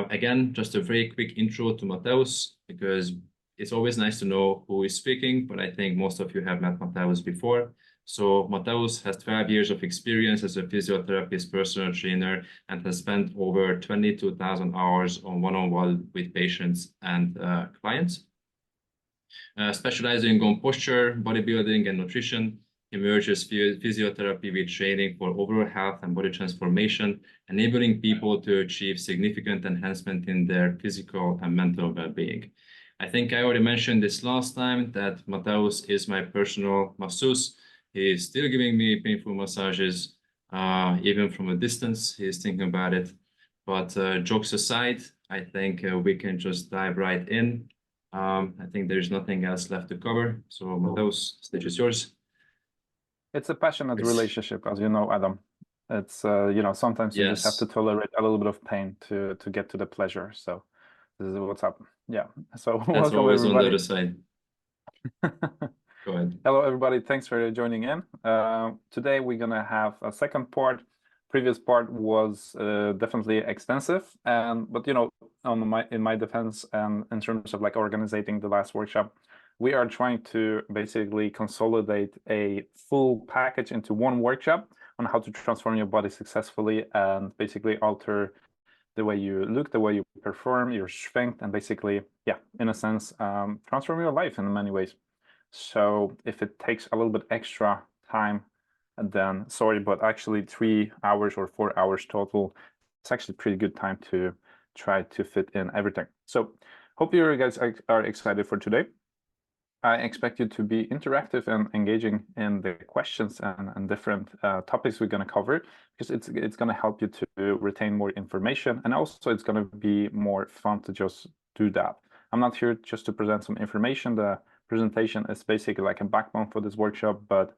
Again, just a very quick intro to Mateus, because it's always nice to know who is speaking, but I think most of you have met Mateus before. So Mateus has 12 years of experience as a physiotherapist, personal trainer, and has spent over 22,000 hours on one-on-one with patients and clients. Specializing on posture, bodybuilding, and nutrition, he merges physiotherapy with training for overall health and body transformation, enabling people to achieve significant enhancement in their physical and mental well-being. I think I already mentioned this last time that Mateus is my personal masseuse. He is still giving me painful massages, even from a distance. He is thinking about it. But jokes aside, I think we can just dive right in. I think there's nothing else left to cover. So Mateus, stage is yours. It's a passionate relationship, as you know, Adam. It's sometimes you just have to tolerate a little bit of pain to get to the pleasure. So this is what's up. Yeah. So That's welcome always everybody. On the other side. Go ahead. Hello everybody. Thanks for joining in. Today we're gonna have a second part. Previous part was definitely extensive, but in my defense and in terms of like organizing the last workshop, we are trying to basically consolidate a full package into one workshop on how to transform your body successfully and basically alter the way you look, the way you perform, your strength, and basically, yeah, in a sense, transform your life in many ways. So if it takes a little bit extra time, then sorry, but actually 3 hours or 4 hours total, it's actually pretty good time to try to fit in everything. So hope you guys are excited for today. I expect you to be interactive and engaging in the questions and different topics we're going to cover, because it's going to help you to retain more information, and also it's going to be more fun to just do that. I'm not here just to present some information. The presentation is basically like a backbone for this workshop, but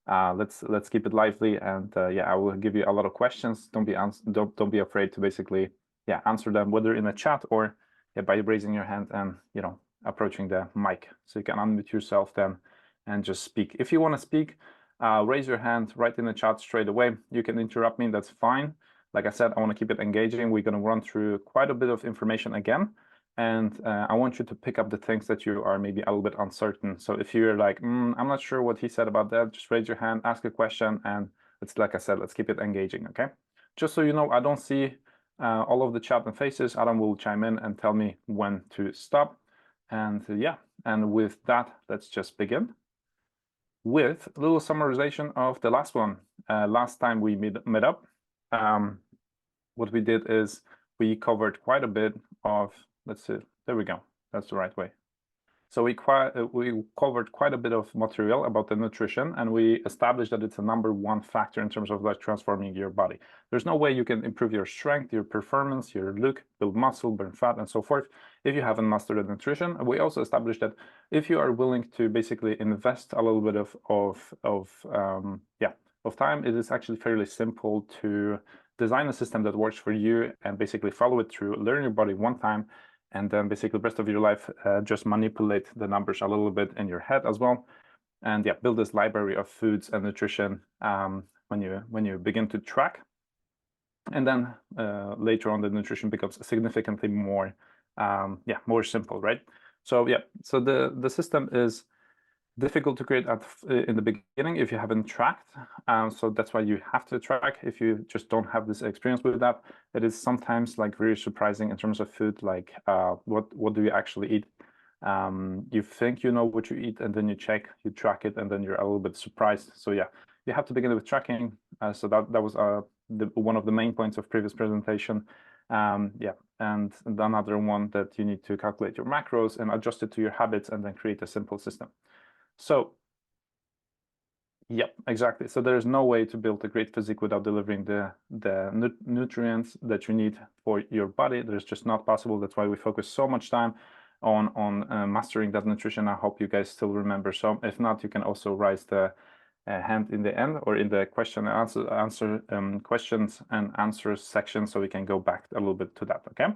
let's keep it lively, and yeah, I will give you a lot of questions. Don't be afraid to basically answer them, whether in the chat or by raising your hand and approaching the mic. So you can unmute yourself then and just speak. If you want to speak, raise your hand right in the chat straight away. You can interrupt me, that's fine. Like I said, I want to keep it engaging. We're going to run through quite a bit of information again, and I want you to pick up the things that you are maybe a little bit uncertain. So if you're like, I'm not sure what he said about that, just raise your hand, ask a question, and it's like I said, let's keep it engaging, okay? Just so you know, I don't see all of the chat and faces. Adam will chime in and tell me when to stop. And yeah, and with that, let's just begin with a little summarization of the last one. Last time we met up, what we did is we covered quite a bit of, let's see, there we go, that's the right way. So we covered quite a bit of material about the nutrition, and we established that it's a #1 factor in terms of like transforming your body. There's no way you can improve your strength, your performance, your look, build muscle, burn fat, and so forth if you haven't mastered the nutrition. And we also established that if you are willing to basically invest a little bit of time, it is actually fairly simple to design a system that works for you and basically follow it through, learn your body one time, and then basically the rest of your life just manipulate the numbers a little bit in your head as well, and yeah, build this library of foods and nutrition when you begin to track, and then later on the nutrition becomes significantly more more simple, right? So yeah, so the system is difficult to create in the beginning if you haven't tracked, so that's why you have to track. If you just don't have this experience with that, it is sometimes like very surprising in terms of food, like what do you actually eat. You think you know what you eat, and then you check, you track it, and then you're a little bit surprised. So yeah, you have to begin with tracking. So that was one of the main points of previous presentation. Yeah, and another one that you need to calculate your macros and adjust it to your habits, and then create a simple system. So, yep, exactly. So there's no way to build a great physique without delivering the nutrients that you need for your body. There's just not possible. That's why we focus so much time on mastering that nutrition. I hope you guys still remember. So if not, you can also raise the hand in the end or in the question and answer questions and answers section, so we can go back a little bit to that. Okay,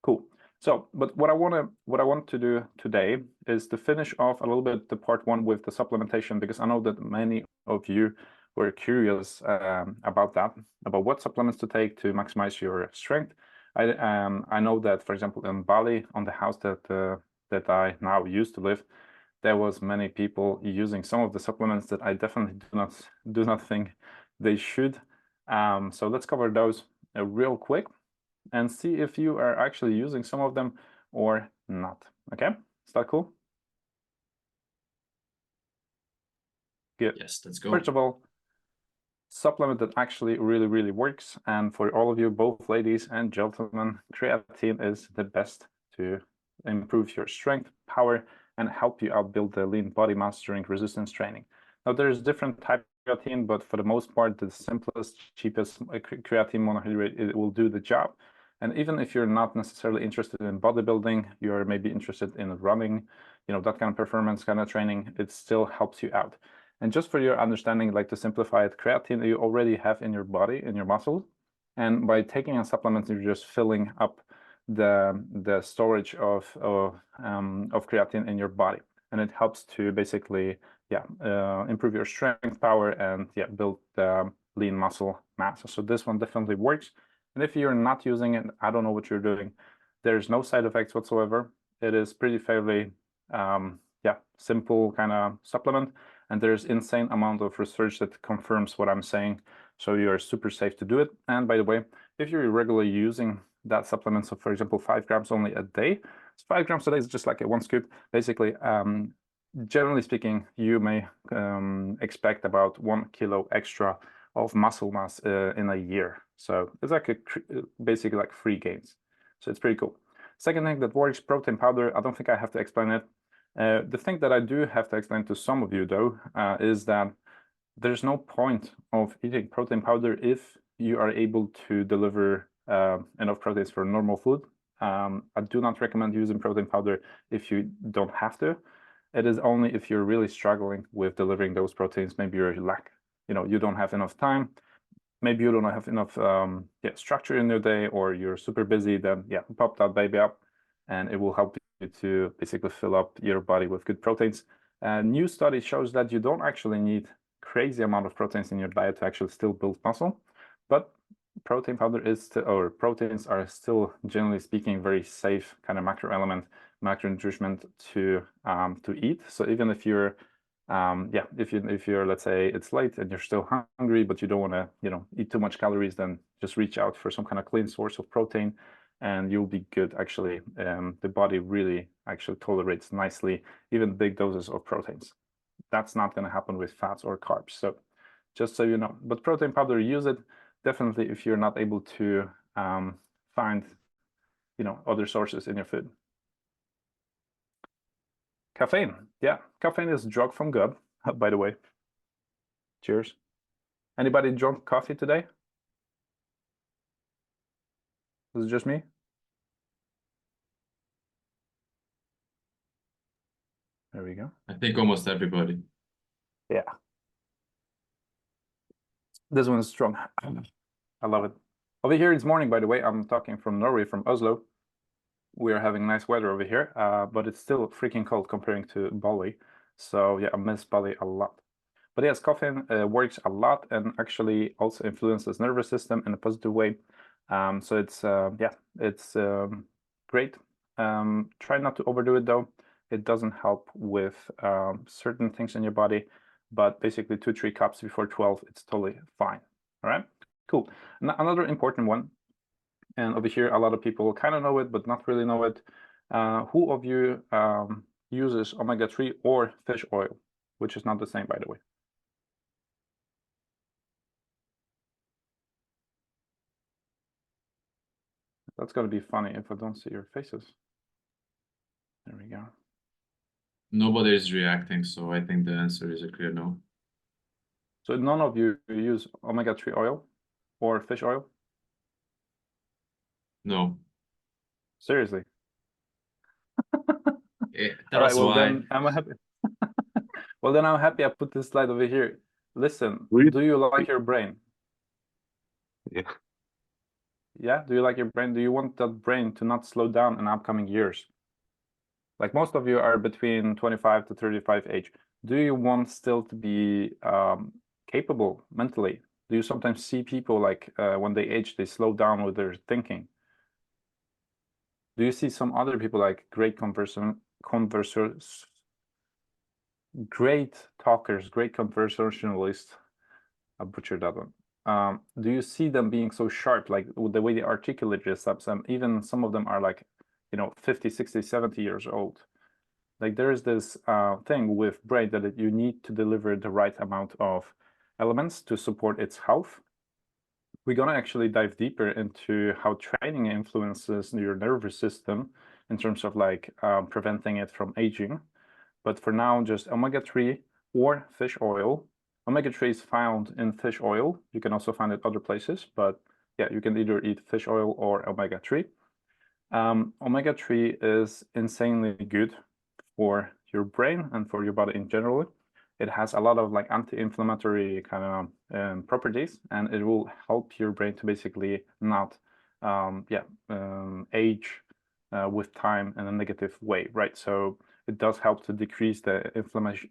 cool. So, but what I want to do today is to finish off a little bit the part 1 with the supplementation, because I know that many of you were curious about that, about what supplements to take to maximize your strength. I know that, for example, in Bali, on the house that I now used to live, there was many people using some of the supplements that I definitely do not think they should. So let's cover those real quick and see if you are actually using some of them or not. Okay, is that cool? Good. Yes, let's go. First of all, supplement that actually really works, and for all of you, both ladies and gentlemen, creatine is the best to improve your strength, power, and help you out build the lean body mass during resistance training. Now, there's different types of creatine, but for the most part, the simplest, cheapest creatine monohydrate, it will do the job. And even if you're not necessarily interested in bodybuilding, you're maybe interested in running, that kind of performance kind of training, it still helps you out. And just for your understanding, like to simplify it, creatine you already have in your body, in your muscles, and by taking a supplement, you're just filling up the storage of creatine in your body, and it helps to basically improve your strength, power, and build the lean muscle mass. So this one definitely works. And if you're not using it, I don't know what you're doing. There's no side effects whatsoever. It is pretty fairly simple kind of supplement, and there's insane amount of research that confirms what I'm saying, so you're super safe to do it. And by the way, if you're regularly using that supplement, so for example 5 grams only a day, 5 grams a day is just like a 1 scoop basically. Generally speaking, you may expect about 1 kilo extra of muscle mass in a year, so it's like basically like free gains, so it's pretty cool. Second thing that works, protein powder. I don't think I have to explain it. The thing that I do have to explain to some of you, though, is that there's no point of eating protein powder if you are able to deliver enough proteins for normal food. I do not recommend using protein powder if you don't have to. It is only if you're really struggling with delivering those proteins. Maybe you're you don't have enough time. Maybe you don't have enough structure in your day, or you're super busy. Then pop that baby up, and it will help you to basically fill up your body with good proteins. New study shows that you don't actually need crazy amount of proteins in your diet to actually still build muscle, but protein powder or proteins are still, generally speaking, very safe kind of macronutrient to eat. So even if you're if you're, let's say it's late and you're still hungry, but you don't want to eat too much calories, then just reach out for some kind of clean source of protein, and you'll be good. Actually, the body really actually tolerates nicely even big doses of proteins. That's not going to happen with fats or carbs. So just so you know, but protein powder, use it definitely if you're not able to find other sources in your food. Caffeine, caffeine is a drug from God, by the way. Cheers. Anybody drunk coffee today? Was it just me? There we go. I think almost everybody. Yeah. This one's strong. I love it. Over here it's morning, by the way. I'm talking from Norway, from Oslo. We are having nice weather over here, but it's still freaking cold comparing to Bali. So I miss Bali a lot. But yes, caffeine works a lot and actually also influences nervous system in a positive way. So it's great. Try not to overdo it though. It doesn't help with certain things in your body, but basically 2-3 cups before 12, it's totally fine. All right, cool. Another important one, and over here a lot of people kind of know it but not really know it. Who of you uses omega-3 or fish oil, which is not the same, by the way? That's going to be funny if I don't see your faces. There we go. Nobody is reacting, so I think the answer is a clear no. So none of you use omega-3 oil or fish oil? No. Seriously? Tell us well, why. then I'm happy. Well, then I'm happy I put this slide over here. Listen, Really? do you like your brain? Yeah. Yeah, do you like your brain? Do you want that brain to not slow down in upcoming years? Like most of you are between 25 to 35 age. Do you want still to be capable mentally? Do you sometimes see people like when they age, they slow down with their thinking? Do you see some other people like great conversers, great talkers, great conversationalists? I butchered that one. Do you see them being so sharp, like the way they articulate their steps? Even some of them are like, 50, 60, 70 years old. Like there is this thing with brain that you need to deliver the right amount of elements to support its health. We're going to actually dive deeper into how training influences your nervous system in terms of like preventing it from aging. But for now, just omega-3 or fish oil. Omega-3 is found in fish oil. You can also find it other places, but yeah, you can either eat fish oil or omega-3. Omega-3 is insanely good for your brain and for your body in general. It has a lot of like anti-inflammatory kind of properties, and it will help your brain to basically not age with time in a negative way, right? So it does help to decrease the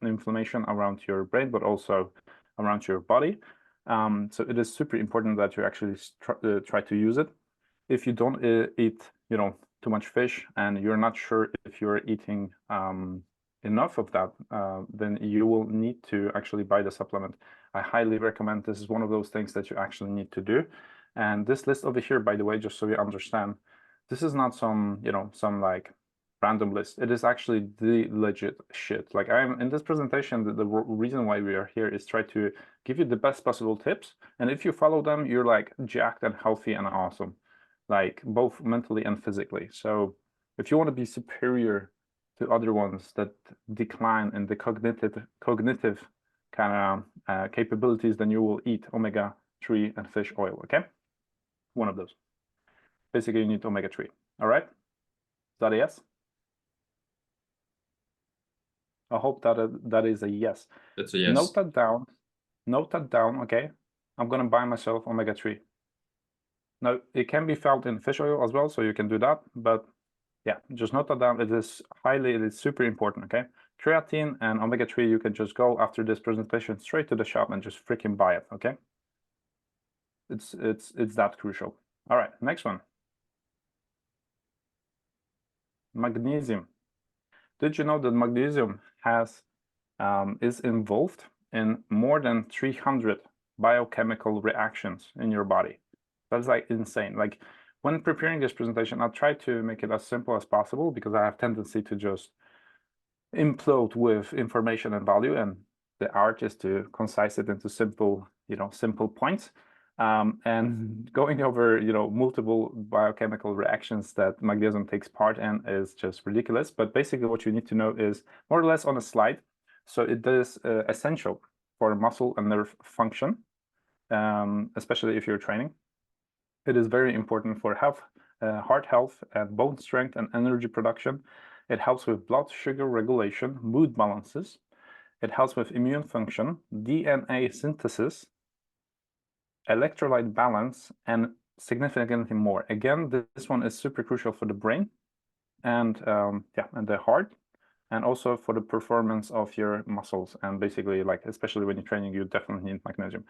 inflammation around your brain, but also around your body. So it is super important that you actually try to use it. If you don't eat, too much fish, and you're not sure if you're eating enough of that, then you will need to actually buy the supplement. I highly recommend. This is one of those things that you actually need to do. And this list over here, by the way, just so you understand, this is not some, some like random list. It is actually the legit shit. Like I'm in this presentation, the reason why we are here is try to give you the best possible tips. And if you follow them, you're like jacked and healthy and awesome, like both mentally and physically. So if you want to be superior to other ones that decline in the cognitive kind of capabilities, then you will eat omega-3 and fish oil, okay? One of those. Basically, you need omega-3, all right? Is that a yes? I hope that is a yes. That's a yes. Note that down, okay? I'm gonna buy myself omega-3. Now, it can be found in fish oil as well, so you can do that, but yeah, just note that down. It is super important, okay? Creatine and omega-3, you can just go after this presentation straight to the shop and just freaking buy it, okay? It's that crucial. All right, next one. Magnesium. Did you know that magnesium is involved in more than 300 biochemical reactions in your body? That's like insane. Like when preparing this presentation, I try to make it as simple as possible because I have tendency to just implode with information and value, and the art is to concise it into simple, simple points. And going over, multiple biochemical reactions that magnesium takes part in is just ridiculous. But basically what you need to know is more or less on a slide. So it is essential for muscle and nerve function, especially if you're training. It is very important for health, heart health, and bone strength and energy production. It helps with blood sugar regulation, mood balances. It helps with immune function, DNA synthesis, electrolyte balance, and significantly more. Again, this one is super crucial for the brain and and the heart, and also for the performance of your muscles. And basically, like especially when you're training, you definitely need magnesium.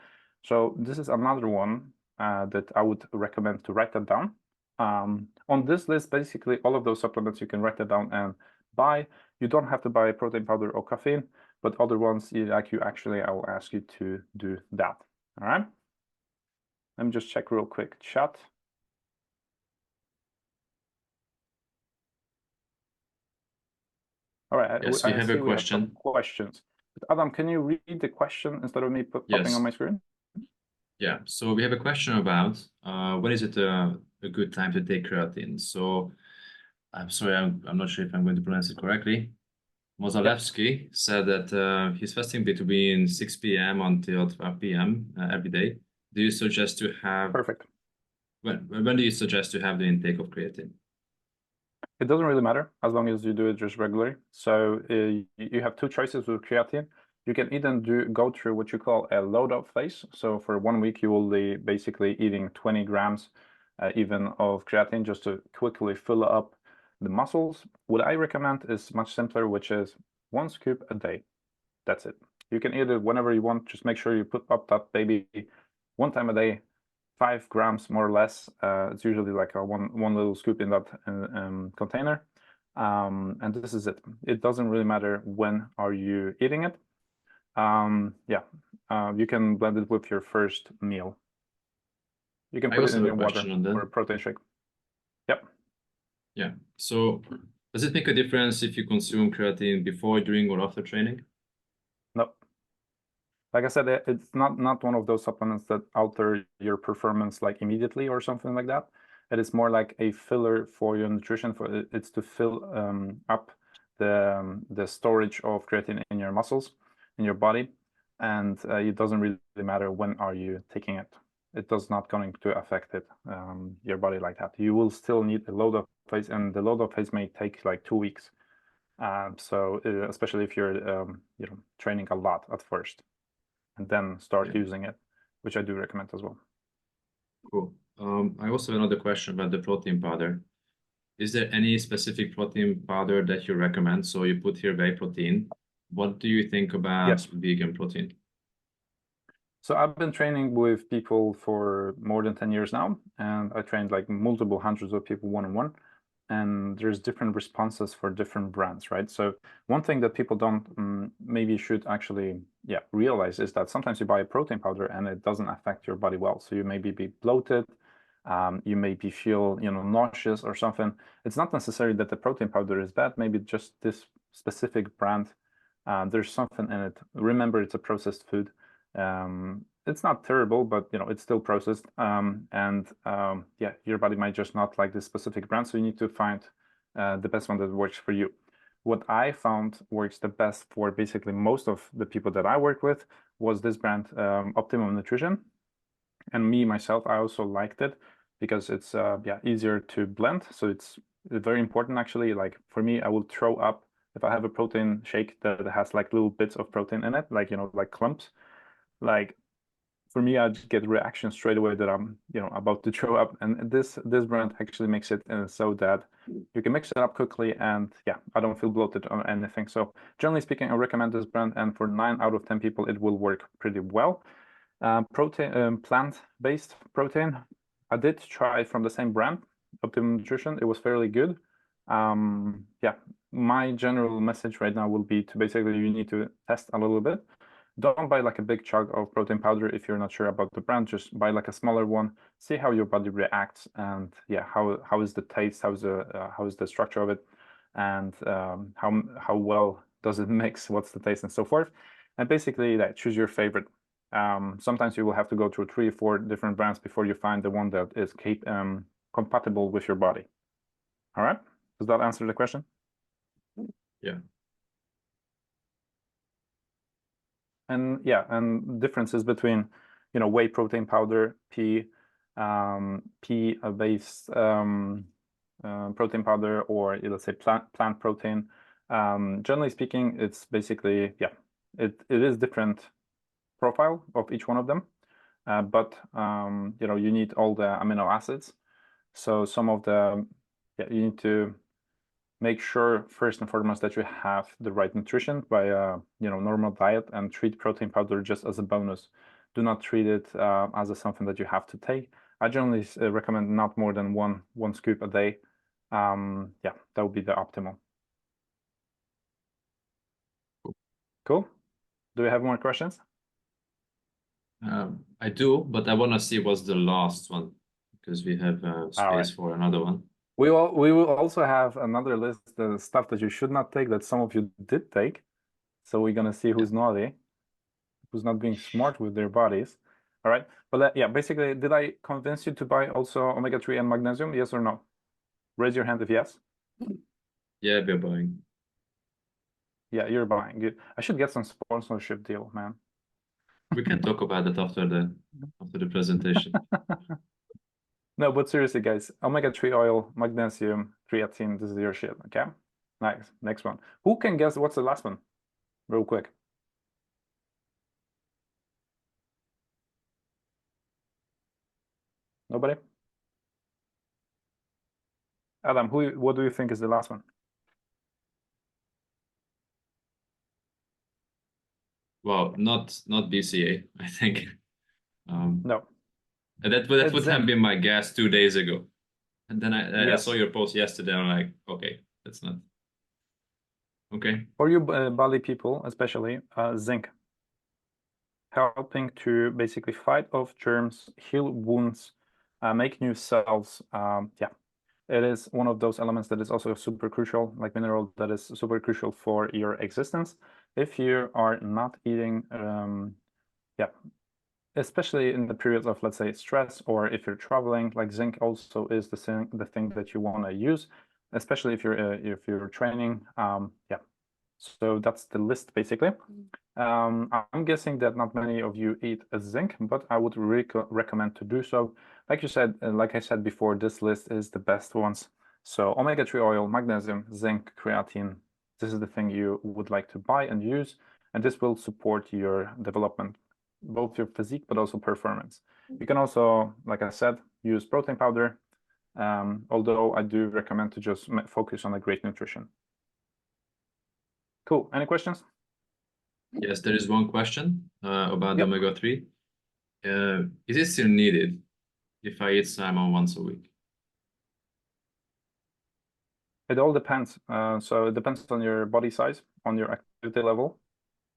So this is another one that I would recommend to write that down. On this list, basically all of those supplements you can write that down and buy. You don't have to buy protein powder or caffeine, but other ones, I will ask you to do that. All right. Let me just check real quick. Chat. All right. Yes, we have a question. We have some questions. But Adam, can you read the question instead of me popping on my screen? Yeah. So we have a question about when is it a good time to take creatine? So I'm sorry, I'm not sure if I'm going to pronounce it correctly. Mozalewski said that he's fasting between 6 p.m. until 12 p.m. Every day. Do you suggest to have... Perfect. When do you suggest to have the intake of creatine? It doesn't really matter as long as you do it just regularly. So you have two choices with creatine. You can either go through what you call a load-up phase. So for 1 week, you will be basically eating 20 grams even of creatine just to quickly fill up the muscles. What I recommend is much simpler, which is 1 scoop a day. That's it. You can eat it whenever you want. Just make sure you put up that baby 1 time a day, 5 grams more or less. It's usually like a one little scoop in that container. And this is it. It doesn't really matter when are you eating it. You can blend it with your first meal. You can I put it also in have your a question water on that. or a protein shake. Yep. Yeah. So does it make a difference if you consume creatine before, during, or after training? No. Like I said, it's not one of those supplements that alter your performance like immediately or something like that. It is more like a filler for your nutrition. It's to fill up the storage of creatine in your muscles, in your body, and it doesn't really matter when are you taking it. It does not going to affect your body like that. You will still need a load of phase, and the load of phase may take like 2 weeks. So especially if you're training a lot at first, and then start using it, which I do recommend as well. Cool. I also have another question about the protein powder. Is there any specific protein powder that you recommend? So you put here whey protein. What do you think about vegan protein? So I've been training with people for more than 10 years now, and I trained like multiple hundreds of people one-on-one, and there's different responses for different brands, right? So one thing that people don't maybe should actually realize is that sometimes you buy a protein powder and it doesn't affect your body well. So you maybe be bloated, you maybe feel nauseous or something. It's not necessarily that the protein powder is bad, maybe just this specific brand, there's something in it. Remember, it's a processed food. It's not terrible, but it's still processed, your body might just not like this specific brand, so you need to find the best one that works for you. What I found works the best for basically most of the people that I work with was this brand, Optimum Nutrition. And myself, I also liked it because it's easier to blend. So it's very important actually. Like for me, I will throw up if I have a protein shake that has like little bits of protein in it, like like clumps. Like for me, I just get reaction straight away that I'm about to throw up. And this brand actually makes it so that you can mix it up quickly, and I don't feel bloated or anything. So generally speaking, I recommend this brand, and for 9 out of 10 people, it will work pretty well. Protein, plant-based protein. I did try from the same brand, Optimum Nutrition. It was fairly good. My general message right now will be to basically you need to test a little bit. Don't buy like a big chunk of protein powder if you're not sure about the brand. Just buy like a smaller one. See how your body reacts, and how is the taste? How is the structure of it, and how well does it mix? What's the taste and so forth? And basically, choose your favorite. Sometimes you will have to go through 3 or 4 different brands before you find the one that is compatible with your body. All right? Does that answer the question? Yeah. And differences between whey protein powder, pea based protein powder, or let's say plant protein. Generally speaking, it's basically it is different profile of each one of them, but you need all the amino acids. So some of the you need to make sure first and foremost that you have the right nutrition by normal diet, and treat protein powder just as a bonus. Do not treat it as something that you have to take. I generally recommend not more than one scoop a day. That would be the optimal. Cool. Do we have more questions? I do, but I want to see what's the last one, because we have space for another one. We will also have another list of stuff that you should not take that some of you did take. So we're gonna see who's naughty, who's not being smart with their bodies. All right, but basically, did I convince you to buy also omega-3 and magnesium? Yes or no? Raise your hand if yes. Yeah, we're buying. Yeah, you're buying. Good. I should get some sponsorship deal, man. We can talk about it after the presentation. No, but seriously, guys, omega-3 oil, magnesium, creatine, this is your shit, okay? Nice. Next one. Who can guess what's the last one? Real quick. Nobody? Adam, what do you think is the last one? Well, not BCA, I think. No. And that It's would have zinc. been my guess 2 days ago. And then I Yes. saw your post yesterday. I'm like, okay, that's not okay. For you Bali people, especially, zinc, helping to basically fight off germs, heal wounds, make new cells. Yeah, it is one of those elements that is also super crucial, like mineral that is super crucial for your existence. If you are not eating, yeah, especially in the periods of, let's say, stress, or if you're traveling, like zinc also is the thing that you want to use, especially if you're training. Yeah, so that's the list basically. I'm guessing that not many of you eat a zinc, but I would recommend to do so. Like you said, like I said before, this list is the best ones. So omega-3 oil, magnesium, zinc, creatine. This is the thing you would like to buy and use, and this will support your development, both your physique but also performance. You can also, like I said, use protein powder, although I do recommend to just focus on a great nutrition. Cool. Any questions? Yes, there is one question about the Yep. omega-3. Is it still needed if I eat salmon once a week? It all depends. So it depends on your body size, on your activity level,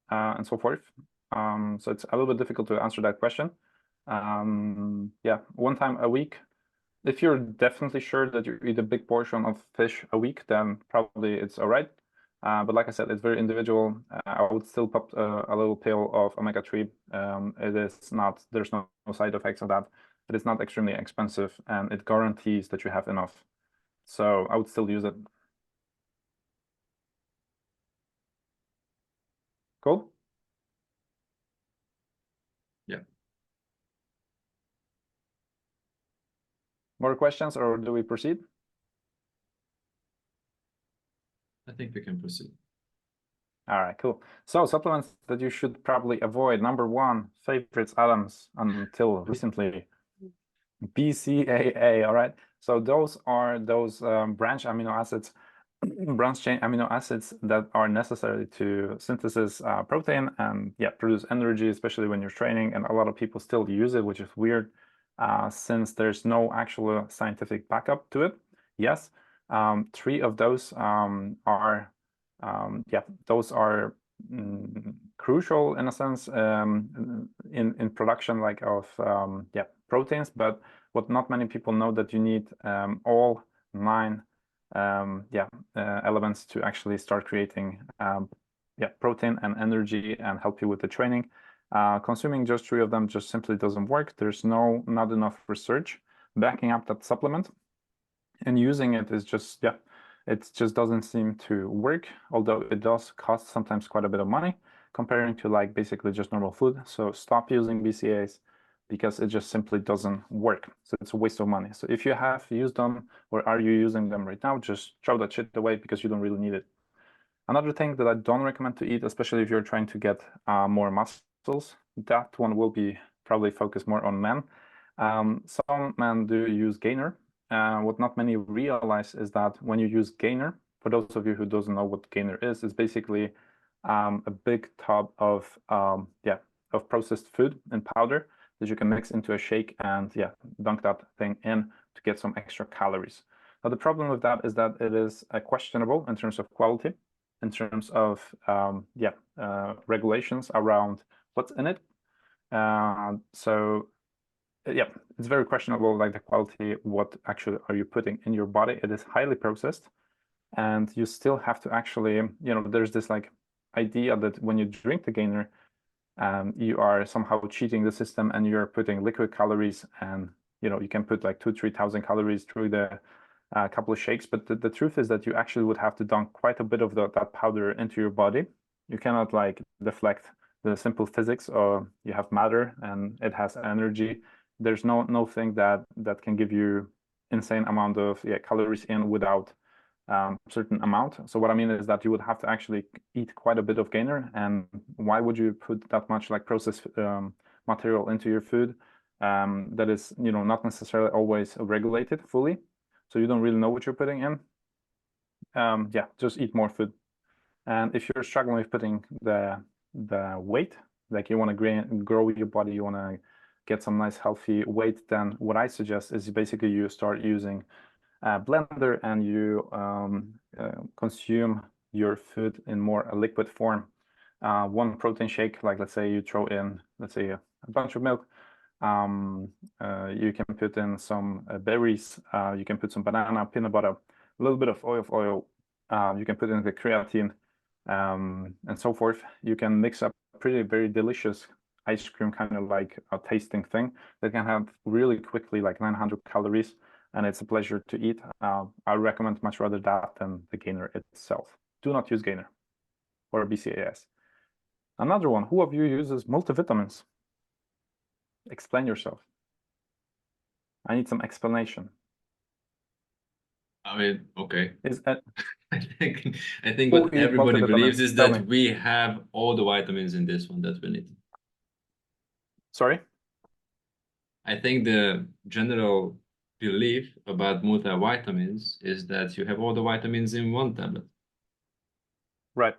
and so forth. So it's a little bit difficult to answer that question. Yeah, one time a week. If you're definitely sure that you eat a big portion of fish a week, then probably it's all right. But like I said, it's very individual. I would still pop a little pill of omega-3. It is not, there's no side effects of that. It is not extremely expensive, and it guarantees that you have enough. So I would still use it. Cool. Yeah. More questions, or do we proceed? I think we can proceed. All right, cool. So supplements that you should probably avoid. Number one, favorites Adams until recently, BCAA. All right. So those are those branch amino acids, branch chain amino acids that are necessary to synthesis protein and yeah, produce energy, especially when you're training. And a lot of people still use it, which is weird, since there's no actual scientific backup to it. Yes, three of those are yeah, those are crucial in a sense in production like of yeah, proteins, but what not many people know that you need all 9 yeah, elements to actually start creating yeah, protein and energy and help you with the training. Consuming just 3 of them just simply doesn't work. There's not enough research backing up that supplement, and using it is just, yeah, it just doesn't seem to work, although it does cost sometimes quite a bit of money comparing to like basically just normal food. So stop using BCAAs because it just simply doesn't work. So it's a waste of money. So if you have used them or are you using them right now, just throw that shit away because you don't really need it. Another thing that I don't recommend to eat, especially if you're trying to get more muscles, that one will be probably focused more on men. Some men do use gainer. What not many realize is that when you use gainer, for those of you who doesn't know what gainer is, it's basically a big tub of yeah, of processed food and powder that you can mix into a shake and yeah, dunk that thing in to get some extra calories. Now the problem with that is that it is questionable in terms of quality, in terms of yeah, regulations around what's in it. So yeah, it's very questionable, like the quality, what actually are you putting in your body. It is highly processed, and you still have to actually, you know, there's this like idea that when you drink the gainer, you are somehow cheating the system and you're putting liquid calories, and you know, you can put like 2,000-3,000 calories through the couple of shakes, but the truth is that you actually would have to dunk quite a bit of that powder into your body. You cannot like deflect the simple physics, or you have matter and it has energy. There's no thing that can give you insane amount of yeah, calories in without certain amount. So what I mean is that you would have to actually eat quite a bit of gainer, and why would you put that much like processed material into your food that is, you know, not necessarily always regulated fully, so you don't really know what you're putting in. Yeah, just eat more food. And if you're struggling with putting the weight, like you want to grow your body, you want to get some nice healthy weight, then what I suggest is basically you start using a blender and you consume your food in more a liquid form. One protein shake, like let's say you throw in, let's say a bunch of milk. You can put in some berries. You can put some banana, peanut butter, a little bit of oil. You can put in the creatine, and so forth. You can mix up pretty very delicious ice cream, kind of like a tasting thing that can have really quickly like 900 calories, and it's a pleasure to eat. I recommend much rather that than the gainer itself. Do not use gainer or BCAAs. Another one, who of you uses multivitamins? Explain yourself. I need some explanation. I mean, okay. Is that I think Who what eats everybody believes multivitamins? is Tell that me. we have all the vitamins in this one that we need. Sorry? I think the general belief about multivitamins is that you have all the vitamins in one tablet. Right.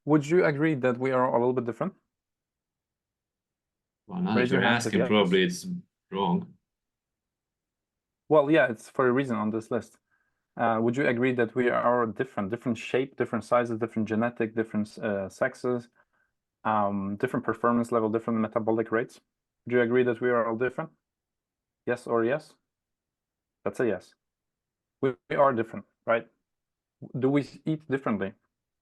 Would you agree that we are a little bit different? Well, now that Raise you're your hand if asking, yes. probably it's wrong. Well, yeah, it's for a reason on this list. Would you agree that we are different shape, different sizes, different genetic, different sexes, different performance level, different metabolic rates? Do you agree that we are all different? Yes or yes? That's a yes. We are different, right? Do we eat differently?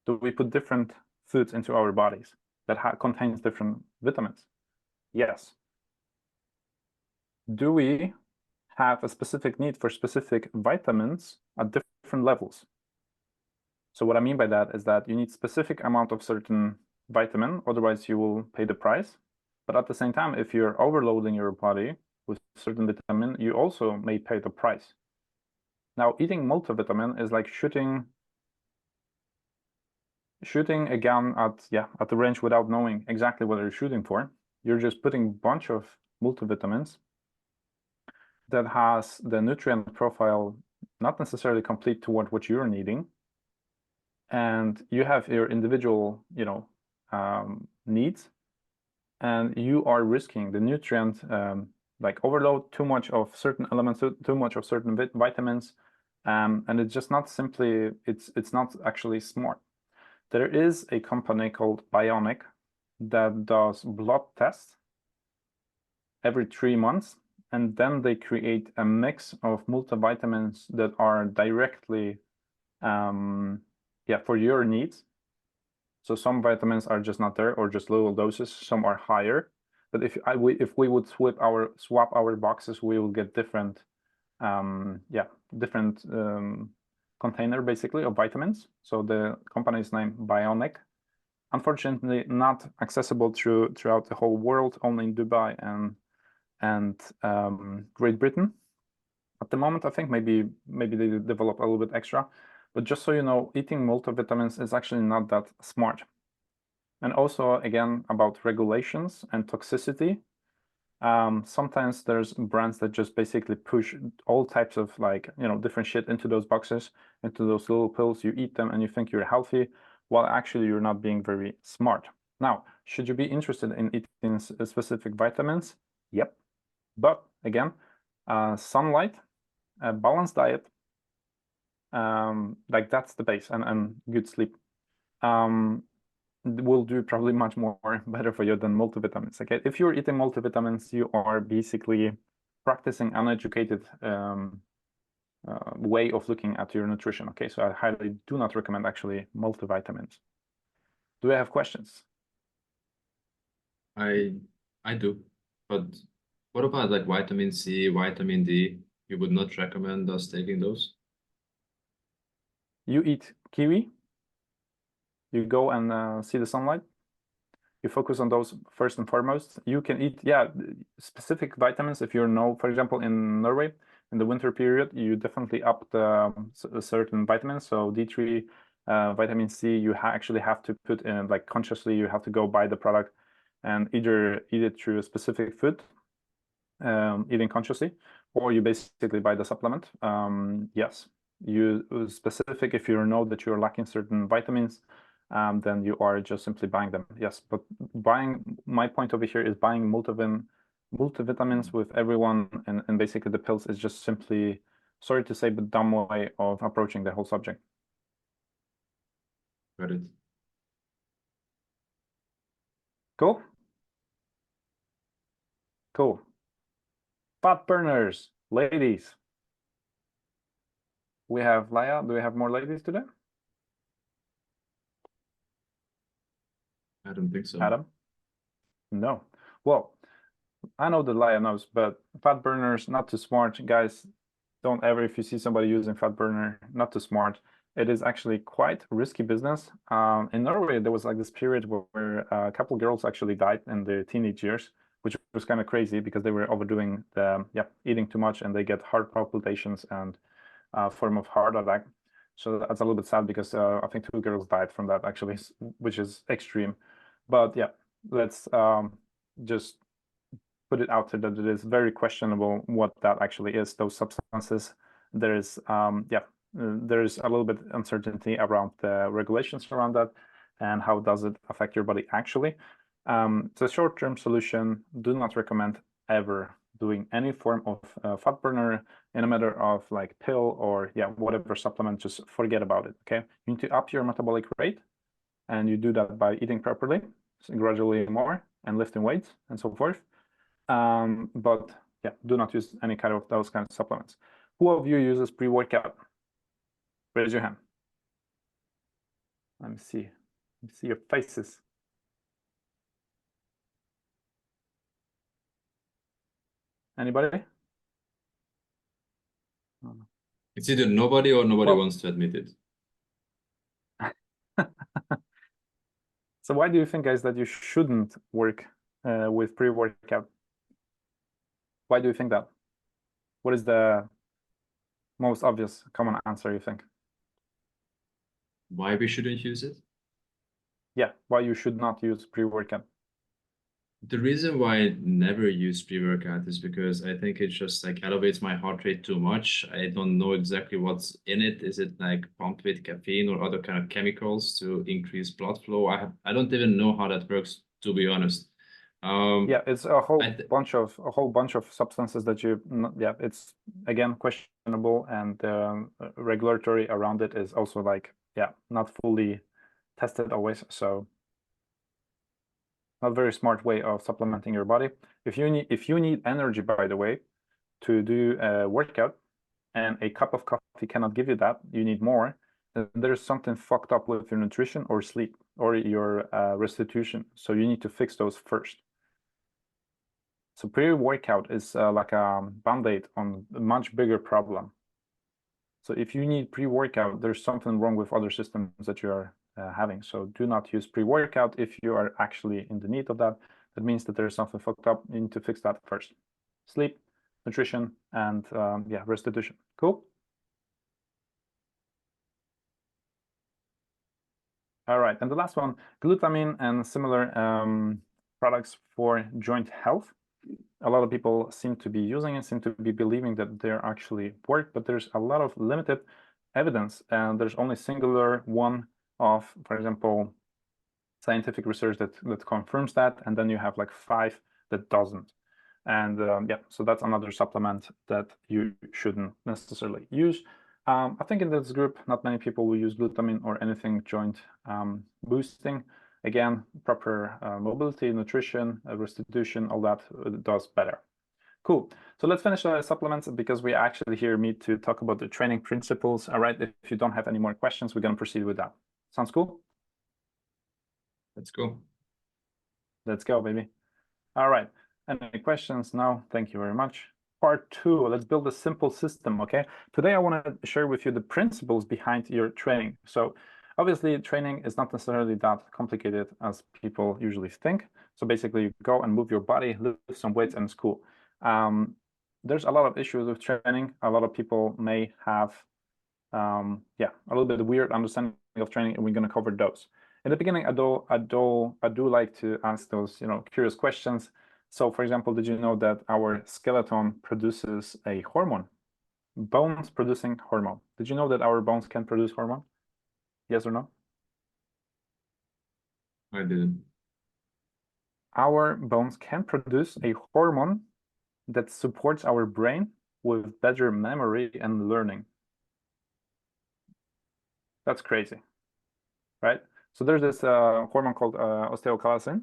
Do we put different foods into our bodies that contains different vitamins? Yes. Do we have a specific need for specific vitamins at different levels? So what I mean by that is that you need specific amount of certain vitamin, otherwise you will pay the price. But at the same time, if you're overloading your body with certain vitamin, you also may pay the price. Now, eating multivitamin is like shooting a gun at the range without knowing exactly what you're shooting for. You're just putting a bunch of multivitamins that has the nutrient profile not necessarily complete toward what you're needing, and you have your individual needs, and you are risking the nutrient like overload, too much of certain elements, too much of certain vitamins, and it's just not simply, it's not actually smart. There is a company called Bionic that does blood tests every 3 months, and then they create a mix of multivitamins that are directly for your needs. So some vitamins are just not there, or just little doses. Some are higher. But if we would swap our boxes, we will get different container basically of vitamins. So the company is named Bionic. Unfortunately, not accessible throughout the whole world, only in Dubai and Great Britain. At the moment, I think maybe they develop a little bit extra. But just so you know, eating multivitamins is actually not that smart. And also, again, about regulations and toxicity. Sometimes there's brands that just basically push all types of different shit into those boxes, into those little pills. You eat them and you think you're healthy, while actually you're not being very smart. Now, should you be interested in eating specific vitamins? Yep. But again, sunlight, a balanced diet, that's the base, and good sleep will do probably much more better for you than multivitamins. Okay, if you're eating multivitamins, you are basically practicing uneducated way of looking at your nutrition. Okay, so I highly do not recommend actually multivitamins. Do I have questions? I do, but what about like vitamin C, vitamin D? You would not recommend us taking those? You eat kiwi, you go and see the sunlight, you focus on those first and foremost. You can eat, specific vitamins. If you know, for example, in Norway, in the winter period, you definitely up the certain vitamins. So D3, vitamin C, you actually have to put in, like consciously, you have to go buy the product and either eat it through a specific food, eating consciously, or you basically buy the supplement. Yes, you specific, if you know that you're lacking certain vitamins, then you are just simply buying them. Yes, but my point over here is buying multivitamins with everyone, and basically the pills is just simply, sorry to say, but dumb way of approaching the whole subject. Got it. Cool. Cool. Fat burners, ladies. We have Laia. Do we have more ladies today? I don't think so. Adam? No. Well, I know that Laia knows, but fat burners, not too smart. Guys, don't ever, if you see somebody using fat burner, not too smart. It is actually quite risky business. In Norway, there was like this period where a couple girls actually died in their teenage years, which was kind of crazy because they were overdoing the eating too much, and they get heart palpitations and form of heart attack. So that's a little bit sad because I think 2 girls died from that actually, which is extreme. But yeah, let's just put it out there that it is very questionable what that actually is, those substances. There is there's a little bit uncertainty around the regulations around that and how does it affect your body actually. It's a short-term solution. Do not recommend ever doing any form of fat burner in a matter of like pill or whatever supplement. Just forget about it. Okay, you need to up your metabolic rate, and you do that by eating properly, so gradually more, and lifting weights and so forth. But yeah, do not use any kind of those kinds of supplements. Who of you uses pre-workout? Raise your hand. Let me see your faces. Anybody? It's either nobody or nobody wants to admit it. So why do you think, guys, that you shouldn't work with pre-workout? Why do you think that? What is the most obvious common answer you think? Why we shouldn't use it? Yeah, why you should not use pre-workout? The reason why I never use pre-workout is because I think it just like elevates my heart rate too much. I don't know exactly what's in it. Is it like pumped with caffeine or other kind of chemicals to increase blood flow? I don't even know how that works, to be honest. Yeah, it's a whole bunch of substances that it's again questionable, and regulatory around it is also like not fully tested always. So not very smart way of supplementing your body. If you need energy, by the way, to do a workout, and a cup of coffee cannot give you that, you need more, then there's something fucked up with your nutrition or sleep or your restitution. So you need to fix those first. So pre-workout is like a band-aid on a much bigger problem. So if you need pre-workout, there's something wrong with other systems that you are having. So do not use pre-workout if you are actually in the need of that. That means that there's something fucked up. You need to fix that first. Sleep, nutrition, and restitution. Cool. All right, and the last one, glutamine and similar products for joint health. A lot of people seem to be using it, seem to be believing that they actually work, but there's a lot of limited evidence, and there's only singular one of, for example, scientific research that confirms that, and then you have like 5 that doesn't. And so that's another supplement that you shouldn't necessarily use. I think in this group, not many people will use glutamine or anything joint boosting. Again, proper mobility, nutrition, restitution, all that does better. Cool. So let's finish the supplements because we actually here meet to talk about the training principles. All right. If you don't have any more questions, we're going to proceed with that. Sounds cool? Let's go. Let's go, baby. All right. Any questions? No. Thank you very much. Part 2, let's build a simple system, okay? Today I want to share with you the principles behind your training. So obviously training is not necessarily that complicated as people usually think. So basically you go and move your body, lift some weights, and it's cool. There's a lot of issues with training. A lot of people may have a little bit of weird understanding of training, and we're going to cover those. In the beginning, I do like to ask those curious questions. So, for example, did you know that our skeleton produces a hormone? Bones producing hormone. Did you know that our bones can produce hormone? Yes or no? I didn't. Our bones can produce a hormone that supports our brain with better memory and learning. That's crazy, right? So there's this hormone called osteocalcin,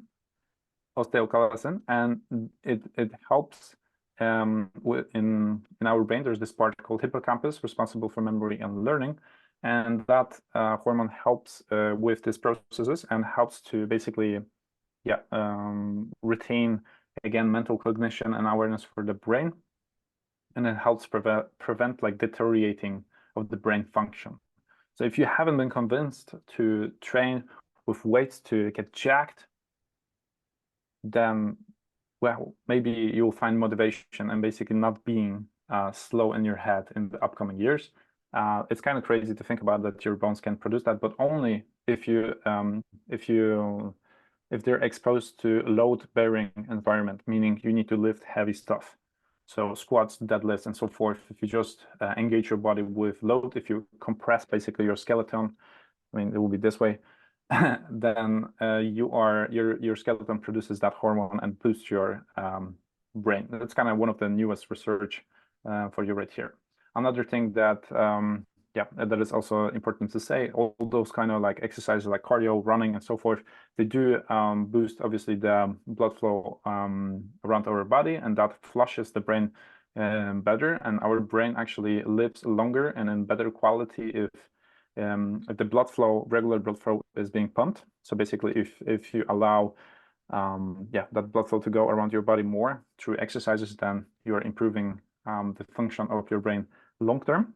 and it helps in our brain. There's this part called hippocampus, responsible for memory and learning, and that hormone helps with these processes and helps to basically, retain again mental cognition and awareness for the brain, and it helps prevent like deteriorating of the brain function. So if you haven't been convinced to train with weights to get jacked, then, well, maybe you'll find motivation and basically not being slow in your head in the upcoming years. It's kind of crazy to think about that your bones can produce that, but only if they're exposed to load-bearing environment, meaning you need to lift heavy stuff. So squats, deadlifts, and so forth. If you just engage your body with load, if you compress basically your skeleton, I mean, it will be this way, then your skeleton produces that hormone and boosts your brain. That's kind of one of the newest research for you right here. Another thing that that is also important to say, all those kind of like exercises like cardio, running, and so forth, they do boost obviously the blood flow around our body, and that flushes the brain better, and our brain actually lives longer and in better quality if the blood flow, regular blood flow, is being pumped. So basically, if you allow that blood flow to go around your body more through exercises, then you're improving the function of your brain long term.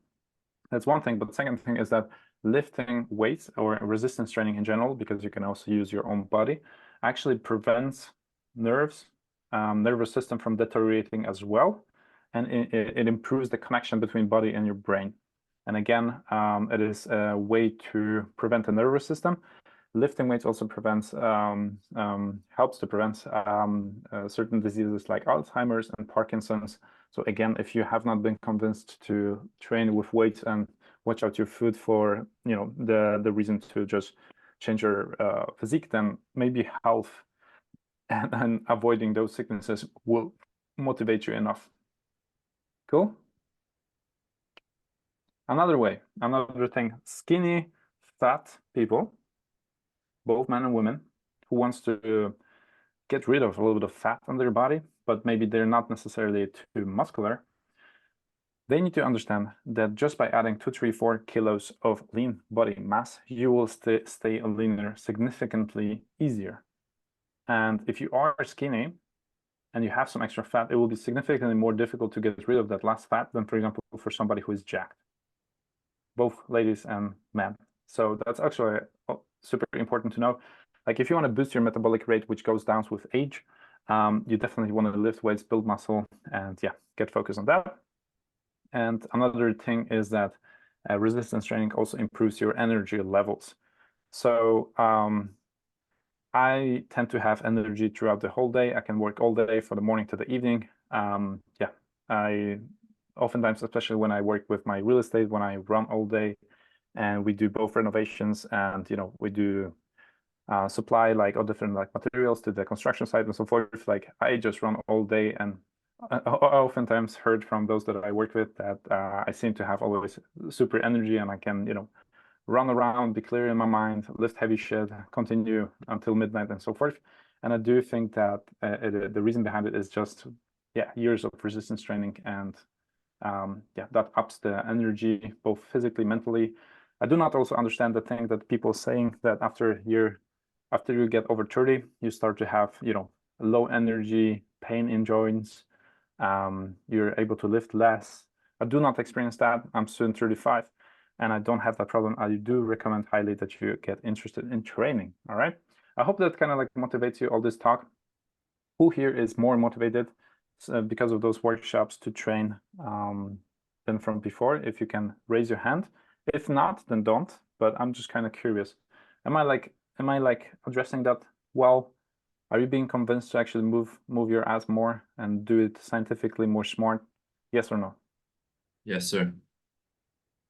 That's one thing. But the second thing is that lifting weights or resistance training in general, because you can also use your own body, actually prevents nervous system from deteriorating as well, and it improves the connection between body and your brain. And again, it is a way to prevent the nervous system. Lifting weights also helps to prevent certain diseases like Alzheimer's and Parkinson's. So again, if you have not been convinced to train with weights and watch out your food for the reason to just change your physique, then maybe health and avoiding those sicknesses will motivate you enough. Cool. Another thing, skinny, fat people, both men and women, who wants to get rid of a little bit of fat on their body, but maybe they're not necessarily too muscular, they need to understand that just by adding 2, 3, 4 kilos of lean body mass, you will stay leaner significantly easier. And if you are skinny and you have some extra fat, it will be significantly more difficult to get rid of that last fat than, for example, for somebody who is jacked. Both ladies and men. So that's actually super important to know. Like if you want to boost your metabolic rate, which goes down with age, you definitely want to lift weights, build muscle, and get focused on that. And another thing is that resistance training also improves your energy levels. So I tend to have energy throughout the whole day. I can work all day from the morning to the evening. I oftentimes, especially when I work with my real estate, when I run all day, and we do both renovations and we do supply like all different like materials to the construction site and so forth. Like I just run all day, and I oftentimes heard from those that I work with that I seem to have always super energy, and I can run around, be clear in my mind, lift heavy shit, continue until midnight and so forth. And I do think that the reason behind it is just years of resistance training, and that ups the energy both physically, mentally. I do not also understand the thing that people saying that after you get over 30, you start to have low energy, pain in joints, you're able to lift less. I do not experience that. I'm soon 35, and I don't have that problem. I do recommend highly that you get interested in training. All right. I hope that kind of like motivates you, all this talk. Who here is more motivated because of those workshops to train than from before? If you can raise your hand. If not, then don't. But I'm just kind of curious. Am I like addressing that well? Are you being convinced to actually move your ass more and do it scientifically more smart? Yes or no? Yes, sir.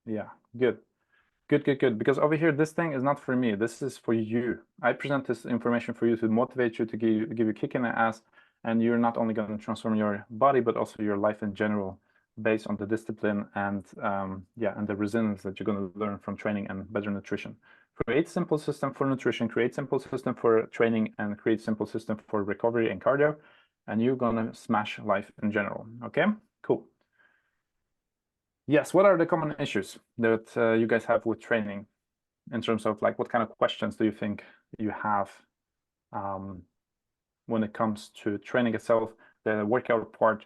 Yeah, good. Because over here, this thing is not for me. This is for you. I present this information for you to motivate you, to give you a kick in the ass, and you're not only going to transform your body, but also your life in general, based on the discipline and and the resilience that you're going to learn from training and better nutrition. Create simple system for nutrition, create simple system for training, and create simple system for recovery and cardio, and you're gonna smash life in general. Okay, cool. Yes, what are the common issues that you guys have with training, in terms of like what kind of questions do you think you have when it comes to training itself, the workout part,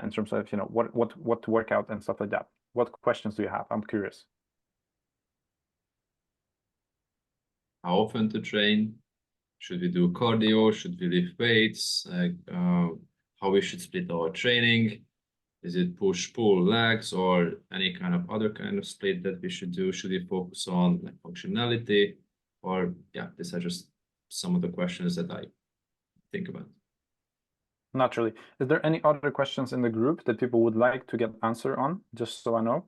in terms of what to work out and stuff like that? What questions do you have? I'm curious. How often to train? Should we do cardio? Should we lift weights? Like how we should split our training? Is it push-pull legs or any kind of other kind of split that we should do? Should we focus on like functionality? Or yeah, these are just some of the questions that I think about. Naturally. Is there any other questions in the group that people would like to get answer on, just so I know?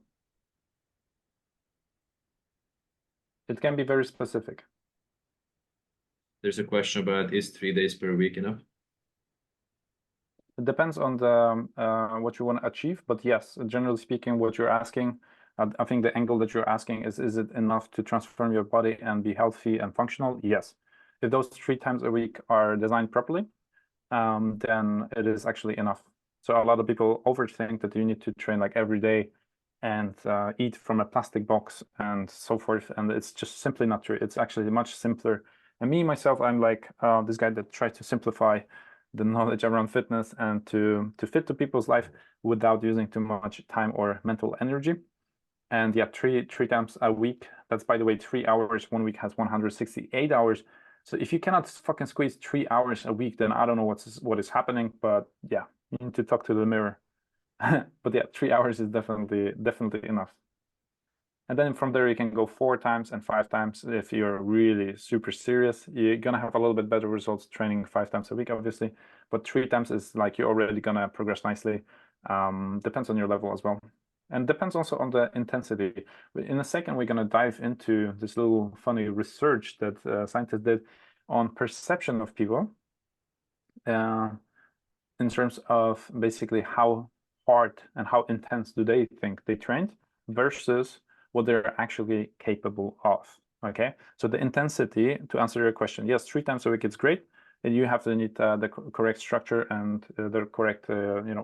It can be very specific. There's a question about, is 3 days per week enough? It depends on the what you want to achieve, but yes, generally speaking, what you're asking, I think the angle that you're asking is it enough to transform your body and be healthy and functional? Yes. If those 3 times a week are designed properly, then it is actually enough. So a lot of people overthink that you need to train like every day and eat from a plastic box and so forth, and it's just simply not true. It's actually much simpler. And me myself, I'm like this guy that tries to simplify the knowledge around fitness and to fit to people's life without using too much time or mental energy. And yeah, three times a week. That's, by the way, 3 hours. 1 week has 168 hours. So if you cannot fucking squeeze 3 hours a week, then I don't know what is happening. But yeah, you need to talk to the mirror. But yeah, 3 hours is definitely enough. And then from there, you can go 4 times and 5 times. If you're really super serious, you're going to have a little bit better results training 5 times a week, obviously. But 3 times is like you're already going to progress nicely. Depends on your level as well. And depends also on the intensity. In a second, we're going to dive into this little funny research that scientists did on perception of people in terms of basically how hard and how intense do they think they trained versus what they're actually capable of. Okay, so the intensity, to answer your question, yes, 3 times a week it's great, and you have to need the correct structure and the correct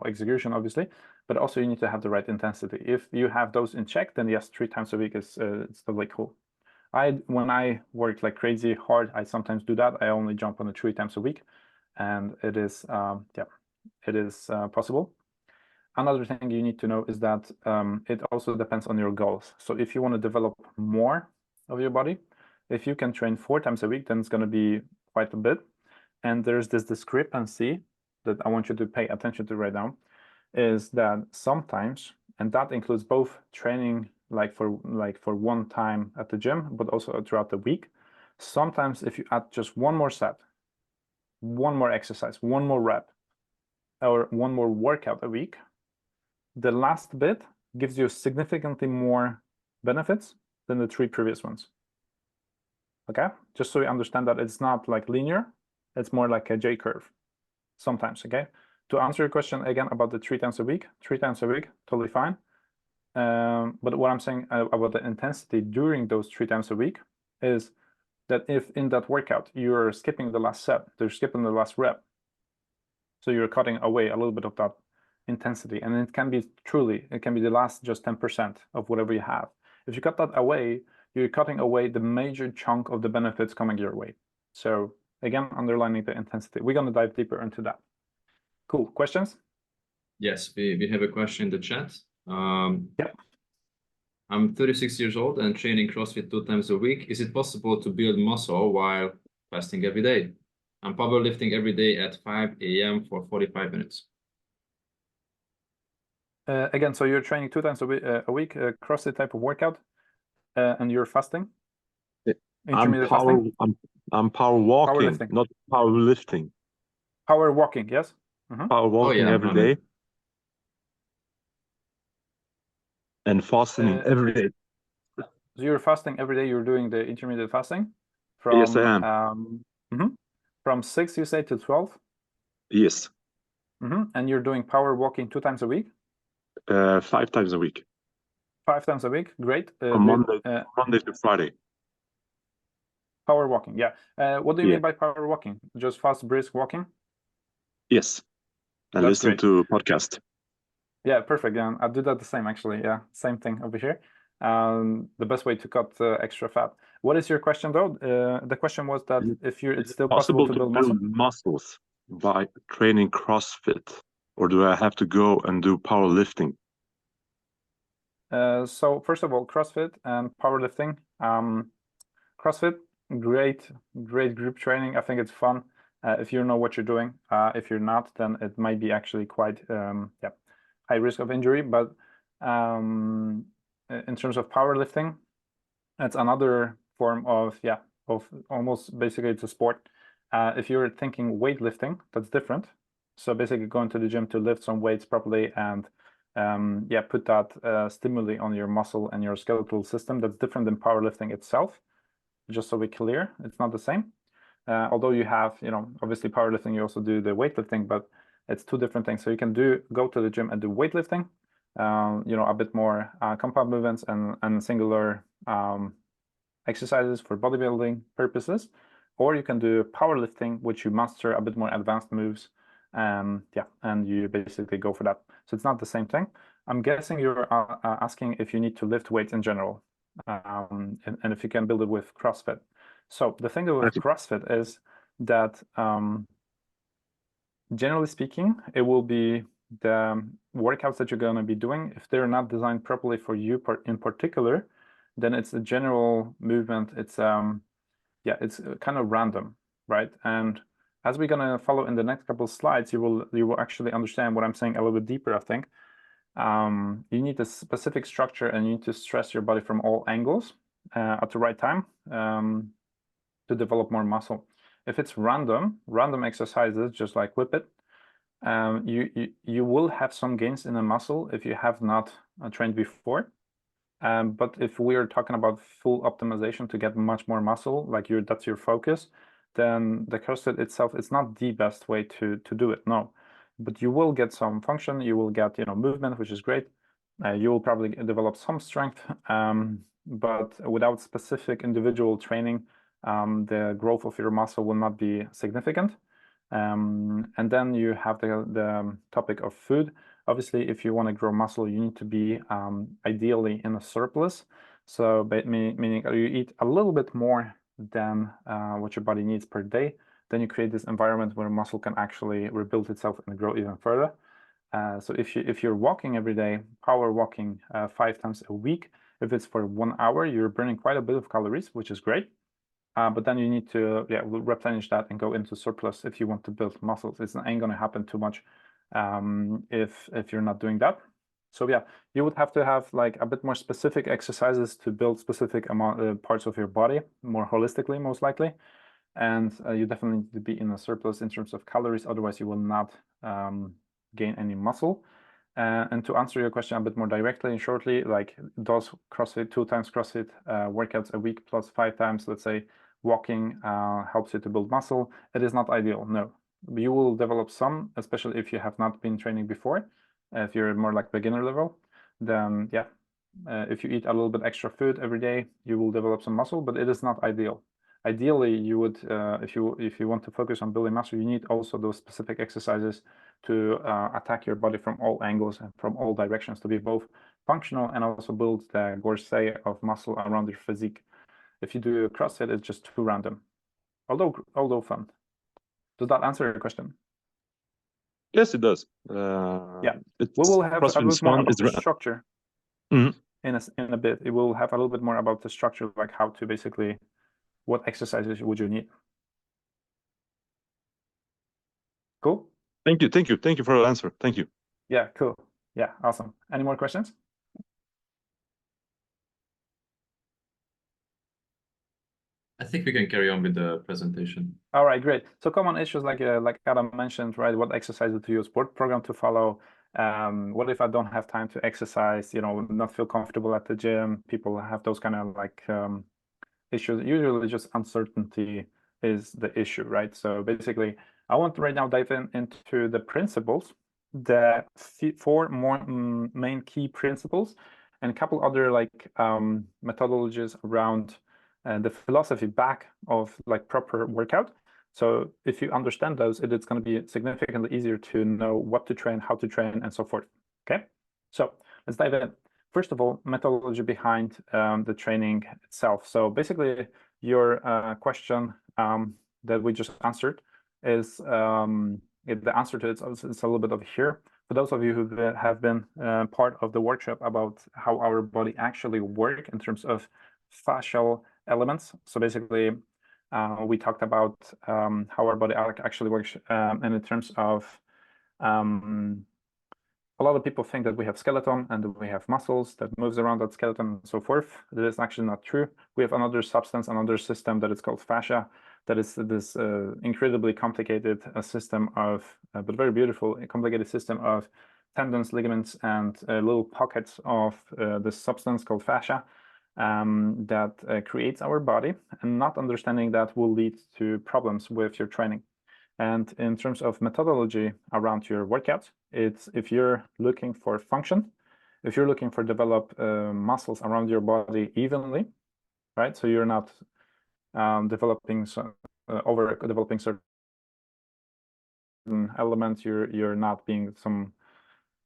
execution, obviously, but also you need to have the right intensity. If you have those in check, then yes, 3 times a week is it's totally cool. When I work like crazy hard, I sometimes do that. I only jump on it 3 times a week, and it is it is possible. Another thing you need to know is that it also depends on your goals. So if you want to develop more of your body, if you can train 4 times a week, then it's going to be quite a bit. And there's this discrepancy that I want you to pay attention to right now, is that sometimes, and that includes both training like for one time at the gym, but also throughout the week. Sometimes if you add just one more set, one more exercise, one more rep, or one more workout a week, the last bit gives you significantly more benefits than the 3 previous ones. Okay, just so you understand that it's not like linear, it's more like a J curve sometimes. Okay, to answer your question again about the 3 times a week, 3 times a week, totally fine. But what I'm saying about the intensity during those 3 times a week is that if in that workout you're skipping the last set, you're skipping the last rep, so you're cutting away a little bit of that intensity, and it can be the last just 10% of whatever you have. If you cut that away, you're cutting away the major chunk of the benefits coming your way. So again, underlining the intensity. We're going to dive deeper into that. Cool. Questions? Yes, we have a question in the chat. Yeah. I'm 36 years old and training CrossFit 2 times a week. Is it possible to build muscle while fasting every day? I'm powerlifting every day at 5 a.m. for 45 minutes. Again, so you're training 2 times a week, CrossFit type of workout, and you're fasting? Intermittent fasting? I'm power walking, Powerlifting. not power lifting. Power walking, yes? Power walking every day. And fasting every day. So you're fasting every day, you're doing the intermittent fasting? From, Yes, I am. From 6, you say, to 12? Yes. And you're doing power walking 2 times a week? 5 times a week. 5 times a week, great. From Monday to Friday. Power walking, yeah. What do you Yeah. mean by power walking? Just fast, brisk walking? Yes. And That's listen great. to podcast. Yeah, perfect. Yeah, I do that the same actually. Yeah, same thing over here. The best way to cut extra fat. What is your question though? The question was that if it's still possible to build muscle? Muscles by training CrossFit, or do I have to go and do powerlifting? So first of all, CrossFit and powerlifting. CrossFit, great group training. I think it's fun if you know what you're doing. If you're not, then it might be actually quite high risk of injury. But in terms of powerlifting, it's another form of almost basically it's a sport. If you're thinking weightlifting, that's different. So basically going to the gym to lift some weights properly and put that stimuli on your muscle and your skeletal system. That's different than powerlifting itself. Just so we're clear, it's not the same. Although you have, obviously powerlifting, you also do the weightlifting, but it's two different things. So you can go to the gym and do weightlifting, a bit more compound movements and singular exercises for bodybuilding purposes, or you can do powerlifting, which you master a bit more advanced moves, and you basically go for that. So it's not the same thing. I'm guessing you're asking if you need to lift weights in general, and if you can build it with CrossFit. So the thing with CrossFit is that generally speaking, it will be the workouts that you're going to be doing. If they're not designed properly for you in particular, then it's a general movement. It's it's kind of random, right? And as we're gonna follow in the next couple of slides, you will actually understand what I'm saying a little bit deeper, I think. You need a specific structure and you need to stress your body from all angles at the right time to develop more muscle. If it's random exercises, just like whip it, you will have some gains in the muscle if you have not trained before. But if we are talking about full optimization to get much more muscle, like that's your focus, then the CrossFit itself is not the best way to do it. No, but you will get some function, you will get movement, which is great. You will probably develop some strength, but without specific individual training, the growth of your muscle will not be significant. And then you have the topic of food. Obviously, if you want to grow muscle, you need to be ideally in a surplus. So meaning you eat a little bit more than what your body needs per day. Then you create this environment where muscle can actually rebuild itself and grow even further. So if you're walking every day, power walking 5 times a week, if it's for 1 hour, you're burning quite a bit of calories, which is great. But then you need to replenish that and go into surplus if you want to build muscles. It ain't going to happen too much if you're not doing that. So you would have to have like a bit more specific exercises to build specific parts of your body more holistically, most likely. And you definitely need to be in a surplus in terms of calories. Otherwise, you will not gain any muscle. And to answer your question a bit more directly and shortly, like does CrossFit 2 times CrossFit workouts a week plus 5 times, let's say, walking helps you to build muscle? It is not ideal, no. You will develop some, especially if you have not been training before. If you're more like beginner level, then if you eat a little bit extra food every day, you will develop some muscle, but it is not ideal. Ideally, you would, if you want to focus on building muscle, you need also those specific exercises to attack your body from all angles and from all directions to be both functional and also build the corset of muscle around your physique. If you do CrossFit, it's just too random, although fun. Does that answer your question? Yes, it does. We will have a little more about the structure in a bit. It will have a little bit more about the structure, like how to basically, what exercises would you need? Cool. Thank you for the answer. Thank you. Yeah, cool. Yeah, awesome. Any more questions? I think we can carry on with the presentation. All right, great. So common issues like Adam mentioned, right? What exercises do your sport program to follow? What if I don't have time to exercise? Not feel comfortable at the gym. People have those kind of like issues. Usually, just uncertainty is the issue, right? So basically, I want to right now dive into the principles, the four more main key principles, and a couple other like methodologies around the philosophy back of like proper workout. So if you understand those, it's going to be significantly easier to know what to train, how to train, and so forth. Okay, so let's dive in. First of all, methodology behind the training itself. So basically, your question that we just answered is the answer to it is a little bit over here. For those of you who have been part of the workshop about how our body actually work in terms of fascial elements. So basically, we talked about how our body actually works, and in terms of a lot of people think that we have skeleton and that we have muscles that moves around that skeleton and so forth. That is actually not true. We have another substance, another system that is called fascia, that is this incredibly complicated system of, but very beautiful, complicated system of tendons, ligaments, and little pockets of this substance called fascia that creates our body. And not understanding that will lead to problems with your training. And in terms of methodology around your workouts, it's if you're looking for function, if you're looking for develop muscles around your body evenly, right? So you're not developing over developing certain elements. You're not being some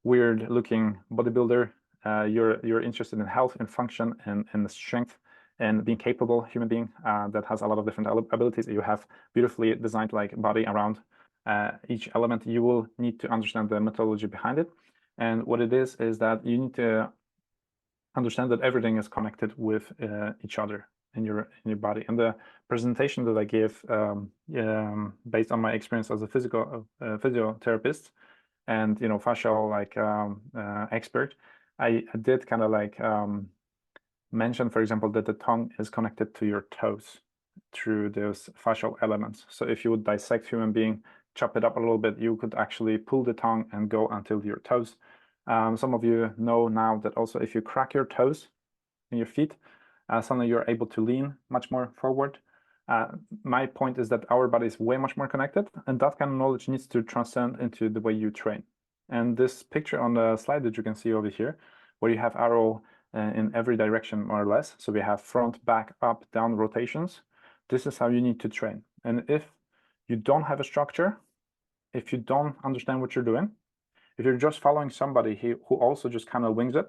weird looking bodybuilder. You're interested in health and function and strength and being capable human being that has a lot of different abilities. You have beautifully designed like body around each element. You will need to understand the methodology behind it. And what it is that you need to understand that everything is connected with each other in your body. And the presentation that I give based on my experience as a physiotherapist and fascial like expert, I did kind of like mention, for example, that the tongue is connected to your toes through those fascial elements. So if you would dissect human being, chop it up a little bit, you could actually pull the tongue and go until your toes. Some of you know now that also if you crack your toes in your feet, suddenly you're able to lean much more forward. My point is that our body is way much more connected, and that kind of knowledge needs to transcend into the way you train. And this picture on the slide that you can see over here, where you have arrow in every direction more or less. So we have front, back, up, down rotations. This is how you need to train. And if you don't have a structure, if you don't understand what you're doing, if you're just following somebody who also just kind of wings it,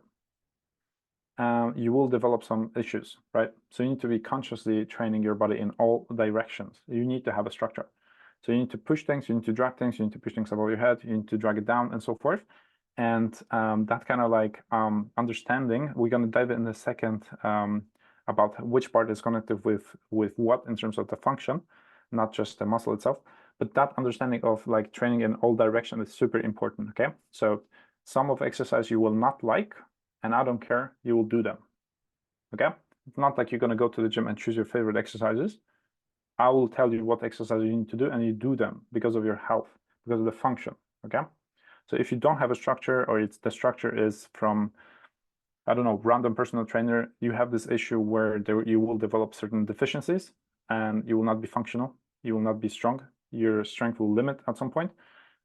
you will develop some issues, right? So you need to be consciously training your body in all directions. You need to have a structure. So you need to push things, you need to drag things, you need to push things above your head, you need to drag it down and so forth. And that kind of like understanding, we're going to dive in a second about which part is connected with what in terms of the function, not just the muscle itself. But that understanding of like training in all directions is super important, okay? So some of exercise you will not like, and I don't care, you will do them, okay? It's not like you're going to go to the gym and choose your favorite exercises. I will tell you what exercises you need to do, and you do them because of your health, because of the function, okay? So if you don't have a structure, or the structure is from, I don't know, random personal trainer, you have this issue where you will develop certain deficiencies and you will not be functional, you will not be strong, your strength will limit at some point,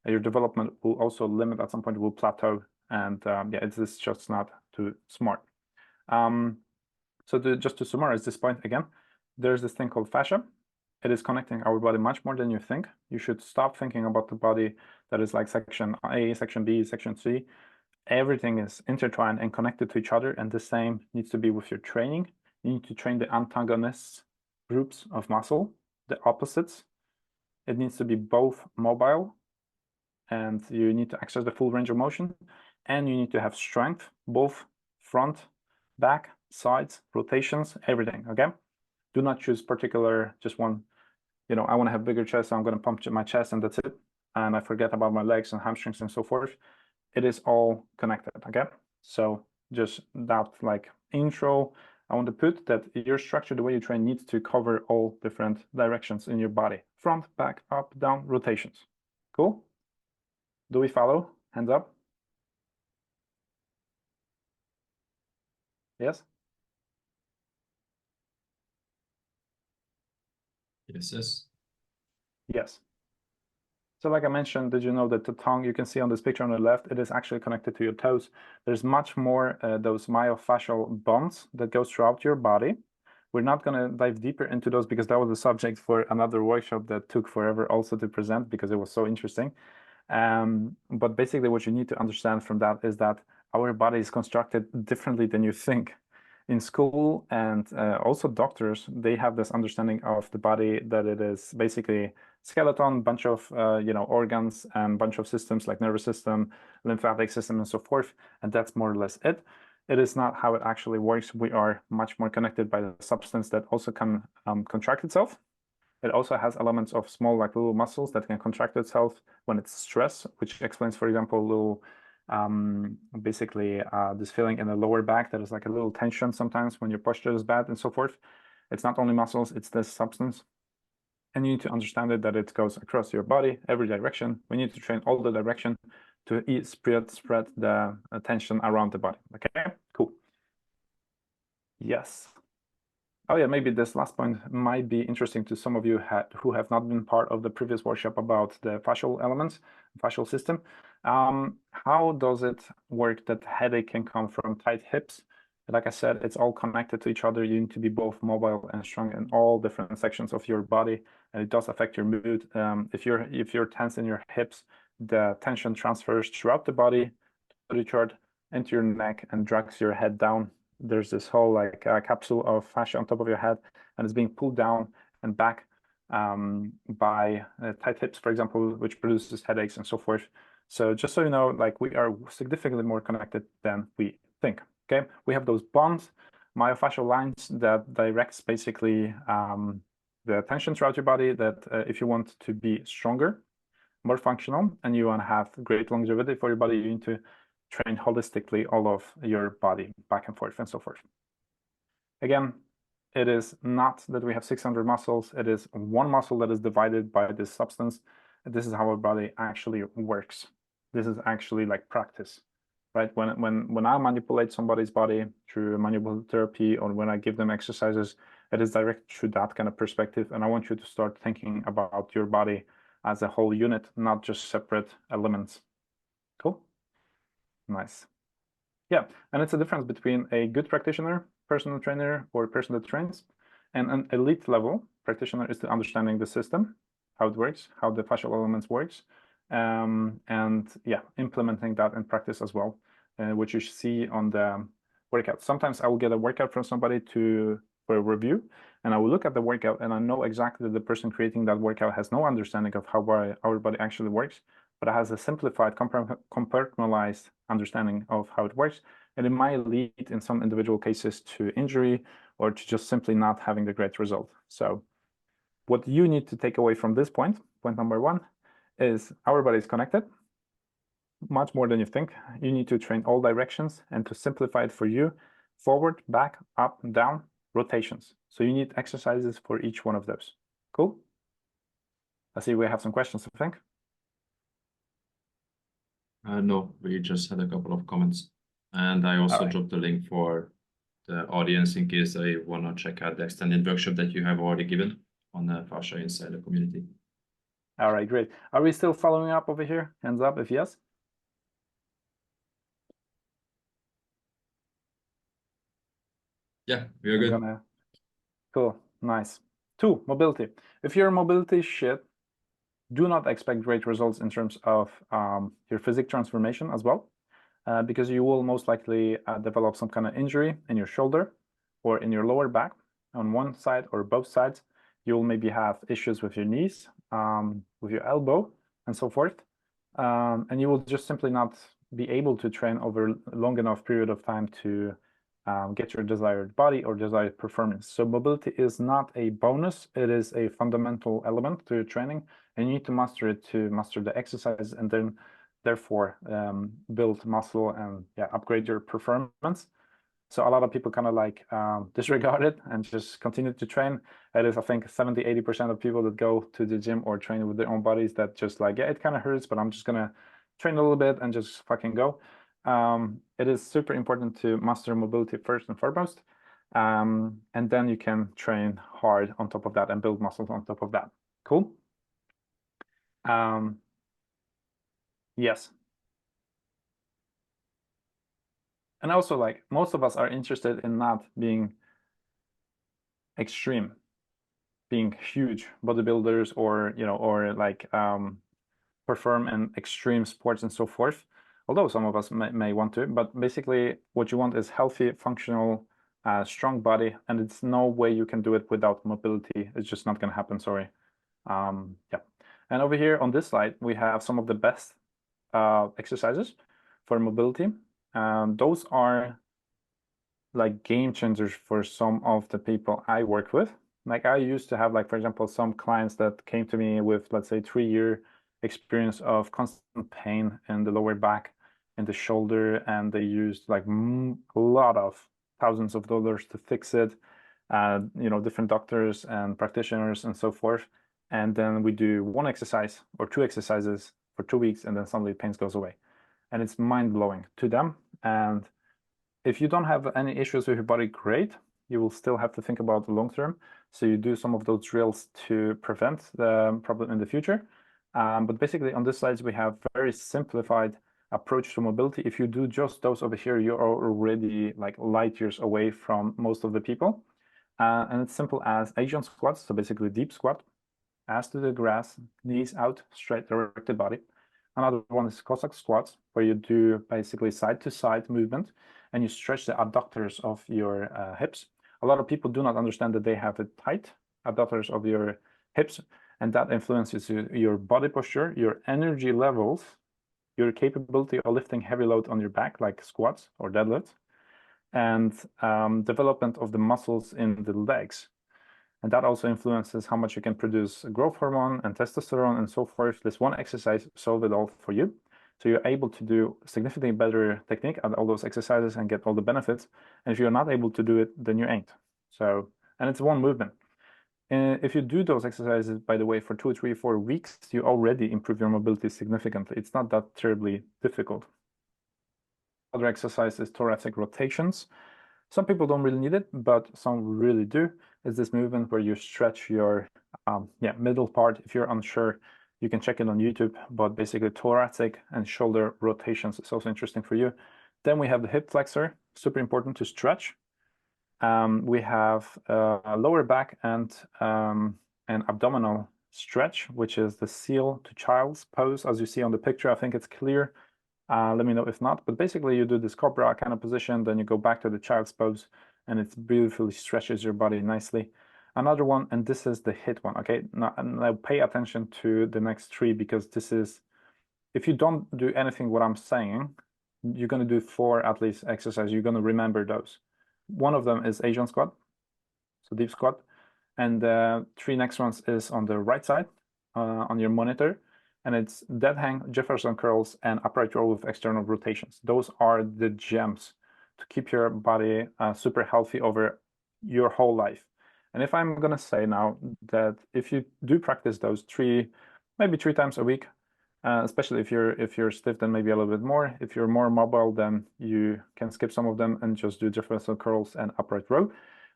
and your development will also limit at some point, will plateau, and yeah, it's just not too smart. So just to summarize this point again, there's this thing called fascia. It is connecting our body much more than you think. You should stop thinking about the body that is like section A, section B, section C. Everything is intertwined and connected to each other, and the same needs to be with your training. You need to train the antagonists groups of muscle, the opposites. It needs to be both mobile, and you need to access the full range of motion, and you need to have strength, both front, back, sides, rotations, everything, okay? Do not choose particular, just one, I want to have bigger chest, so I'm going to pump my chest and that's it. And I forget about my legs and hamstrings and so forth. It is all connected, okay? So just that like intro, I want to put that your structure, the way you train, needs to cover all different directions in your body. Front, back, up, down, rotations. Cool? Do we follow? Hands up. Yes? Yes, yes. Yes. So like I mentioned, did you know that the tongue, you can see on this picture on the left, it is actually connected to your toes. There's much more those myofascial bonds that goes throughout your body. We're not going to dive deeper into those because that was the subject for another workshop that took forever also to present because it was so interesting. But basically what you need to understand from that is that our body is constructed differently than you think. In school and also doctors, they have this understanding of the body that it is basically skeleton, bunch of organs and bunch of systems like nervous system, lymphatic system, and so forth. And that's more or less it. It is not how it actually works. We are much more connected by the substance that also can contract itself. It also has elements of small, like little muscles that can contract itself when it's stressed, which explains, for example, little basically this feeling in the lower back that is like a little tension sometimes when your posture is bad and so forth. It's not only muscles, it's this substance. And you need to understand it that it goes across your body, every direction. We need to train all the direction to spread the tension around the body. Okay, cool. Yes. Oh yeah, maybe this last point might be interesting to some of you who have not been part of the previous workshop about the fascial elements, fascial system. How does it work that headache can come from tight hips? Like I said, it's all connected to each other. You need to be both mobile and strong in all different sections of your body, and it does affect your mood. If you're tense in your hips, the tension transfers throughout the body, to the chart, into your neck, and drags your head down. There's this whole like capsule of fascia on top of your head, and it's being pulled down and back by tight hips, for example, which produces headaches and so forth. So just so you know, like we are significantly more connected than we think. Okay, we have those bonds, myofascial lines that directs basically the tension throughout your body. That if you want to be stronger, more functional, and you want to have great longevity for your body, you need to train holistically all of your body back and forth and so forth. Again, it is not that we have 600 muscles. It is one muscle that is divided by this substance. This is how our body actually works. This is actually like practice, right? When I manipulate somebody's body through manual therapy or when I give them exercises, it is direct through that kind of perspective. And I want you to start thinking about your body as a whole unit, not just separate elements. Cool? Nice. Yeah, and it's a difference between a good practitioner, personal trainer, or person that trains, and an elite level practitioner is the understanding the system, how it works, how the fascial elements works, and yeah, implementing that in practice as well, which you see on the workout. Sometimes I will get a workout from somebody for a review, and I will look at the workout and I know exactly that the person creating that workout has no understanding of how our body actually works, but it has a simplified, compartmentalized understanding of how it works. And it might lead in some individual cases to injury or to just simply not having the great result. So what you need to take away from this point number one, is our body is connected much more than you think. You need to train all directions, and to simplify it for you, forward, back, up, down, rotations. So you need exercises for each one of those. Cool? I see we have some questions, I think. No, we just had a couple of comments. And I also dropped the link for the audience in case they want to check out the extended workshop that you have already given on the fascia inside the community. All right, great. Are we still following up over here? Hands up if yes. Yeah, we are good. Cool, nice. 2, mobility. If your mobility shit, do not expect great results in terms of your physique transformation as well, because you will most likely develop some kind of injury in your shoulder or in your lower back on one side or both sides. You will maybe have issues with your knees, with your elbow, and so forth. And you will just simply not be able to train over a long enough period of time to get your desired body or desired performance. So mobility is not a bonus, it is a fundamental element to your training, and you need to master it to master the exercise, and then therefore build muscle and upgrade your performance. So a lot of people kind of like disregard it and just continue to train. It is, I think, 70-80% of people that go to the gym or train with their own bodies that just like, yeah, it kind of hurts, but I'm just gonna train a little bit and just fucking go. It is super important to master mobility first and foremost, and then you can train hard on top of that and build muscles on top of that. Cool. Yes. And also, like, most of us are interested in not being extreme, being huge bodybuilders, or or like perform in extreme sports and so forth. Although some of us may want to, but basically what you want is healthy, functional, strong body, and it's no way you can do it without mobility. It's just not going to happen. Sorry. Yeah. And over here on this slide, we have some of the best exercises for mobility. Those are like game changers for some of the people I work with. Like, I used to have, like, for example, some clients that came to me with, let's say, 3-year experience of constant pain in the lower back and the shoulder, and they used like a lot of thousands of dollars to fix it. Different doctors and practitioners and so forth. And then we do one exercise or two exercises for 2 weeks, and then suddenly pain goes away. And it's mind-blowing to them. And if you don't have any issues with your body, great. You will still have to think about the long term. So you do some of those drills to prevent the problem in the future. But basically on this slides, we have very simplified approach to mobility. If you do just those over here, you're already like light years away from most of the people. And it's simple as Asian squats. So basically deep squat, ass to the grass, knees out, straight, directed body. Another one is Cossack squats, where you do basically side to side movement and you stretch the adductors of your hips. A lot of people do not understand that they have it tight, adductors of your hips, and that influences your body posture, your energy levels, your capability of lifting heavy load on your back, like squats or deadlifts, and development of the muscles in the legs. And that also influences how much you can produce growth hormone and testosterone and so forth. This one exercise solves it all for you. So you're able to do significantly better technique at all those exercises and get all the benefits. And if you're not able to do it, then you ain't. So, and it's one movement. If you do those exercises, by the way, for 2, 3, 4 weeks, you already improve your mobility significantly. It's not that terribly difficult. Other exercise is thoracic rotations. Some people don't really need it, but some really do. It's this movement where you stretch your middle part. If you're unsure, you can check it on YouTube, but basically thoracic and shoulder rotations is also interesting for you. Then we have the hip flexor, super important to stretch. We have a lower back and an abdominal stretch, which is the seal to child's pose. As you see on the picture, I think it's clear. Let me know if not, but basically you do this cobra kind of position, then you go back to the child's pose, and it beautifully stretches your body nicely. Another one, and this is the hit one, okay? Now pay attention to the next 3, because this is, if you don't do anything what I'm saying, you're going to do 4 at least exercises. You're going to remember those. One of them is Asian squat, so deep squat, and the 3 next ones is on the right side on your monitor. And it's dead hang, Jefferson curls, and upright row with external rotations. Those are the gems to keep your body super healthy over your whole life. And if I'm gonna say now that if you do practice those maybe 3 times a week, especially if you're stiff, then maybe a little bit more. If you're more mobile, then you can skip some of them and just do Jefferson curls and upright row.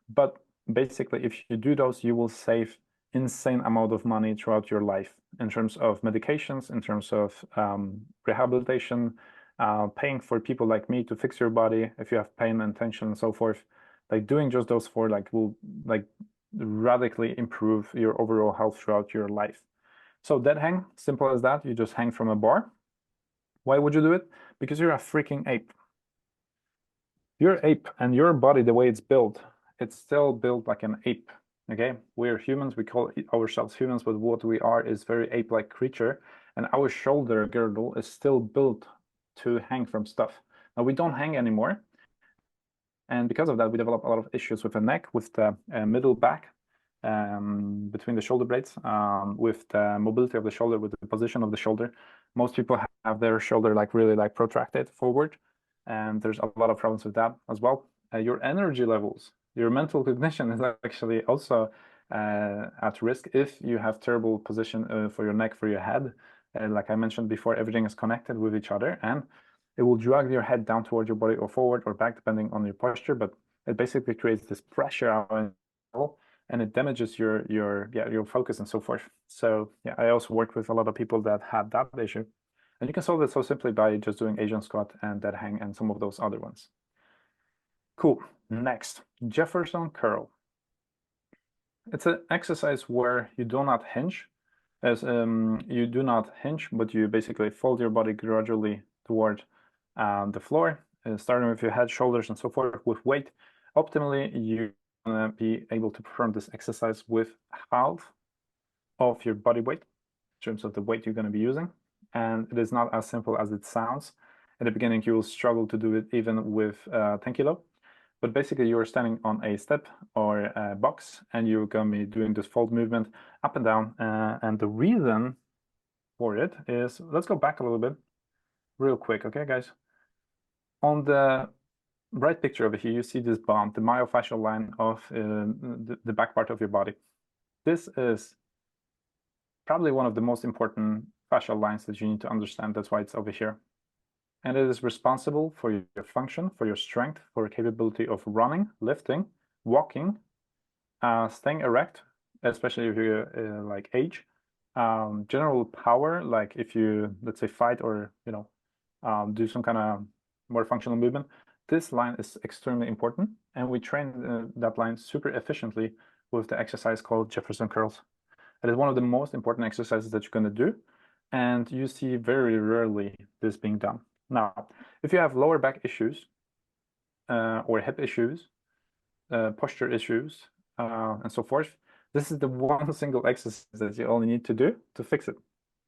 But basically, if you do those, you will save insane amount of money throughout your life in terms of medications, in terms of rehabilitation, paying for people like me to fix your body if you have pain and tension and so forth. Like, doing just those 4 will like radically improve your overall health throughout your life. So dead hang, simple as that. You just hang from a bar. Why would you do it? Because you're a freaking ape. You're an ape, and your body, the way it's built, it's still built like an ape. Okay, we're humans, we call ourselves humans, but what we are is very ape-like creature, and our shoulder girdle is still built to hang from stuff. Now we don't hang anymore, and because of that, we develop a lot of issues with the neck, with the middle back, between the shoulder blades, with the mobility of the shoulder, with the position of the shoulder. Most people have their shoulder like really like protracted forward, and there's a lot of problems with that as well. Your energy levels, your mental cognition is actually also at risk if you have terrible position for your neck, for your head. Like I mentioned before, everything is connected with each other, and it will drag your head down towards your body or forward or back, depending on your posture. But it basically creates this pressure out, and it damages your focus and so forth. So yeah, I also worked with a lot of people that had that issue. And you can solve it so simply by just doing Asian squat and dead hang and some of those other ones. Cool. Next, Jefferson curl. It's an exercise where you do not hinge, but you basically fold your body gradually toward the floor, starting with your head, shoulders, and so forth with weight. Optimally, you're gonna be able to perform this exercise with half of your body weight in terms of the weight you're going to be using. And it is not as simple as it sounds. In the beginning, you will struggle to do it even with 10 kilo. But basically, you're standing on a step or a box, and you're going to be doing this fold movement up and down. And the reason for it is, let's go back a little bit real quick, okay, guys? On the right picture over here, you see this bond, the myofascial line of the back part of your body. This is probably one of the most important fascial lines that you need to understand. That's why it's over here. And it is responsible for your function, for your strength, for your capability of running, lifting, walking, staying erect, especially if you're like age, general power, like if you, let's say, fight or, you know, do some kind of more functional movement. This line is extremely important, and we train that line super efficiently with the exercise called Jefferson curls. It is one of the most important exercises that you're going to do, and you see very rarely this being done. Now, if you have lower back issues or hip issues, posture issues, and so forth, this is the one single exercise that you only need to do to fix it,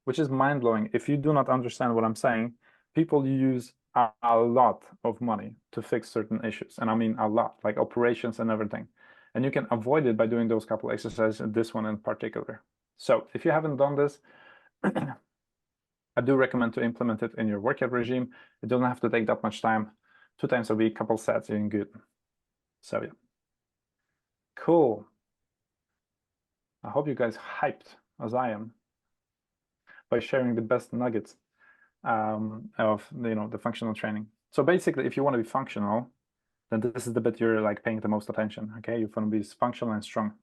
which is mind-blowing. If you do not understand what I'm saying, people use a lot of money to fix certain issues, and I mean a lot, like operations and everything. And you can avoid it by doing those couple exercises, and this one in particular. So if you haven't done this, I do recommend to implement it in your workout regime. It doesn't have to take that much time. 2 times a week, couple sets, you're good. So yeah. Cool. I hope you guys hyped as I am by sharing the best nuggets of the functional training. So basically, if you want to be functional, then this is the bit you're like paying the most attention. Okay, you want to be functional and strong.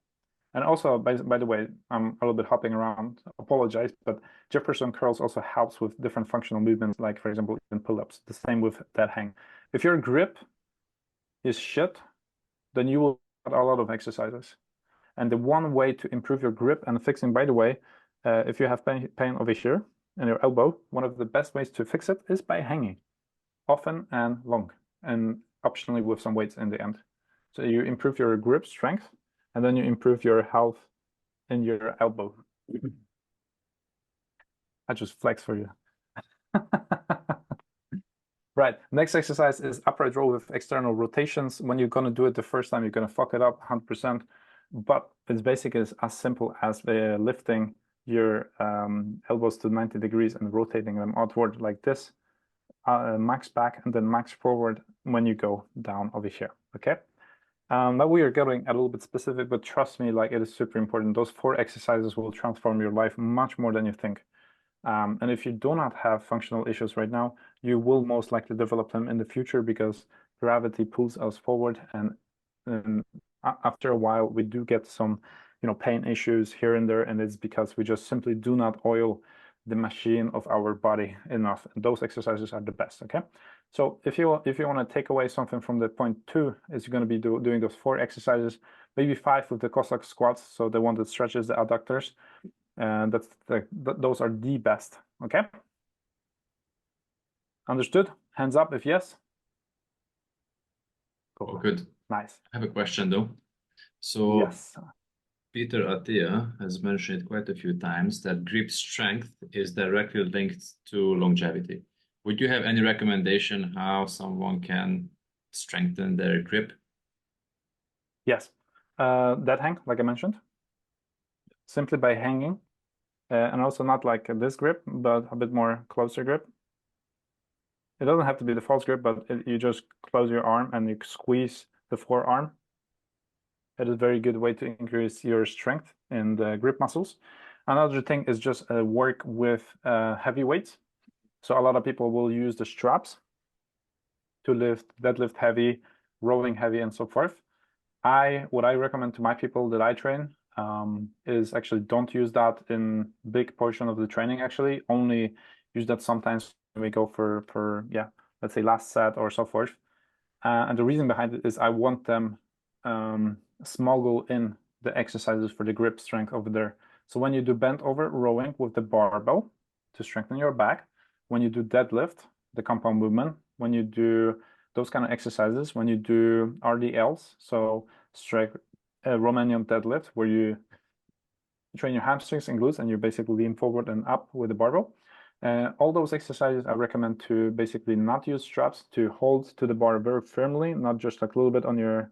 And also, by the way, I'm a little bit hopping around. Apologize, but Jefferson curls also helps with different functional movements, like for example, in pull-ups. The same with dead hang. If your grip is shit, then you will get a lot of exercises. And the one way to improve your grip and fixing, by the way, if you have pain over here in your elbow, one of the best ways to fix it is by hanging, often and long, and optionally with some weights in the end. So you improve your grip strength, and then you improve your health in your elbow. I just flex for you. Right, next exercise is upright row with external rotations. When you're gonna do it the first time, you're gonna fuck it up 100%, but it's basically as simple as lifting your elbows to 90 degrees and rotating them outward like this, max back and then max forward when you go down over here, okay? Now we are getting a little bit specific, but trust me, like it is super important. Those 4 exercises will transform your life much more than you think. And if you do not have functional issues right now, you will most likely develop them in the future because gravity pulls us forward. And after a while, we do get some, pain issues here and there. And it's because we just simply do not oil the machine of our body enough. And those exercises are the best, okay? So if you want to take away something from the point 2, is you're going to be doing those 4 exercises, maybe 5 with the Cossack squats, so the one that stretches the adductors, and those are the best, okay? Understood? Hands up if yes. Cool. Oh, good. Nice. I have a question though. So yes. Peter Attia has mentioned quite a few times that grip strength is directly linked to longevity. Would you have any recommendation how someone can strengthen their grip? Yes. That hang, like I mentioned, simply by hanging, and also not like this grip, but a bit more closer grip. It doesn't have to be the false grip, but you just close your arm and you squeeze the forearm. It is a very good way to increase your strength in the grip muscles. Another thing is just work with heavy weights. So a lot of people will use the straps to deadlift heavy, rowing heavy, and so forth. What I recommend to my people that I train is actually don't use that in big portion of the training. Actually, only use that sometimes when we go for yeah, let's say last set or so forth. And the reason behind it is I want them smuggle in the exercises for the grip strength over there. So when you do bent over rowing with the barbell to strengthen your back, when you do deadlift, the compound movement, when you do those kind of exercises, when you do RDLs, so straight Romanian deadlift, where you train your hamstrings and glutes and you basically lean forward and up with the barbell. All those exercises I recommend to basically not use straps, to hold to the bar very firmly, not just like a little bit on your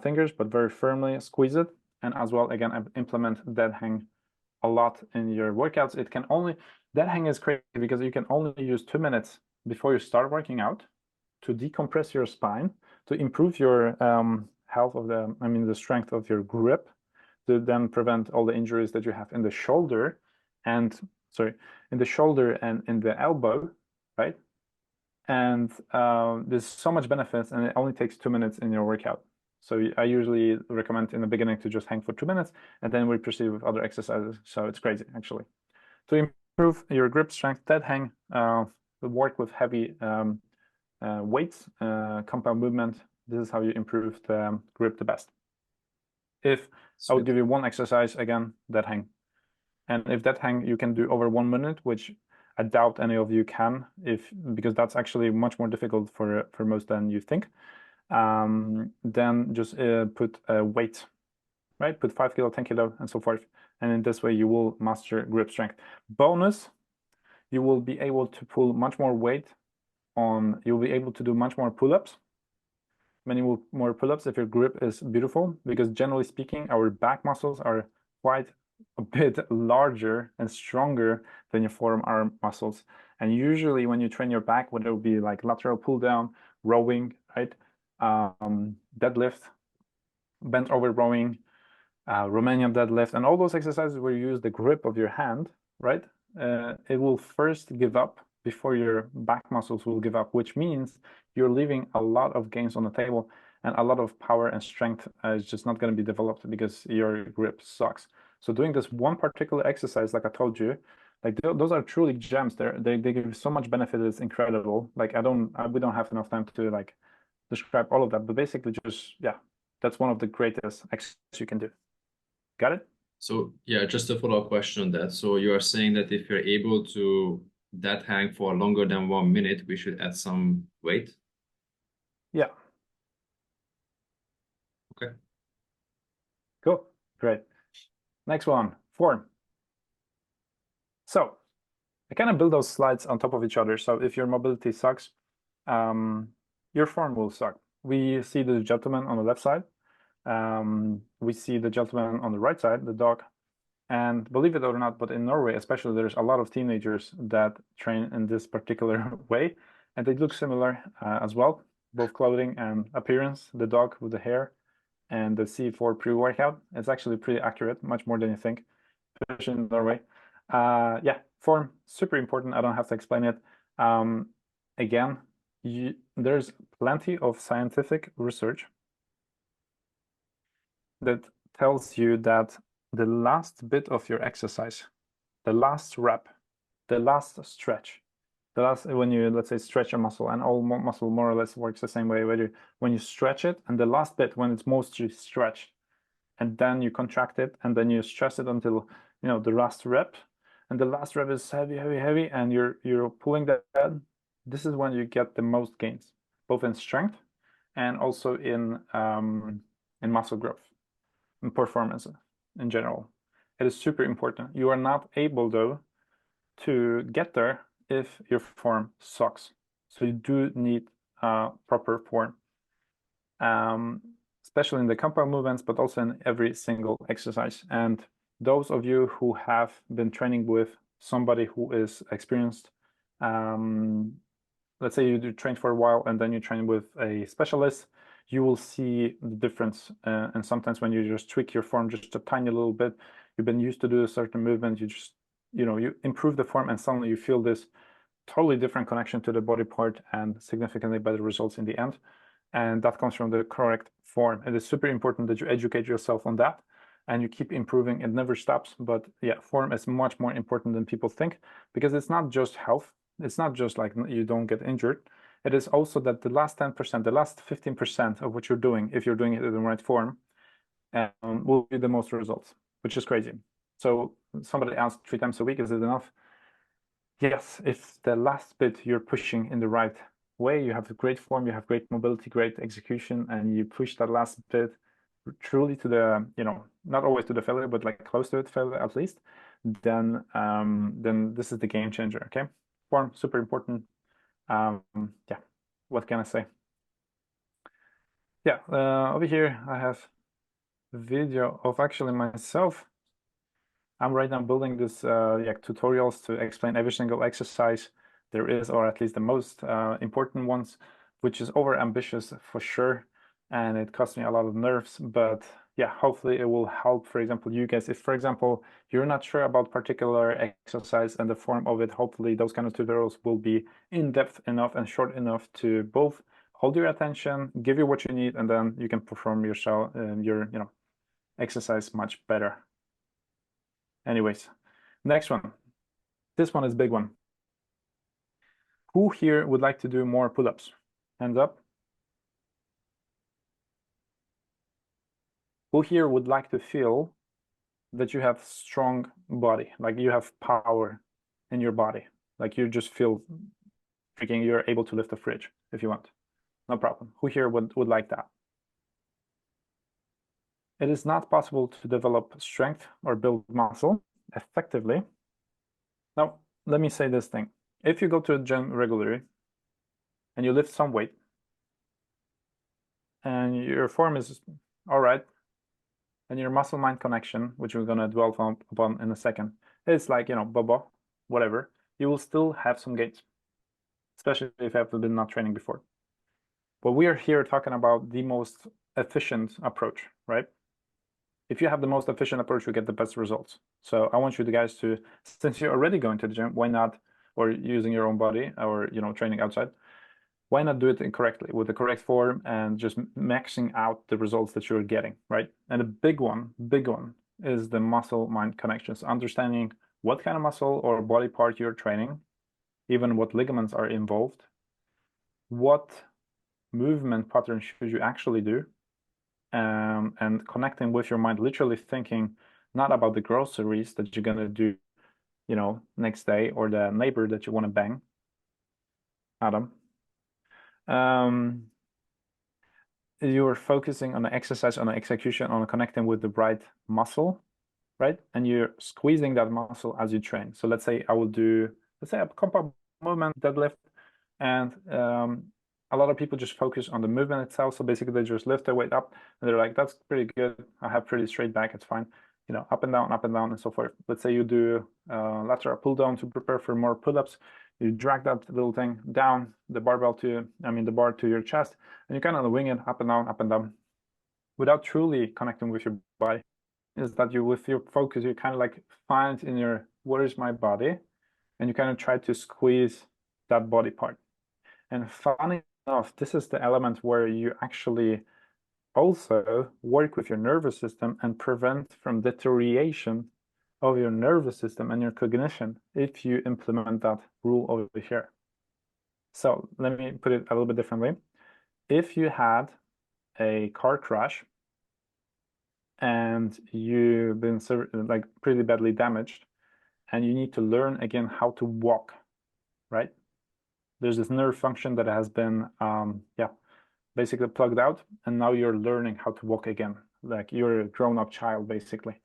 fingers, but very firmly squeeze it. And as well, again, implement dead hang a lot in your workouts. It can only, dead hang is crazy because you can only use 2 minutes before you start working out to decompress your spine, to improve your health of the, I mean, the strength of your grip, to then prevent all the injuries that you have in the shoulder and, sorry, in the shoulder and in the elbow, right? And there's so much benefits, and it only takes 2 minutes in your workout. So I usually recommend in the beginning to just hang for 2 minutes, and then we proceed with other exercises. So it's crazy, actually. To improve your grip strength, dead hang, work with heavy weights, compound movement. This is how you improve the grip the best. If I would give you one exercise, again, dead hang. And if dead hang you can do over 1 minute, which I doubt any of you can, because that's actually much more difficult for most than you think, then just put a weight, right? Put 5 kilo, 10 kilo, and so forth. And in this way, you will master grip strength. Bonus, you will be able to pull much more weight on, you'll be able to do much more pull-ups, many more pull-ups if your grip is beautiful, because generally speaking, our back muscles are quite a bit larger and stronger than your forearm muscles. And usually when you train your back, whether it will be like lateral pull down, rowing, right? Deadlift, bent over rowing, Romanian deadlift, and all those exercises where you use the grip of your hand, right? It will first give up before your back muscles will give up, which means you're leaving a lot of gains on the table, and a lot of power and strength is just not going to be developed because your grip sucks. So doing this one particular exercise, like I told you, like those are truly gems. They give so much benefit. It's incredible. Like we don't have enough time to like describe all of that, but basically just, yeah, that's one of the greatest exercises you can do. Got it? So yeah, just a follow-up question on that. So you are saying that if you're able to dead hang for longer than 1 minute, we should add some weight? Yeah. Okay. Cool. Great. Next one, form. So I kind of build those slides on top of each other. So if your mobility sucks, your form will suck. We see the gentleman on the left side. We see the gentleman on the right side, the dog. And believe it or not, but in Norway especially, there's a lot of teenagers that train in this particular way, and they look similar as well, both clothing and appearance. The dog with the hair and the C4 pre-workout. It's actually pretty accurate, much more than you think, especially in Norway. Yeah, form, super important. I don't have to explain it. Again, there's plenty of scientific research that tells you that the last bit of your exercise, the last rep, the last stretch, the last, when you, let's say, stretch a muscle, and all muscle more or less works the same way, when you stretch it, and the last bit, when it's mostly stretched, and then you contract it, and then you stress it until, you know, the last rep, and the last rep is heavy, heavy, heavy, and you're pulling that. This is when you get the most gains, both in strength and also in muscle growth and performance in general. It is super important. You are not able, though, to get there if your form sucks. So you do need proper form, especially in the compound movements, but also in every single exercise. And those of you who have been training with somebody who is experienced, let's say you do train for a while and then you train with a specialist, you will see the difference. And sometimes when you just tweak your form just a tiny little bit, you've been used to do a certain movement, you just, you know, you improve the form and suddenly you feel this totally different connection to the body part and significantly better results in the end. And that comes from the correct form. It is super important that you educate yourself on that. and you keep improving. It never stops. But yeah, form is much more important than people think, because it's not just health. It's not just like you don't get injured. It is also that the last 10%, the last 15% of what you're doing, if you're doing it in the right form, will be the most results, which is crazy. So somebody asked 3 times a week, is it enough? Yes, if the last bit you're pushing in the right way, you have a great form, you have great mobility, great execution, and you push that last bit truly to the, not always to the failure, but like close to it failure at least, then this is the game changer. Okay, form super important. Yeah, what can I say? Yeah, over here I have a video of actually myself. I'm right now building this tutorials to explain every single exercise there is, or at least the most important ones, which is over ambitious for sure, and it costs me a lot of nerves. But yeah, hopefully it will help, for example, you guys. If, for example, you're not sure about particular exercise and the form of it, hopefully those kind of tutorials will be in-depth enough and short enough to both hold your attention, give you what you need, and then you can perform your exercise much better. Anyways, next one. This one is a big one. Who here would like to do more pull-ups? Hands up. Who here would like to feel that you have strong body, like you have power in your body, like you just feel freaking you're able to lift a fridge if you want? No problem. Who here would like that? It is not possible to develop strength or build muscle effectively. Now, let me say this thing. If you go to a gym regularly and you lift some weight and your form is all right, and your muscle-mind connection, which we're going to dwell upon in a second, is like, blah, whatever, you will still have some gains, especially if you have been not training before. But we are here talking about the most efficient approach, right? If you have the most efficient approach, you get the best results. So I want you guys to, since you're already going to the gym, why not, or using your own body, or training outside, why not do it incorrectly with the correct form and just maxing out the results that you're getting, right? And a big one is the muscle-mind connections, understanding what kind of muscle or body part you're training, even what ligaments are involved, what movement patterns should you actually do, and connecting with your mind, literally thinking not about the groceries that you're gonna do, next day, or the neighbor that you want to bang. Adam. You're focusing on the exercise, on the execution, on connecting with the right muscle, right? And you're squeezing that muscle as you train. So let's say I will do, let's say a compound movement deadlift, and a lot of people just focus on the movement itself. So basically they just lift their weight up and they're like, that's pretty good. I have pretty straight back, it's fine. Up and down, and so forth. Let's say you do lateral pull down to prepare for more pull-ups. You drag that little thing down, the barbell the bar to your chest, and you kind of wing it up and down, without truly connecting with your body. Is that you, with your focus, you kind of like find in your, where is my body? And you kind of try to squeeze that body part. And funny enough, this is the element where you actually also work with your nervous system and prevent from deterioration of your nervous system and your cognition if you implement that rule over here. So let me put it a little bit differently. If you had a car crash and you've been like pretty badly damaged, and you need to learn again how to walk, right? There's this nerve function that has been basically plugged out, and now you're learning how to walk again, like you're a grown-up child basically.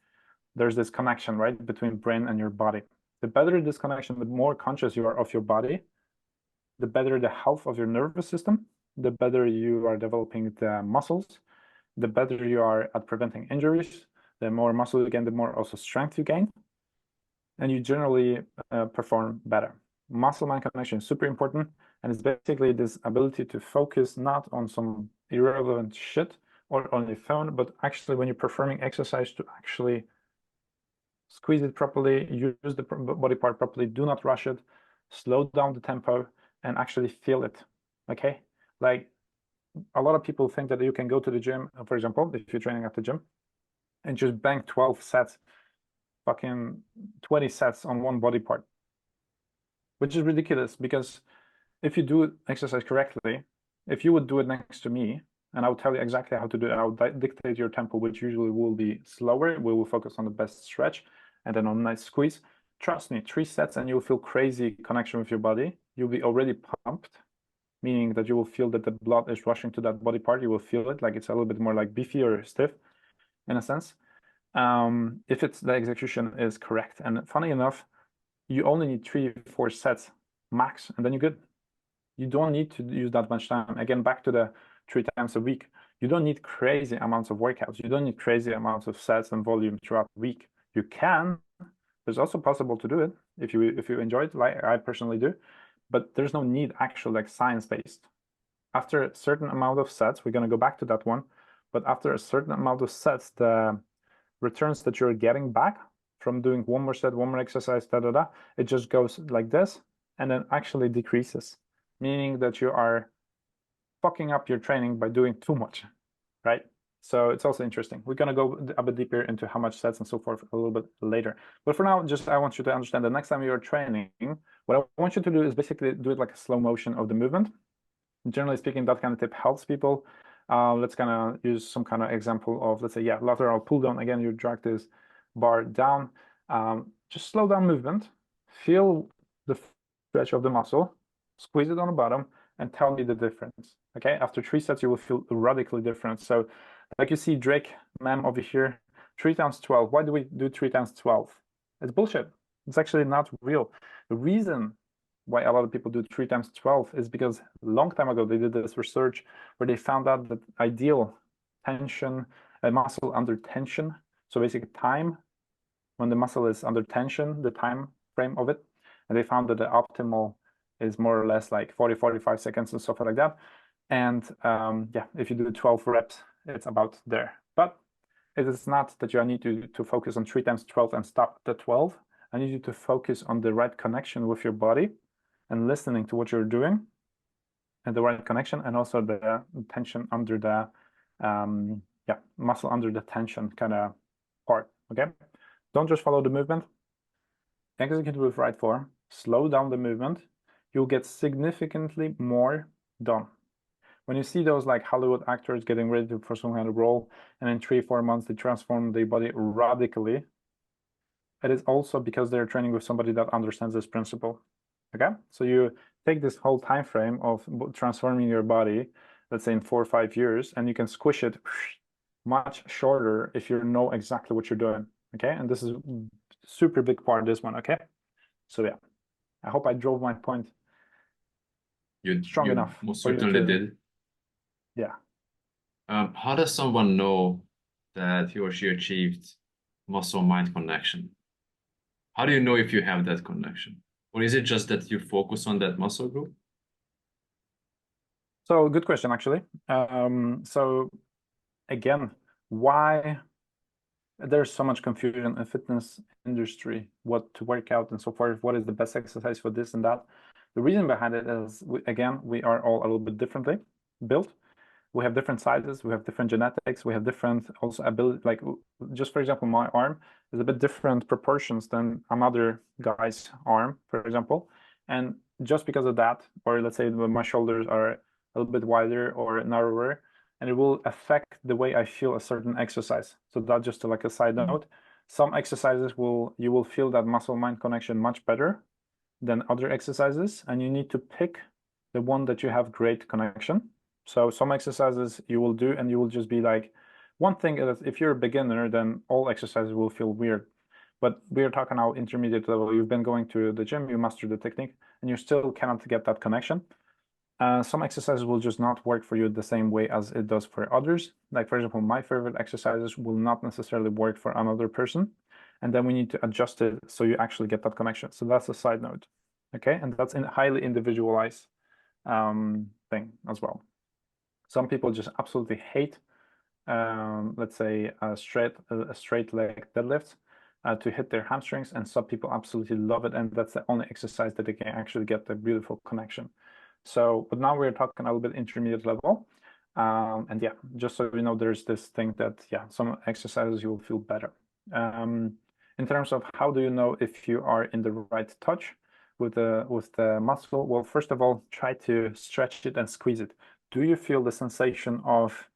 There's this connection, right, between brain and your body. The better this connection, the more conscious you are of your body, the better the health of your nervous system, the better you are developing the muscles, the better you are at preventing injuries. The more muscle you gain, the more also strength you gain, and you generally perform better. Muscle-mind connection is super important, and it's basically this ability to focus not on some irrelevant shit or on your phone, but actually when you're performing exercise, to actually squeeze it properly, use the body part properly, do not rush it, slow down the tempo, and actually feel it, okay? Like, a lot of people think that you can go to the gym, for example, if you're training at the gym, and just bang 12 sets, fucking 20 sets on one body part, which is ridiculous. Because if you do exercise correctly, if you would do it next to me and I would tell you exactly how to do it, I would dictate your tempo, which usually will be slower. We will focus on the best stretch and then on a nice squeeze. Trust me, 3 sets and you'll feel crazy connection with your body. You'll be already pumped, meaning that you will feel that the blood is rushing to that body part. You will feel it like it's a little bit more like beefy or stiff in a sense, if it's the execution is correct. And funny enough, you only need 3-4 sets max, and then you're good. You don't need to use that much time. Again, back to the 3 times a week. You don't need crazy amounts of workouts. You don't need crazy amounts of sets and volume throughout the week. You can. It's also possible to do it if you enjoy it, like I personally do. But there's no need actual like science-based. After a certain amount of sets, we're gonna go back to that one. But after a certain amount of sets, the returns that you're getting back from doing one more set, one more exercise, it just goes like this, and then actually decreases, meaning that you are fucking up your training by doing too much, right? So it's also interesting. We're gonna go a bit deeper into how much sets and so forth a little bit later. But for now, just I want you to understand the next time you're training, what I want you to do is basically do it like a slow motion of the movement. Generally speaking, that kind of tip helps people. Let's kind of use some kind of example of, let's say, yeah, lateral pull down. Again, you drag this bar down. Just slow down movement. Feel the stretch of the muscle. Squeeze it on the bottom and tell me the difference. Okay, after 3 sets, you will feel radically different. So like you see Drake, ma'am, over here, 3 times 12. Why do we do 3 times 12? It's bullshit. It's actually not real. The reason why a lot of people do 3 times 12 is because a long time ago they did this research where they found out that ideal tension, a muscle under tension, so basically time when the muscle is under tension, the time frame of it, and they found that the optimal is more or less like 40-45 seconds and stuff like that. And yeah, if you do 12 reps, it's about there. But it is not that you need to focus on 3 times 12 and stop the 12. I need you to focus on the right connection with your body and listening to what you're doing and the right connection, and also the tension under the yeah, muscle under the tension kind of part. Okay, don't just follow the movement, execute with right form, slow down the movement. You'll get significantly more done. When you see those like Hollywood actors getting ready for some kind of role, and in 3-4 months they transform their body radically, it is also because they're training with somebody that understands this principle. Okay, so you take this whole time frame of transforming your body, let's say in 4 or 5 years, and you can squish it much shorter if you know exactly what you're doing. Okay, and this is a super big part of this one. Okay, so yeah, I hope I drove my point strong enough. Most certainly did. Yeah. How does someone know that he or she achieved muscle-mind connection? How do you know if you have that connection? Or is it just that you focus on that muscle group? So good question, actually. So again, why there's so much confusion in the fitness industry, what to work out and so forth, what is the best exercise for this and that. The reason behind it is, again, we are all a little bit differently built. We have different sizes, we have different genetics, we have different also ability. Like, just for example, my arm is a bit different proportions than another guy's arm, for example. And just because of that, or let's say my shoulders are a little bit wider or narrower, and it will affect the way I feel a certain exercise. So that's just like a side note. Some exercises you will feel that muscle-mind connection much better than other exercises, and you need to pick the one that you have great connection. So some exercises you will do and you will just be like, one thing is if you're a beginner, then all exercises will feel weird. But we're talking now intermediate level. You've been going to the gym, you master the technique, and you still cannot get that connection. Some exercises will just not work for you the same way as it does for others. Like, for example, my favorite exercises will not necessarily work for another person. And then we need to adjust it so you actually get that connection. So that's a side note. Okay, and that's a highly individualized thing as well. Some people just absolutely hate, let's say, a straight leg deadlift to hit their hamstrings, and some people absolutely love it, and that's the only exercise that they can actually get the beautiful connection. So, but now we're talking a little bit intermediate level. And yeah, just so you know, there's this thing that, yeah, some exercises you will feel better. In terms of how do you know if you are in the right touch with the muscle? Well, first of all, try to stretch it and squeeze it. Do you feel the sensation of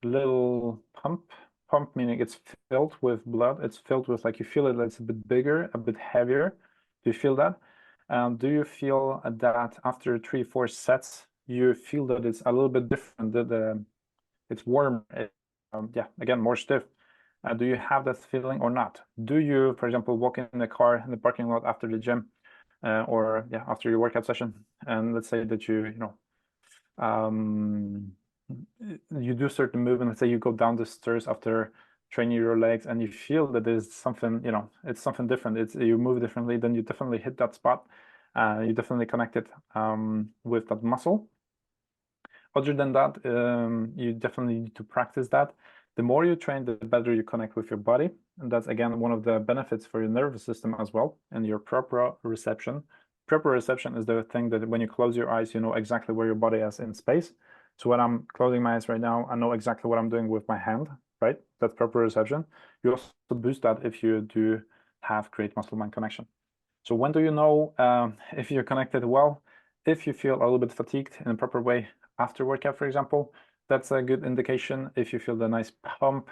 little pump? Pump meaning it's filled with blood. It's filled with, like, you feel it, it's a bit bigger, a bit heavier. Do you feel that? Do you feel that after 3-4 sets, you feel that it's a little bit different, that it's warm, yeah, again, more stiff? Do you have that feeling or not? Do you, for example, walk in the car in the parking lot after the gym, or yeah, after your workout session, and let's say that you you do certain movement. Let's say you go down the stairs after training your legs, and you feel that there's something, it's something different. It's you move differently, then you definitely hit that spot. You definitely connect it with that muscle. Other than that, you definitely need to practice that. The more you train, the better you connect with your body. And that's, again, one of the benefits for your nervous system as well, and your proprioception. Proprioception is the thing that when you close your eyes, you know exactly where your body is in space. So when I'm closing my eyes right now, I know exactly what I'm doing with my hand, right? That's proprioception. You also boost that if you do have great muscle-mind connection. So when do you know if you're connected well? If you feel a little bit fatigued in a proper way after workout, for example, that's a good indication. If you feel the nice pump,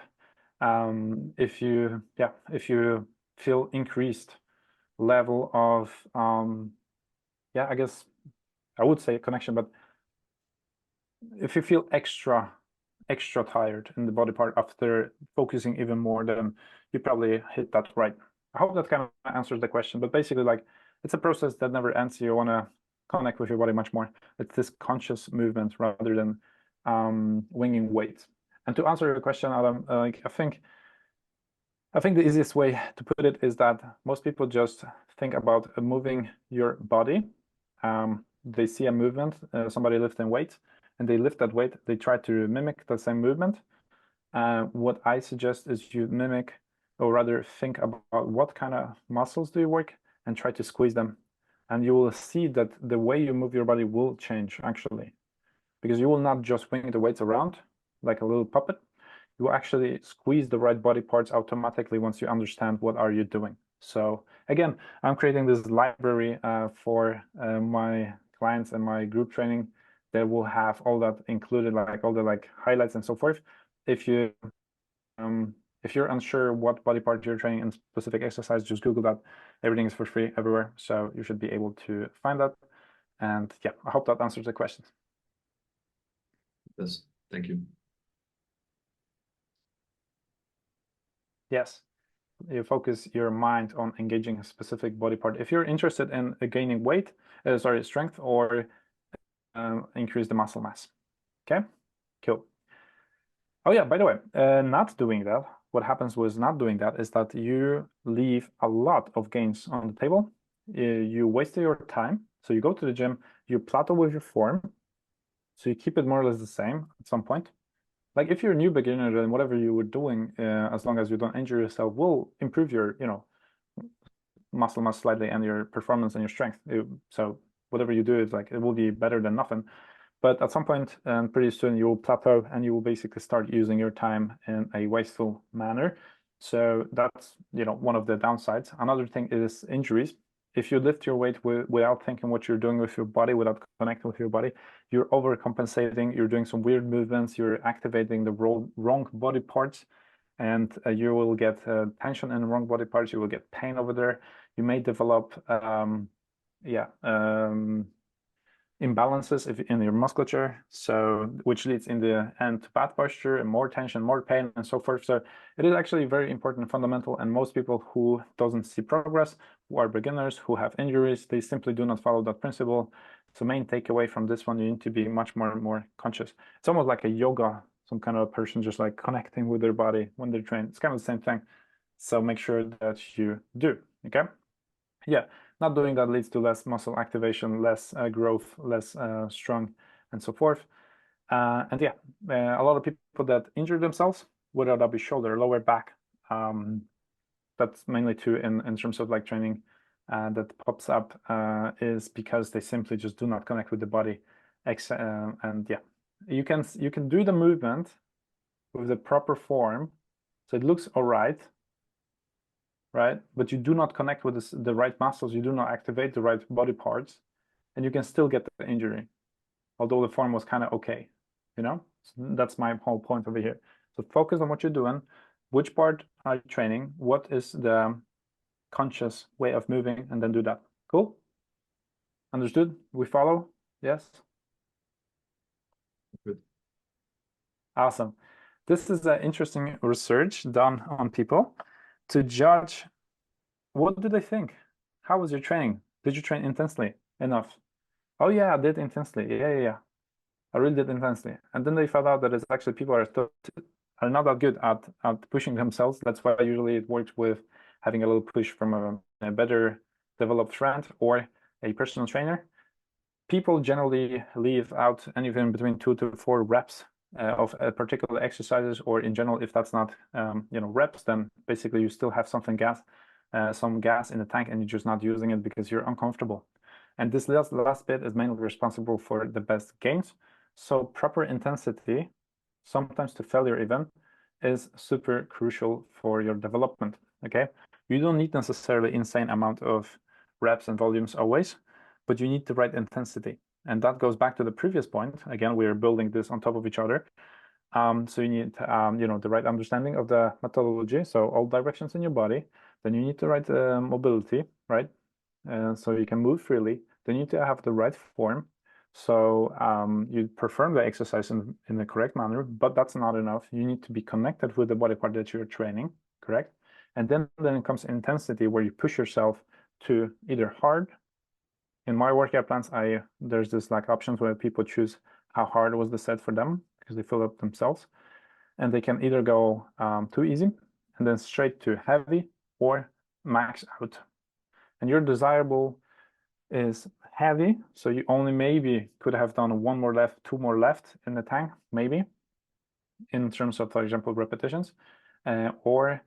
if you feel increased level of yeah, I guess I would say connection, but if you feel extra tired in the body part after focusing even more, then you probably hit that right. I hope that kind of answers the question, but basically, like, it's a process that never ends. You want to connect with your body much more. It's this conscious movement rather than winging weights. And to answer your question, Adam, like, I think the easiest way to put it is that most people just think about moving your body. They see a movement, somebody lifting weight, and they lift that weight. They try to mimic the same movement. What I suggest is you mimic, or rather think about what kind of muscles do you work and try to squeeze them. And you will see that the way you move your body will change, actually, because you will not just swing the weights around like a little puppet. You will actually squeeze the right body parts automatically once you understand what are you doing. So again, I'm creating this library for my clients and my group training that will have all that included, like all the highlights and so forth. If you're unsure what body part you're training in specific exercise, just Google that. Everything is for free everywhere, so you should be able to find that. And yeah, I hope that answers the question. Yes, thank you. Yes, you focus your mind on engaging a specific body part. If you're interested in gaining weight, strength, or increase the muscle mass. Okay, cool. Oh yeah, by the way, not doing that, what happens with not doing that is that you leave a lot of gains on the table. You waste your time. So you go to the gym, you plateau with your form. So you keep it more or less the same at some point. Like if you're a new beginner, then whatever you were doing, as long as you don't injure yourself, will improve your, muscle mass slightly and your performance and your strength. So whatever you do, is like, it will be better than nothing. But at some point, pretty soon, you will plateau and you will basically start using your time in a wasteful manner. So that's, one of the downsides. Another thing is injuries. If you lift your weight without thinking what you're doing with your body, without connecting with your body, you're overcompensating, you're doing some weird movements, you're activating the wrong body parts, and you will get tension in the wrong body parts, you will get pain over there. You may develop imbalances in your musculature, so which leads in the end to bad posture and more tension, more pain, and so forth. So it is actually very important and fundamental, and most people who doesn't see progress, who are beginners, who have injuries, they simply do not follow that principle. So main takeaway from this one, you need to be much more conscious. It's almost like a yoga, some kind of person just like connecting with their body when they're trained. It's kind of the same thing. So make sure that you do, okay? Yeah, not doing that leads to less muscle activation, less growth, less strong, and so forth. And yeah, a lot of people that injure themselves, whether that be shoulder, lower back, that's mainly too in terms of like training that pops up is because they simply just do not connect with the body. And yeah, you can do the movement with the proper form, so it looks all right, but you do not connect with the right muscles, you do not activate the right body parts, and you can still get the injury, although the form was kind of okay, you know? So that's my whole point over here. So focus on what you're doing, which part are you training, what is the conscious way of moving, and then do that. Cool? Understood? We follow? Yes? Good. Awesome. This is an interesting research done on people to judge what do they think. How was your training? Did you train intensely enough? Oh yeah, I did intensely. Yeah. I really did intensely. And then they found out that it's actually people are not that good at pushing themselves. That's why usually it works with having a little push from a better developed friend or a personal trainer. People generally leave out anything between 2 to 4 reps of a particular exercises, or in general, if that's not reps, then basically you still have some gas in the tank, and you're just not using it because you're uncomfortable. And this last bit is mainly responsible for the best gains. So proper intensity, sometimes to failure even, is super crucial for your development. Okay, you don't need necessarily insane amount of reps and volumes always, but you need the right intensity. And that goes back to the previous point. Again, we're building this on top of each other. So you need the right understanding of the methodology, so all directions in your body. Then you need the right mobility, right? So you can move freely. Then you need to have the right form, so you perform the exercise in the correct manner, but that's not enough. You need to be connected with the body part that you're training, correct? And then it comes intensity, where you push yourself to either hard. In my workout plans, there's this like options where people choose how hard was the set for them, because they fill up themselves, and they can either go too easy and then straight to heavy, or max out. And your desirable is heavy, so you only maybe could have done 1 more left, 2 more left in the tank, maybe, in terms of, for example, repetitions, or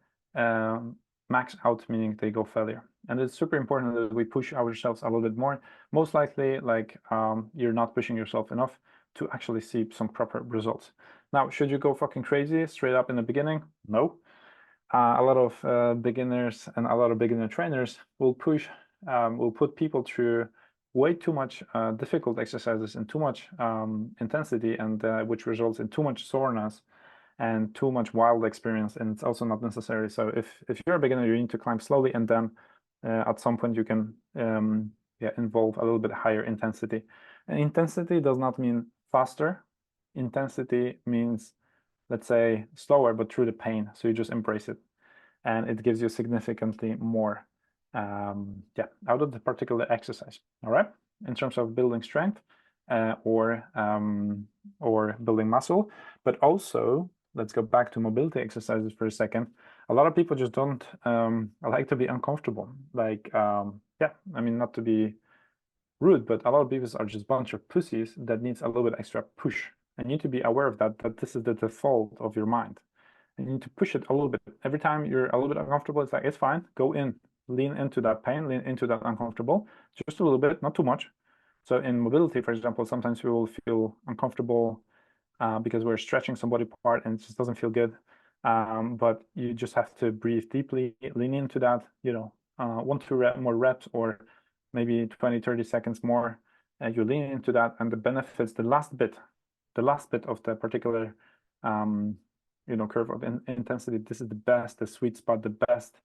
max out, meaning they go failure. And it's super important that we push ourselves a little bit more. Most likely, like you're not pushing yourself enough to actually see some proper results. Now, should you go fucking crazy straight up in the beginning? No. A lot of beginners and a lot of beginner trainers will put people through way too much difficult exercises and too much intensity, and which results in too much soreness and too much wild experience, and it's also not necessary. So if you're a beginner, you need to climb slowly, and then at some point you can involve a little bit higher intensity. And intensity does not mean faster. Intensity means, let's say, slower, but through the pain. So you just embrace it, and it gives you significantly more out of the particular exercise. All right, in terms of building strength or building muscle. But also, let's go back to mobility exercises for a second. A lot of people just don't like to be uncomfortable. Like I mean, not to be rude, but a lot of people are just a bunch of pussies that needs a little bit extra push. And you need to be aware of that this is the default of your mind. And you need to push it a little bit. Every time you're a little bit uncomfortable, it's like, it's fine, go in, lean into that pain, lean into that uncomfortable, just a little bit, not too much. So in mobility, for example, sometimes we will feel uncomfortable because we're stretching some body part and it just doesn't feel good. But you just have to breathe deeply, lean into that, 1 to 2 more reps, or maybe 20, 30 seconds more. And you lean into that, and the benefits, the last bit of the particular curve of intensity, this is the sweet spot, the best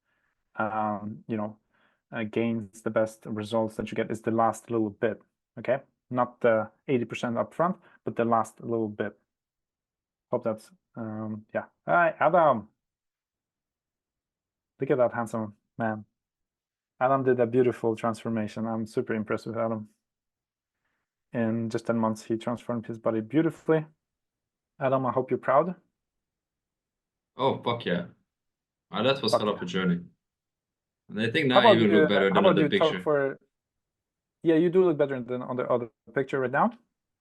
gains, the best results that you get is the last little bit. Okay, not the 80% up front, but the last little bit. Hope that's Hi, Adam. Look at that handsome man. Adam did a beautiful transformation. I'm super impressed with Adam. In just 10 months, he transformed his body beautifully. Adam, I hope you're proud. Oh, fuck yeah. That was Fuck hell of yeah. a journey. And I think How now I about even you? look better How than on about the you talk picture. for? Yeah, you do look better than on the other picture right now,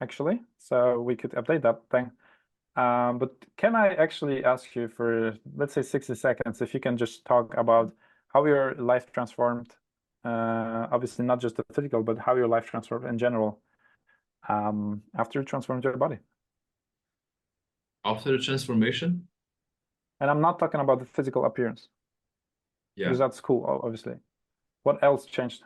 actually. So we could update that thing. But can I actually ask you for, let's say, 60 seconds, if you can just talk about how your life transformed, obviously not just the physical, but how your life transformed in general after you transformed your body? After the transformation? And I'm not talking about the physical appearance. Yeah. Because that's cool, obviously. What else changed?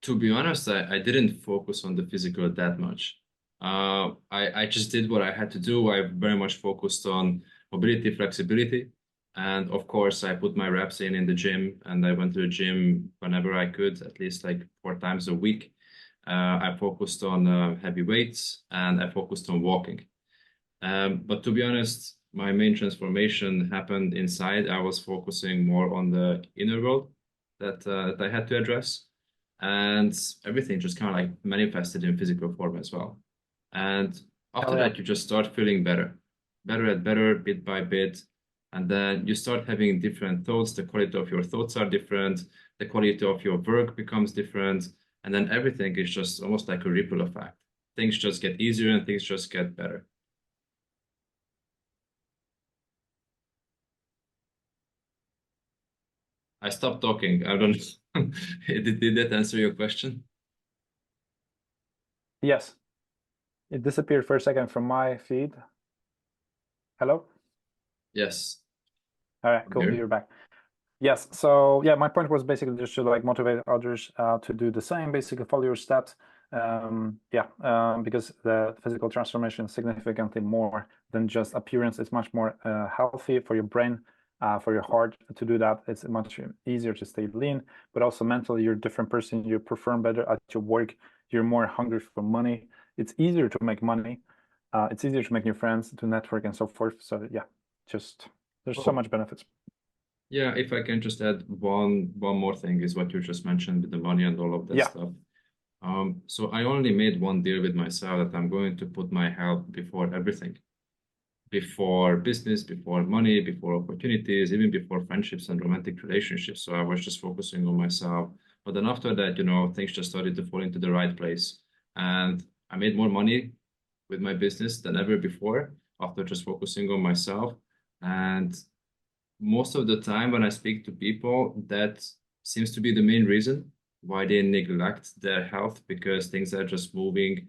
To be honest, I didn't focus on the physical that much. I just did what I had to do. I very much focused on mobility, flexibility. And of course, I put my reps in the gym, and I went to the gym whenever I could, at least like 4 times a week. I focused on heavy weights, and I focused on walking. But to be honest, my main transformation happened inside. I was focusing more on the inner world that I had to address, and everything just kind of like manifested in physical form as well. And after Yeah. that, you just start feeling better, better and better, bit by bit. And then you start having different thoughts. The quality of your thoughts are different. The quality of your work becomes different. And then everything is just almost like a ripple effect. Things just get easier and things just get better. I stopped talking. I don't know. Did that answer your question? Yes. It disappeared for a second from my feed. Hello? Yes. All right, I'm cool. here. You're back. Yes. So yeah, my point was basically just to like motivate others to do the same, basically follow your steps. Because the physical transformation is significantly more than just appearance. It's much more healthy for your brain, for your heart to do that. It's much easier to stay lean, but also mentally, you're a different person. You perform better at your work. You're more hungry for money. It's easier to make money. It's easier to make new friends, to network, and so forth. So yeah, just there's so much benefits. Yeah, if I can just add one more thing is what you just mentioned with the money and all of that stuff. So I only made one deal with myself that I'm going to put my health before everything, before business, before money, before opportunities, even before friendships and romantic relationships. So I was just focusing on myself. But then after that, things just started to fall into the right place. And I made more money with my business than ever before after just focusing on myself. And most of the time when I speak to people, that seems to be the main reason why they neglect their health, because things are just moving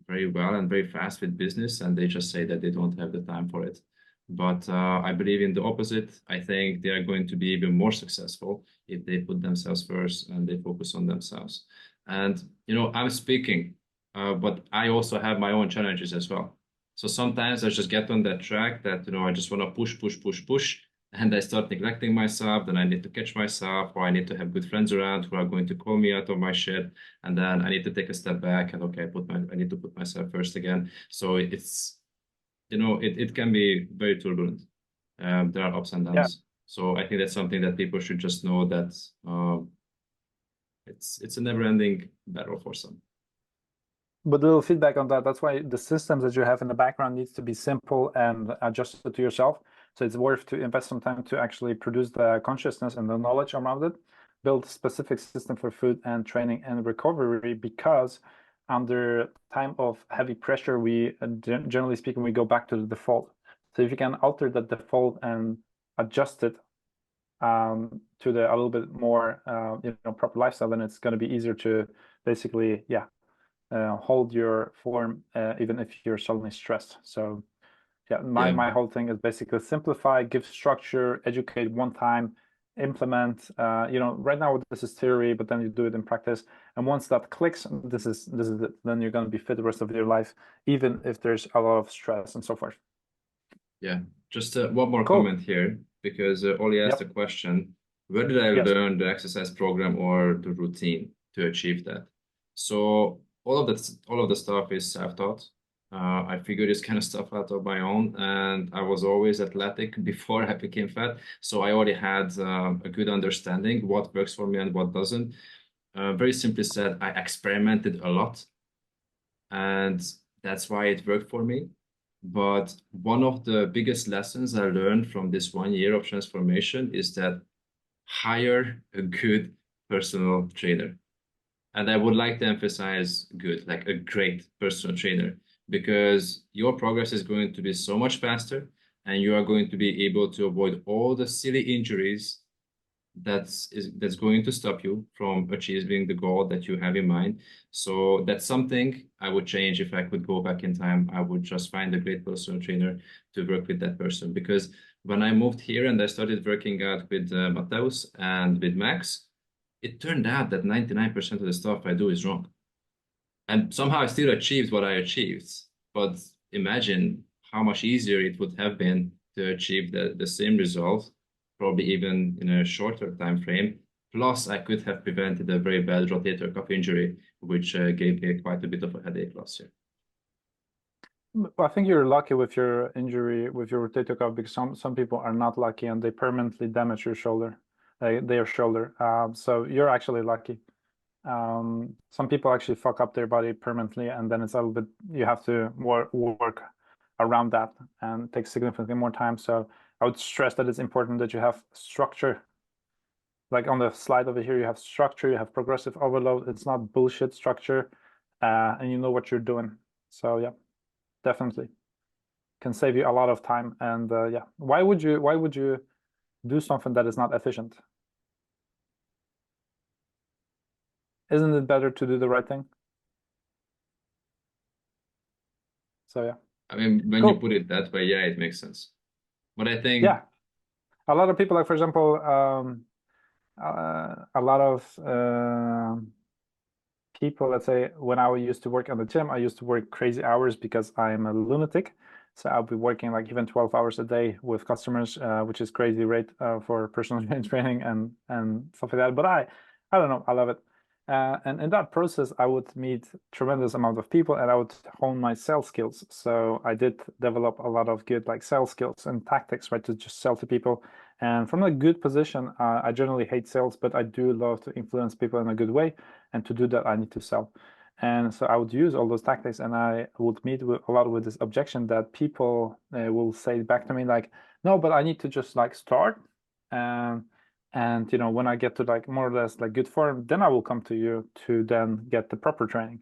very well and very fast with business, and they just say that they don't have the time for it. But I believe in the opposite. I think they are going to be even more successful if they put themselves first and they focus on themselves. And, I'm speaking, but I also have my own challenges as well. So sometimes I just get on that track that, I just want to push, push, push, push, and I start neglecting myself. Then I need to catch myself, or I need to have good friends around who are going to call me out of my shit. And then I need to take a step back and okay, I need to put myself first again. So it's, it can be very turbulent. There are ups and downs. Yeah. So I think that's something that people should just know that it's a never-ending battle for some. But a little feedback on that. That's why the systems that you have in the background needs to be simple and adjusted to yourself. So it's worth to invest some time to actually produce the consciousness and the knowledge around it, build specific system for food and training and recovery, because under time of heavy pressure, we generally speaking, we go back to the default. So if you can alter the default and adjust it to the a little bit more proper lifestyle, then it's going to be easier to basically hold your form even if you're suddenly stressed. So yeah, my whole thing is basically simplify, give structure, educate one time, implement. Right now this is theory, but then you do it in practice, and once that clicks, this is it. Then you're going to be fit the rest of your life, even if there's a lot of stress and so forth. Yeah, just one more comment here, because Oli asked a question: where did I learn the exercise program or the routine to achieve that? So all of the stuff is self-taught. I figured this kind of stuff out of my own, and I was always athletic before I became fat. So I already had a good understanding what works for me and what doesn't. Very simply said, I experimented a lot, and that's why it worked for me. But one of the biggest lessons I learned from this 1 year of transformation is that hire a good personal trainer. And I would like to emphasize good, like a great personal trainer, because your progress is going to be so much faster, and you are going to be able to avoid all the silly injuries that's going to stop you from achieving the goal that you have in mind. So that's something I would change. If I could go back in time, I would just find a great personal trainer to work with that person. Because when I moved here and I started working out with Mateus and with Max, it turned out that 99% of the stuff I do is wrong. And somehow I still achieved what I achieved. But imagine how much easier it would have been to achieve the same result, probably even in a shorter time frame. Plus, I could have prevented a very bad rotator cuff injury, which gave me quite a bit of a headache last year. I think you're lucky with your injury, with your rotator cuff, because some people are not lucky and they permanently damage your shoulder, their shoulder. So you're actually lucky. Some people actually fuck up their body permanently, and then it's a little bit, you have to work around that and take significantly more time. So I would stress that it's important that you have structure. Like on the slide over here, you have structure, you have progressive overload. It's not bullshit structure, and you know what you're doing. So yeah, definitely can save you a lot of time. And yeah, why would you do something that is not efficient? Isn't it better to do the right thing? So yeah. I mean, when Cool. you put it that way, yeah, it makes sense. But I think, Yeah, a lot of people, like for example, a lot of people, let's say, when I used to work at the gym, I used to work crazy hours because I'm a lunatic. So I'll be working like even 12 hours a day with customers, which is crazy rate for personal training and stuff like that. But I don't know, I love it. And in that process, I would meet tremendous amount of people and I would hone my sales skills. So I did develop a lot of good like sales skills and tactics, right, to just sell to people. And from a good position, I generally hate sales, but I do love to influence people in a good way. And to do that, I need to sell. And so I would use all those tactics, and I would meet with a lot with this objection that people will say back to me like, no, but I need to just like start. And you know, when I get to like more or less like good form, then I will come to you to then get the proper training.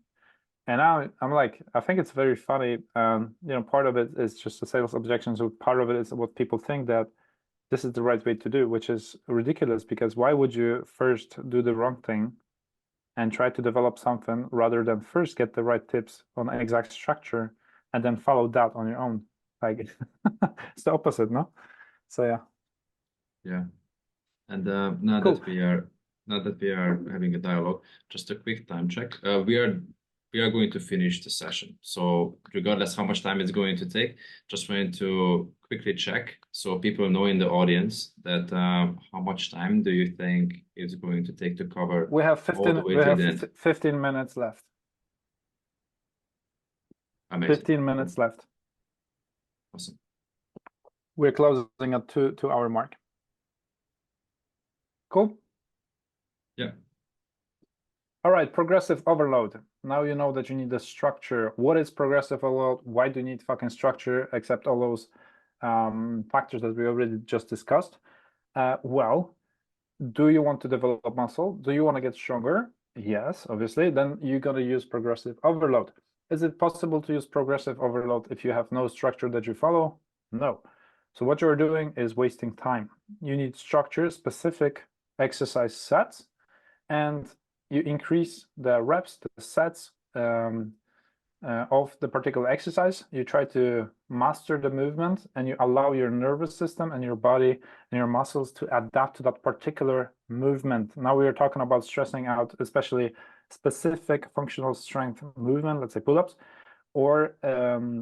And now I'm like, I think it's very funny. You know, part of it is just the sales objections, so part of it is what people think that this is the right way to do, which is ridiculous, because why would you first do the wrong thing and try to develop something rather than first get the right tips on exact structure and then follow that on your own? Like it's the opposite, no? So yeah. yeah. And now Cool. that we are having a dialogue, just a quick time check. We are going to finish the session. So regardless how much time it's going to take, just wanted to quickly check so people know in the audience that how much time do you think it's going to take to cover? We have 15 minutes left. Amazing. 15 minutes left. Awesome. We're closing at 2-hour mark. Cool. Yeah. All right, progressive overload. Now you know that you need the structure. What is progressive overload? Why do you need fucking structure, except all those factors that we already just discussed? Well, do you want to develop muscle? Do you want to get stronger? Yes, obviously. Then you got to use progressive overload. Is it possible to use progressive overload if you have no structure that you follow? No. So what you're doing is wasting time. You need structure, specific exercise sets, and you increase the reps, the sets of the particular exercise. You try to master the movement, and you allow your nervous system and your body and your muscles to adapt to that particular movement. Now we are talking about stressing out, especially specific functional strength movement, let's say pull-ups, or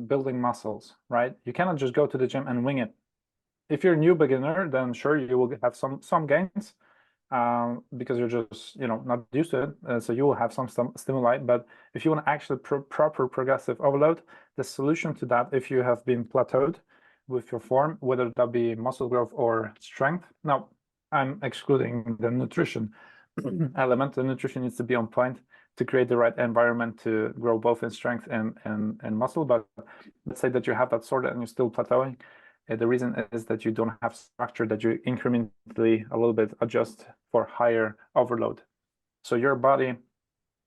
building muscles, right? You cannot just go to the gym and wing it. If you're a new beginner, then sure, you will have some gains, because you're just, you know, not used to it. So you will have some stimuli. But if you want actually proper progressive overload, the solution to that, if you have been plateaued with your form, whether that be muscle growth or strength. Now, I'm excluding the nutrition element. The nutrition needs to be on point to create the right environment to grow both in strength and muscle. But let's say that you have that sorted and you're still plateauing. The reason is that you don't have structure that you incrementally a little bit adjust for higher overload. So your body,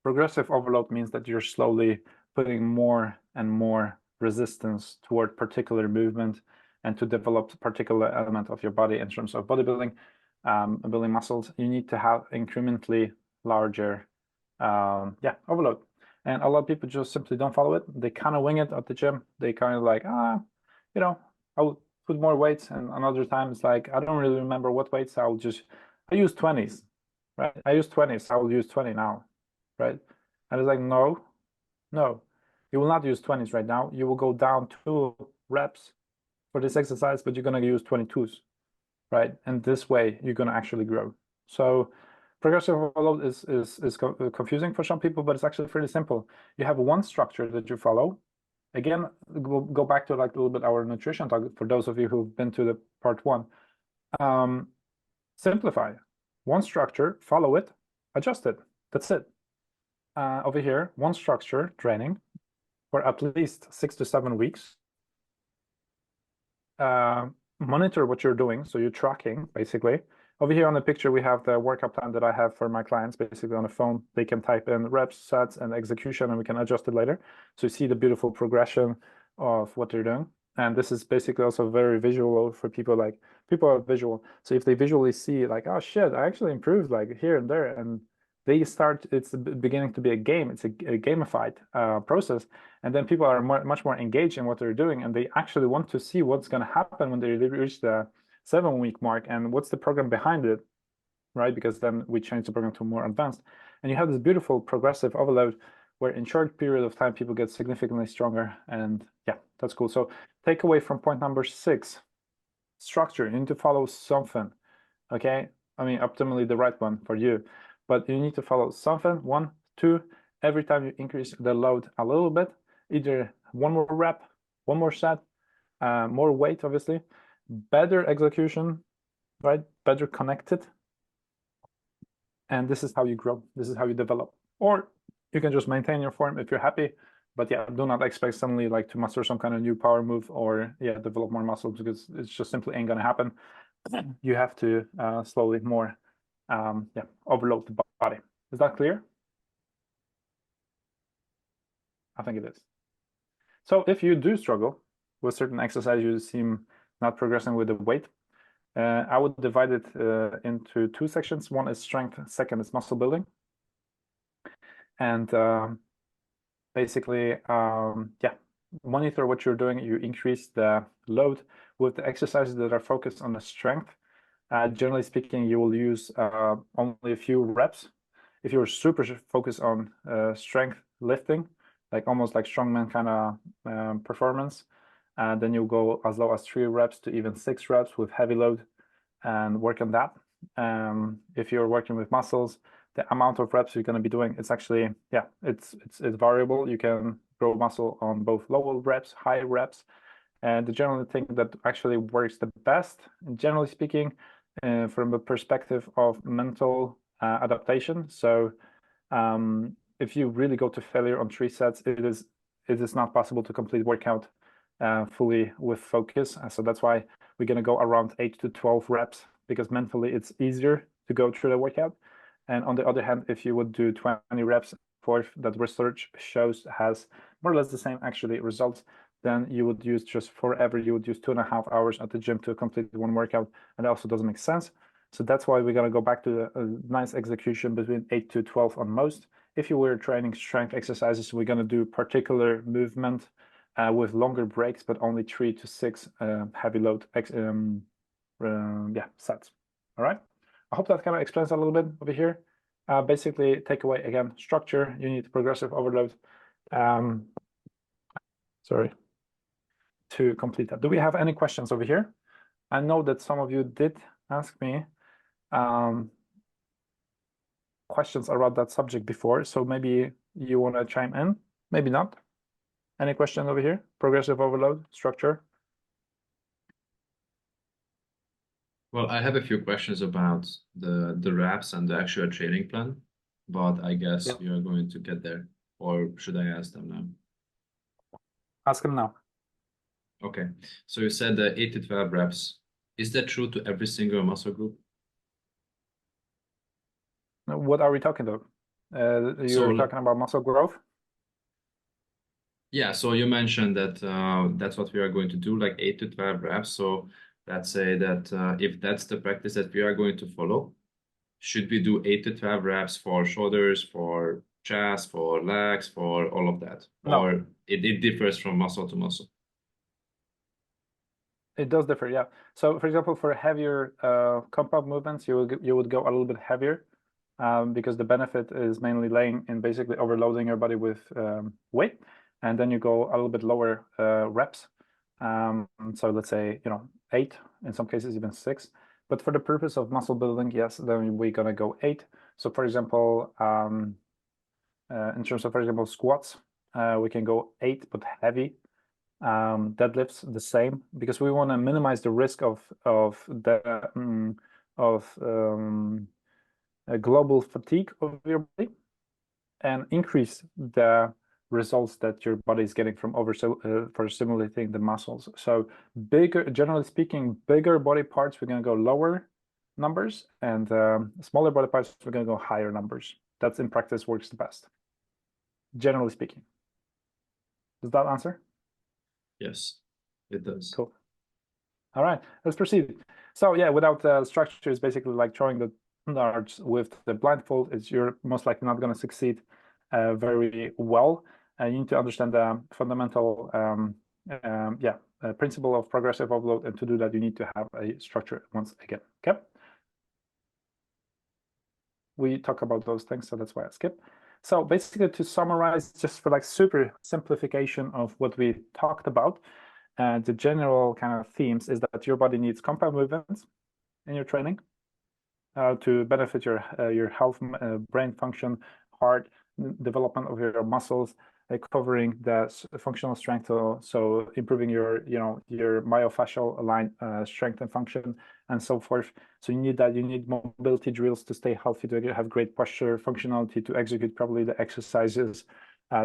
progressive overload means that you're slowly putting more and more resistance toward particular movement and to develop particular element of your body in terms of bodybuilding. building muscles, you need to have incrementally larger overload. And a lot of people just simply don't follow it. They kind of wing it at the gym. They kind of like, I will put more weights. And another time it's like, I don't really remember what weights. I use 20s, right? I use 20s. I will use 20 now, right? And it's like, no, you will not use 20s right now. You will go down 2 reps for this exercise, but you're going to use 22s, right? And this way you're going to actually grow. So progressive overload is confusing for some people, but it's actually pretty simple. You have one structure that you follow. Again, we'll go back to like a little bit our nutrition talk for those of you who've been to the part 1. Simplify. One structure, follow it, adjust it. That's it. Over here, one structure, training for at least 6 to 7 weeks. Monitor what you're doing, so you're tracking basically. Over here on the picture we have the workout plan that I have for my clients. Basically on the phone they can type in reps, sets, and execution, and we can adjust it later. So you see the beautiful progression of what they're doing. And this is basically also very visual for people. Like, people are visual, so if they visually see like, oh shit, I actually improved like here and there, and they start, it's beginning to be a game. It's a gamified process. And then people are much more engaged in what they're doing, and they actually want to see what's going to happen when they reach the 7-week mark and what's the program behind it, right? Because then we change the program to more advanced. And you have this beautiful progressive overload where in short period of time, people get significantly stronger. And yeah, that's cool. So takeaway from point number 6, structure. You need to follow something, okay? I mean, optimally the right one for you, but you need to follow something. 1, 2, every time you increase the load a little bit, either 1 more rep, 1 more set, more weight, obviously, better execution, right? Better connected. And this is how you grow. This is how you develop. Or you can just maintain your form if you're happy. But yeah, do not expect suddenly like to master some kind of new power move or develop more muscles, because it's just simply ain't gonna happen. You have to slowly more overload the body. Is that clear? I think it is. So if you do struggle with certain exercise, you seem not progressing with the weight, I would divide it into 2 sections. 1 is strength, 2nd is muscle building. And basically, monitor what you're doing. You increase the load with the exercises that are focused on the strength. Generally speaking, you will use only a few reps. If you're super focused on strength lifting, like almost like strongman kind of performance, then you'll go as low as 3 reps to even 6 reps with heavy load and work on that. If you're working with muscles, the amount of reps you're going to be doing, it's actually, it's variable. You can grow muscle on both low reps, high reps. And the general thing that actually works the best, generally speaking, from the perspective of mental adaptation. So if you really go to failure on 3 sets, it is not possible to complete workout fully with focus. So that's why we're going to go around 8 to 12 reps, because mentally it's easier to go through the workout. And on the other hand, if you would do 20 reps, that research shows has more or less the same actually results, then you would use just forever. You would use 2.5 hours at the gym to complete 1 workout, and that also doesn't make sense. So that's why we're going to go back to a nice execution between 8 to 12 on most. If you were training strength exercises, we're going to do particular movement with longer breaks, but only 3 to 6 heavy load sets. All right. I hope that kind of explains a little bit over here. Basically, takeaway again: structure. You need progressive overload. Sorry. To complete that, do we have any questions over here? I know that some of you did ask me questions around that subject before, so maybe you want to chime in, maybe not. Any question over here? Progressive overload, structure. Well, I have a few questions about the reps and the actual training plan, but I guess you're going to get there, or should I ask them now? Ask them now. Okay, so you said 8 to 12 reps. Is that true to every single muscle group? What are we talking about? You're talking about muscle growth? Yeah, so you mentioned that that's what we are going to do, like 8 to 12 reps. So Let's say that if that's the practice that we are going to follow, should we do 8 to 12 reps for shoulders, for chest, for legs, for all of that? No. Or it differs from muscle to muscle? It does differ, yeah. So, for example, for heavier compound movements, you would go a little bit heavier because the benefit is mainly laying in basically overloading your body with weight, and then you go a little bit lower reps. So let's say 8, in some cases even 6. But for the purpose of muscle building, yes, then we're gonna go 8. So, for example, in terms of, for example, squats, we can go 8 but heavy. Deadlifts the same, because we want to minimize the risk of global fatigue of your body and increase the results that your body is getting from for stimulating the muscles. So generally speaking, bigger body parts, we're going to go lower numbers, and smaller body parts, we're going to go higher numbers. That's in practice works the best, generally speaking. Does that answer? Yes, it does. Cool. All right, let's proceed. So yeah, without structure, is basically like throwing the darts with the blindfold. You're most likely not going to succeed very well. You need to understand the fundamental principle of progressive overload, and to do that, you need to have a structure once again. Okay. We talk about those things, so that's why I skip. So basically, to summarize, just for like super simplification of what we talked about, the general kind of themes is that your body needs compound movements in your training to benefit your health, brain function, heart, development of your muscles, covering the functional strength, so improving your myofascial line strength and function, and so forth. So you need that. You need mobility drills to stay healthy, to have great posture, functionality, to execute properly the exercises,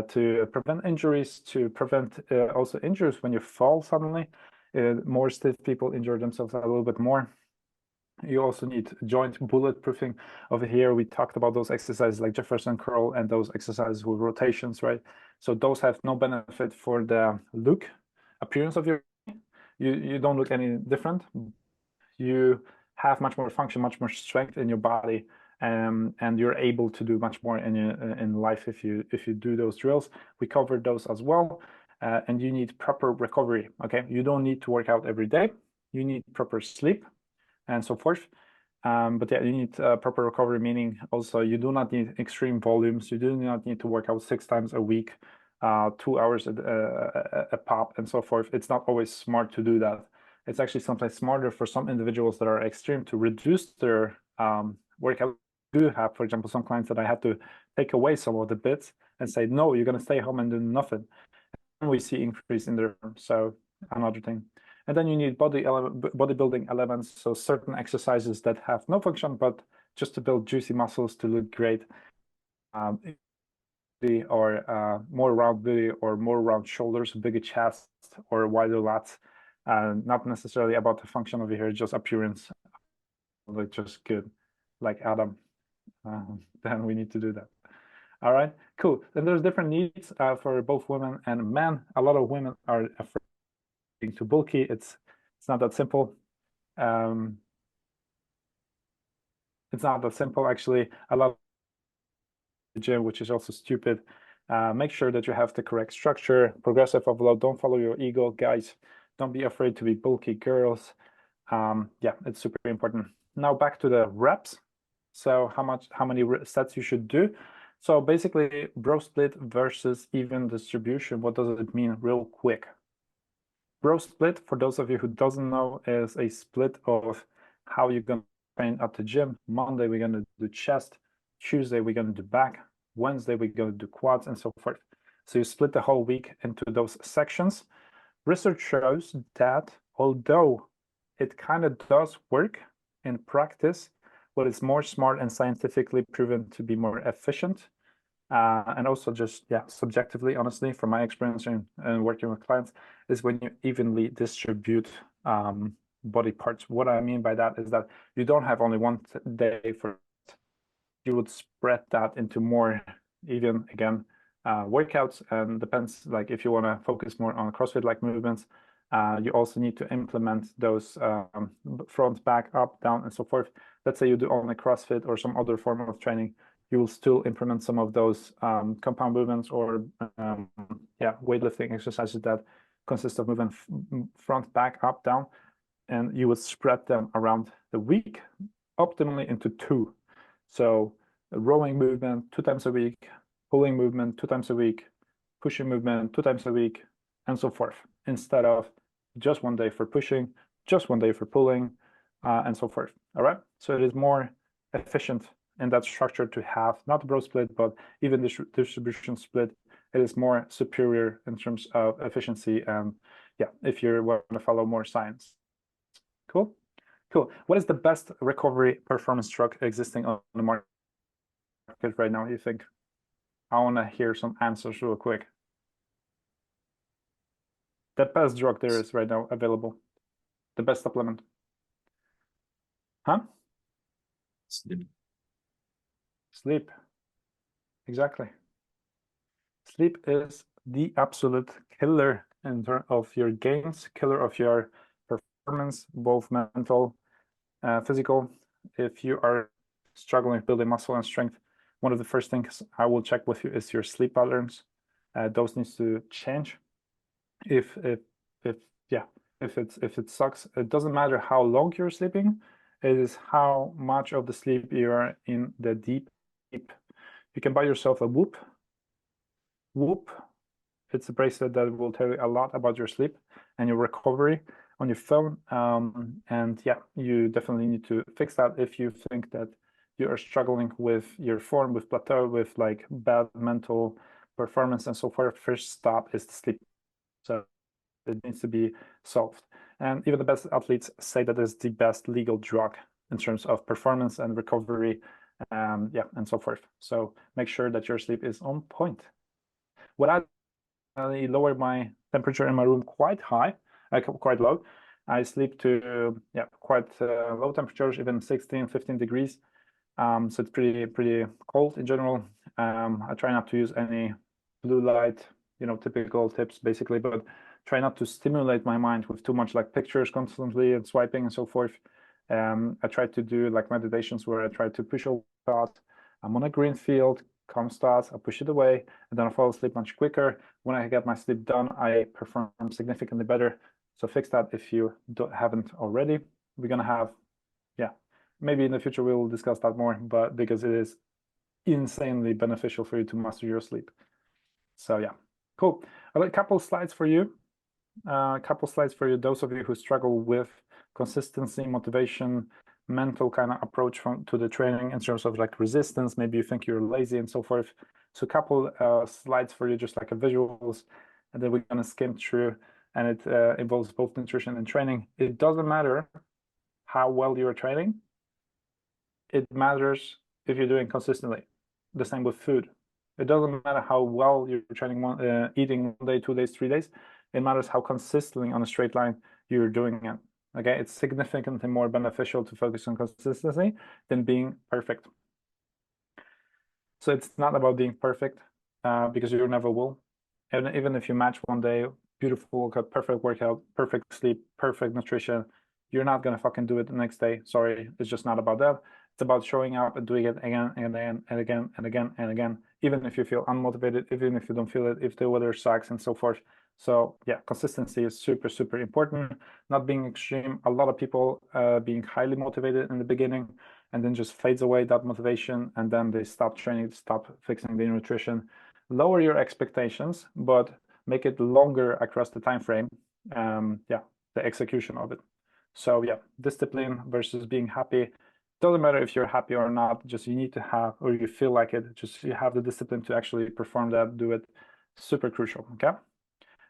to prevent injuries, to prevent also injuries when you fall suddenly. More stiff people injure themselves a little bit more. You also need joint bulletproofing. Over here, we talked about those exercises like Jefferson curl and those exercises with rotations, right? So those have no benefit for the appearance of your. You don't look any different. You have much more function, much more strength in your body, and you're able to do much more in life if you do those drills. We covered those as well, and you need proper recovery. Okay, you don't need to work out every day. You need proper sleep, and so forth. But yeah, you need proper recovery, meaning also you do not need extreme volumes. You do not need to work out 6 times a week, 2 hours a pop, and so forth. It's not always smart to do that. It's actually sometimes smarter for some individuals that are extreme to reduce their workout. I do have, for example, some clients that I had to take away some of the bits and say, no, you're going to stay home and do nothing. And we see increase in their, so another thing. And then you need bodybuilding elements, so certain exercises that have no function, but just to build juicy muscles to look great, or more round body, or more round shoulders, bigger chest, or wider lats. Not necessarily about the function over here, just appearance, like just good, like Adam. Then we need to do that. All right, cool. Then there's different needs for both women and men. A lot of women are afraid too bulky. It's not that simple. It's not that simple, actually. A lot of the gym, which is also stupid. Make sure that you have the correct structure, progressive overload. Don't follow your ego, guys. Don't be afraid to be bulky, girls. Yeah, it's super important. Now back to the reps. So how many sets you should do. So basically, bro split versus even distribution. What does it mean real quick? Bro split, for those of you who doesn't know, is a split of how you're going to train at the gym. Monday, we're going to do chest. Tuesday, we're going to do back. Wednesday, we're going to do quads, and so forth. So you split the whole week into those sections. Research shows that although it kind of does work in practice, but it's more smart and scientifically proven to be more efficient. And also just, yeah, subjectively, honestly, from my experience in working with clients, is when you evenly distribute body parts. What I mean by that is that you don't have only one day for it. You would spread that into more even, again, workouts, and depends, like if you want to focus more on CrossFit-like movements, You also need to implement those front, back, up, down, and so forth. Let's say you do only CrossFit or some other form of training, you will still implement some of those compound movements or weightlifting exercises that consist of moving front, back, up, down, and you would spread them around the week, optimally into 2. So a rowing movement 2 times a week, pulling movement 2 times a week, pushing movement 2 times a week, and so forth, instead of just 1 day for pushing, just 1 day for pulling, and so forth. All right. So it is more efficient in that structure to have not the bro split, but even the distribution split. It is more superior in terms of efficiency. And yeah, if you want to follow more science. Cool. What is the best recovery performance drug existing on the market right now, you think? I want to hear some answers real quick. The best drug there is right now available. The best supplement. Huh? Sleep. Exactly. Sleep is the absolute killer in terms of your gains, killer of your performance, both mental, physical. If you are struggling building muscle and strength, one of the first things I will check with you is your sleep patterns. Those needs to change. If it sucks, it doesn't matter how long you're sleeping. It is how much of the sleep you are in the deep. You can buy yourself a Whoop. It's a bracelet that will tell you a lot about your sleep and your recovery on your phone. And yeah, you definitely need to fix that if you think that you are struggling with your form, with plateau, with like bad mental performance and so forth. First stop is the sleep. So it needs to be solved. And even the best athletes say that it's the best legal drug in terms of performance and recovery, and so forth. So make sure that your sleep is on point. What I lower my temperature in my room quite high, quite low. I sleep to quite low temperatures, even 16, 15 degrees. So it's pretty cold in general. I try not to use any blue light, typical tips basically, but try not to stimulate my mind with too much like pictures constantly and swiping and so forth. I try to do like meditations where I try to push away thoughts. I'm on a green field, calm thoughts, I push it away, and then I fall asleep much quicker. When I get my sleep done, I perform significantly better. So fix that if you haven't already. We're gonna have, maybe in the future we will discuss that more, but because it is insanely beneficial for you to master your sleep. So yeah, cool. I got a couple slides for you. Those of you who struggle with consistency, motivation, mental kind of approach to the training in terms of like resistance. Maybe you think you're lazy and so forth. So a couple slides for you, just like a visuals, and then we're gonna skim through, and it involves both nutrition and training. It doesn't matter how well you're training. It matters if you're doing consistently. The same with food. It doesn't matter how well you're training, eating 1 day, 2 days, 3 days. It matters how consistently on a straight line you're doing it. Okay, it's significantly more beneficial to focus on consistency than being perfect. So it's not about being perfect, because you never will. And even if you match 1 day, beautiful workout, perfect workout, perfect sleep, perfect nutrition, you're not gonna fucking do it the next day. Sorry, it's just not about that. It's about showing up and doing it again and again and again and again and again, even if you feel unmotivated, even if you don't feel it, if the weather sucks and so forth. So yeah, consistency is super, super important. Not being extreme. A lot of people being highly motivated in the beginning and then just fades away that motivation, and then they stop training, stop fixing their nutrition. Lower your expectations, but make it longer across the time frame. The execution of it. So yeah, discipline versus being happy. Doesn't matter if you're happy or not, just you need to have, or you feel like it, just you have the discipline to actually perform that, do it. Super crucial, okay?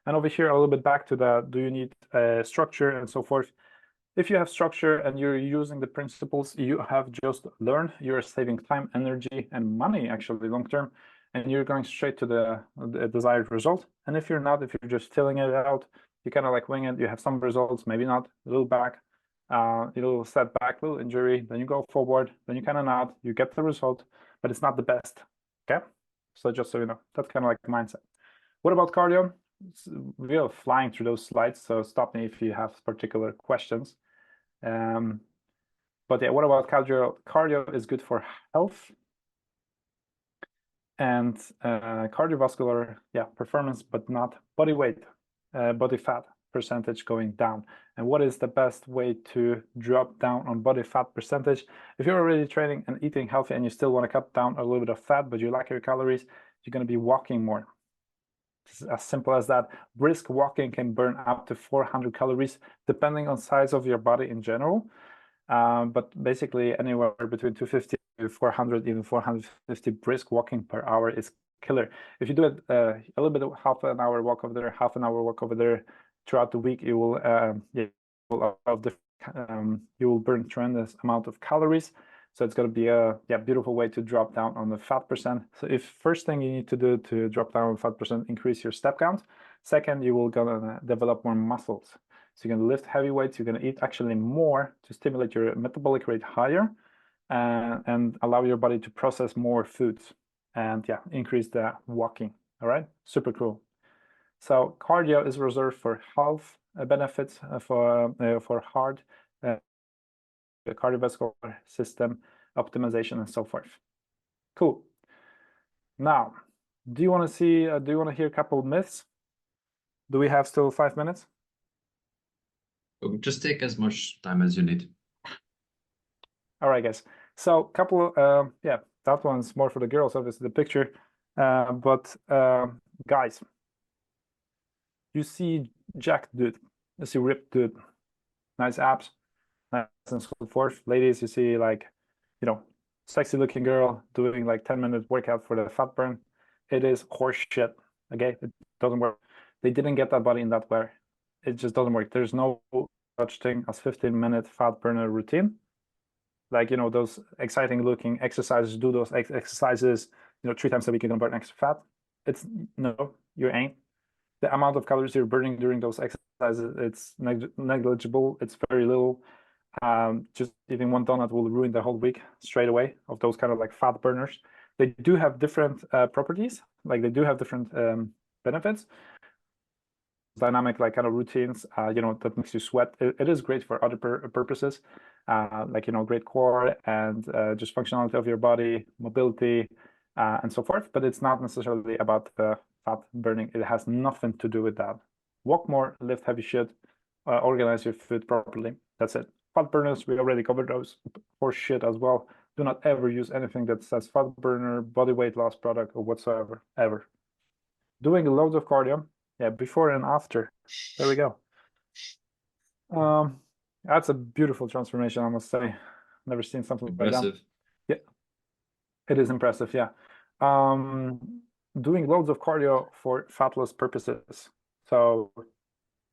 And over here, a little bit back to the, do you need structure and so forth? If you have structure and you're using the principles you have just learned, you're saving time, energy, and money actually long-term, and you're going straight to the desired result. And if you're not, if you're just filling it out, you kind of like wing it, you have some results, maybe not, a little back, a little setback, little injury, then you go forward, then you kind of not, you get the result, but it's not the best, okay? So just so you know, that's kind of like the mindset. What about cardio? we are flying through those slides, so stop me if you have particular questions. But yeah, what about cardio? Cardio is good for health and cardiovascular, yeah, performance, but not body weight, body fat percentage going down. And what is the best way to drop down on body fat percentage? If you're already training and eating healthy and you still want to cut down a little bit of fat, but you like your calories, you're going to be walking more. It's as simple as that. Brisk walking can burn up to 400 calories, depending on size of your body in general. But basically anywhere between 250 to 400, even 450 brisk walking per hour is killer. If you do it a little bit of half an hour walk over there, half an hour walk over there throughout the week, you will you will burn tremendous amount of calories. So it's going to be a beautiful way to drop down on the fat percent. So if first thing you need to do to drop down on fat percent, increase your step count. Second, you will gonna develop more muscles. So you're going to lift heavy weights, you're going to eat actually more to stimulate your metabolic rate higher and allow your body to process more foods and increase the walking. All right, super cool. So cardio is reserved for health benefits, for heart, the cardiovascular system optimization and so forth. Cool. Now, do you want to see, do you want to hear a couple of myths? Do we have still 5 minutes? Just take as much time as you need. All right, guys. So couple, that one's more for the girls, obviously, the picture. But guys, you see jacked dude, you see ripped dude, nice abs, nice and so forth. Ladies, you see like, you know, sexy looking girl doing like 10-minute workout for the fat burn. It is horse shit. Okay, it doesn't work. They didn't get that body in that way. It just doesn't work. There's no such thing as 15-minute fat burner routine. Like, you know, those exciting looking exercises, do those exercises, you know, 3 times a week, you're gonna burn extra fat. It's no, you ain't. The amount of calories you're burning during those exercises, it's negligible. It's very little. Just eating one donut will ruin the whole week straight away of those kind of like fat burners. They do have different properties, like they do have different benefits. Dynamic like kind of routines, you know, that makes you sweat. It is great for other purposes, like, you know, great core and just functionality of your body, mobility, and so forth. But it's not necessarily about the fat burning. It has nothing to do with that. Walk more, lift heavy shit, organize your food properly. That's it. Fat burners, we already covered those. Horse shit as well. Do not ever use anything that says fat burner, body weight loss product, or whatsoever, ever. Doing loads of cardio. Yeah, before and after. There we go. That's a beautiful transformation, I must say. Never seen something Impressive. like that. Yeah, it is impressive. Yeah. Doing loads of cardio for fat loss purposes. So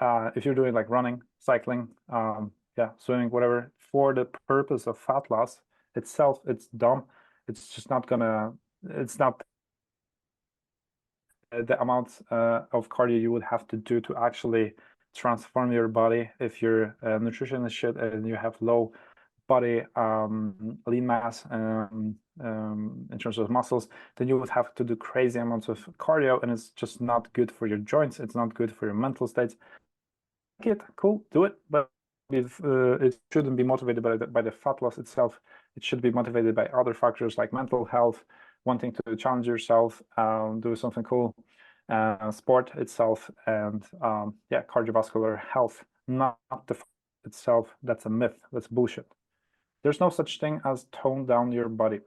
if you're doing like running, cycling, swimming, whatever, for the purpose of fat loss itself, it's dumb. It's just not gonna. It's not the amount of cardio you would have to do to actually transform your body. If your nutrition is shit and you have low body lean mass in terms of muscles, then you would have to do crazy amounts of cardio, and it's just not good for your joints. It's not good for your mental states. It cool, do it, but if it shouldn't be motivated by the fat loss itself. It should be motivated by other factors like mental health, wanting to challenge yourself, do something cool, sport itself, and cardiovascular health, not the itself. That's a myth. That's bullshit. There's no such thing as tone down your body.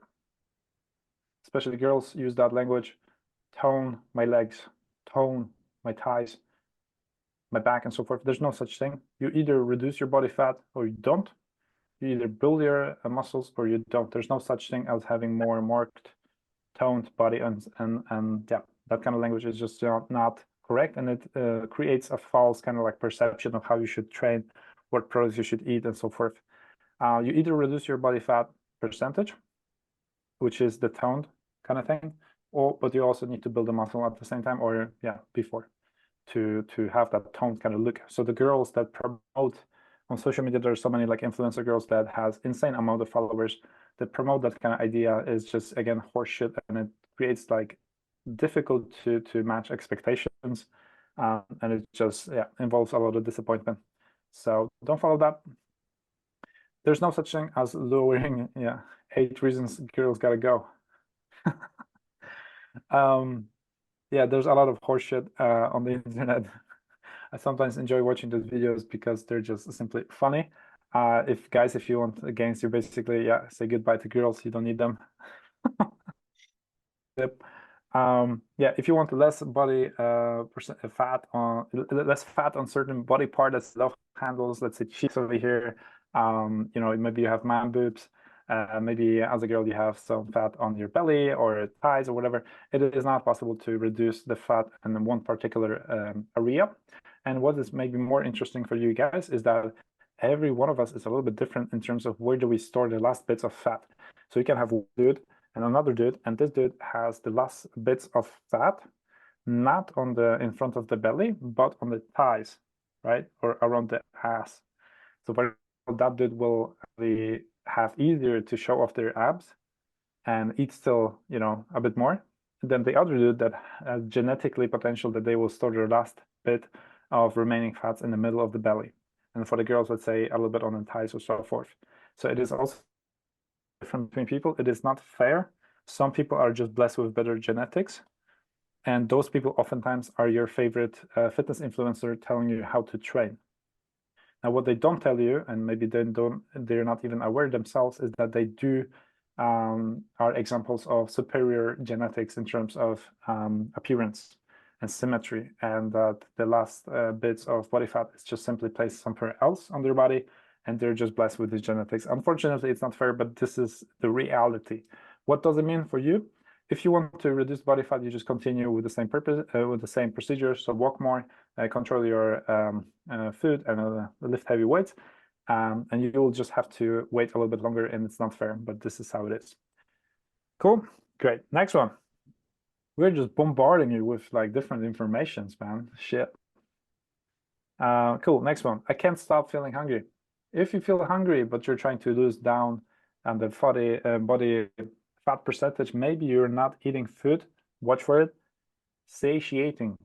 Especially girls use that language. Tone my legs, tone my thighs, my back, and so forth. There's no such thing. You either reduce your body fat or you don't. You either build your muscles or you don't. There's no such thing as having more marked toned body, and that kind of language is just not correct, and it creates a false kind of like perception of how you should train, what products you should eat, and so forth. You either reduce your body fat percentage, which is the toned kind of thing, but you also need to build a muscle at the same time, or before, to have that toned kind of look. So the girls that promote on social media, there's so many like influencer girls that has insane amount of followers that promote that kind of idea, is just, again, horseshit, and it creates like difficult to match expectations. and it just involves a lot of disappointment. So don't follow that. There's no such thing as lowering 8 reasons girls gotta go. There's a lot of horseshit on the internet. I sometimes enjoy watching those videos because they're just simply funny. If you want against, you basically say goodbye to girls. You don't need them. Yep. If you want less body fat on certain body part that's love handles, let's say cheeks over here. Maybe you have man boobs. Maybe as a girl you have some fat on your belly or thighs or whatever. It is not possible to reduce the fat in one particular area. And what is maybe more interesting for you guys is that every one of us is a little bit different in terms of where do we store the last bits of fat. So you can have one dude and another dude, and this dude has the last bits of fat, not on in front of the belly, but on the thighs, right? Or around the ass. So that dude will actually have easier to show off their abs and eat still, a bit more than the other dude that has genetically potential that they will store their last bit of remaining fats in the middle of the belly. And for the girls, let's say a little bit on the thighs or so forth. So it is also different between people. It is not fair. Some people are just blessed with better genetics. And those people oftentimes are your favorite fitness influencer telling you how to train. Now, what they don't tell you, and maybe they're not even aware themselves, is that they do are examples of superior genetics in terms of appearance and symmetry, and that the last bits of body fat is just simply placed somewhere else on their body, and they're just blessed with these genetics. Unfortunately, it's not fair, but this is the reality. What does it mean for you? If you want to reduce body fat, you just continue with the same purpose, with the same procedure. So walk more, control your food, and lift heavy weights. And you will just have to wait a little bit longer, and it's not fair, but this is how it is. Cool, great. Next one. We're just bombarding you with like different informations, man. Shit. Cool. Next one. I can't stop feeling hungry. If you feel hungry, but you're trying to lose down and the body fat percentage, maybe you're not eating food. Watch for it. Satiating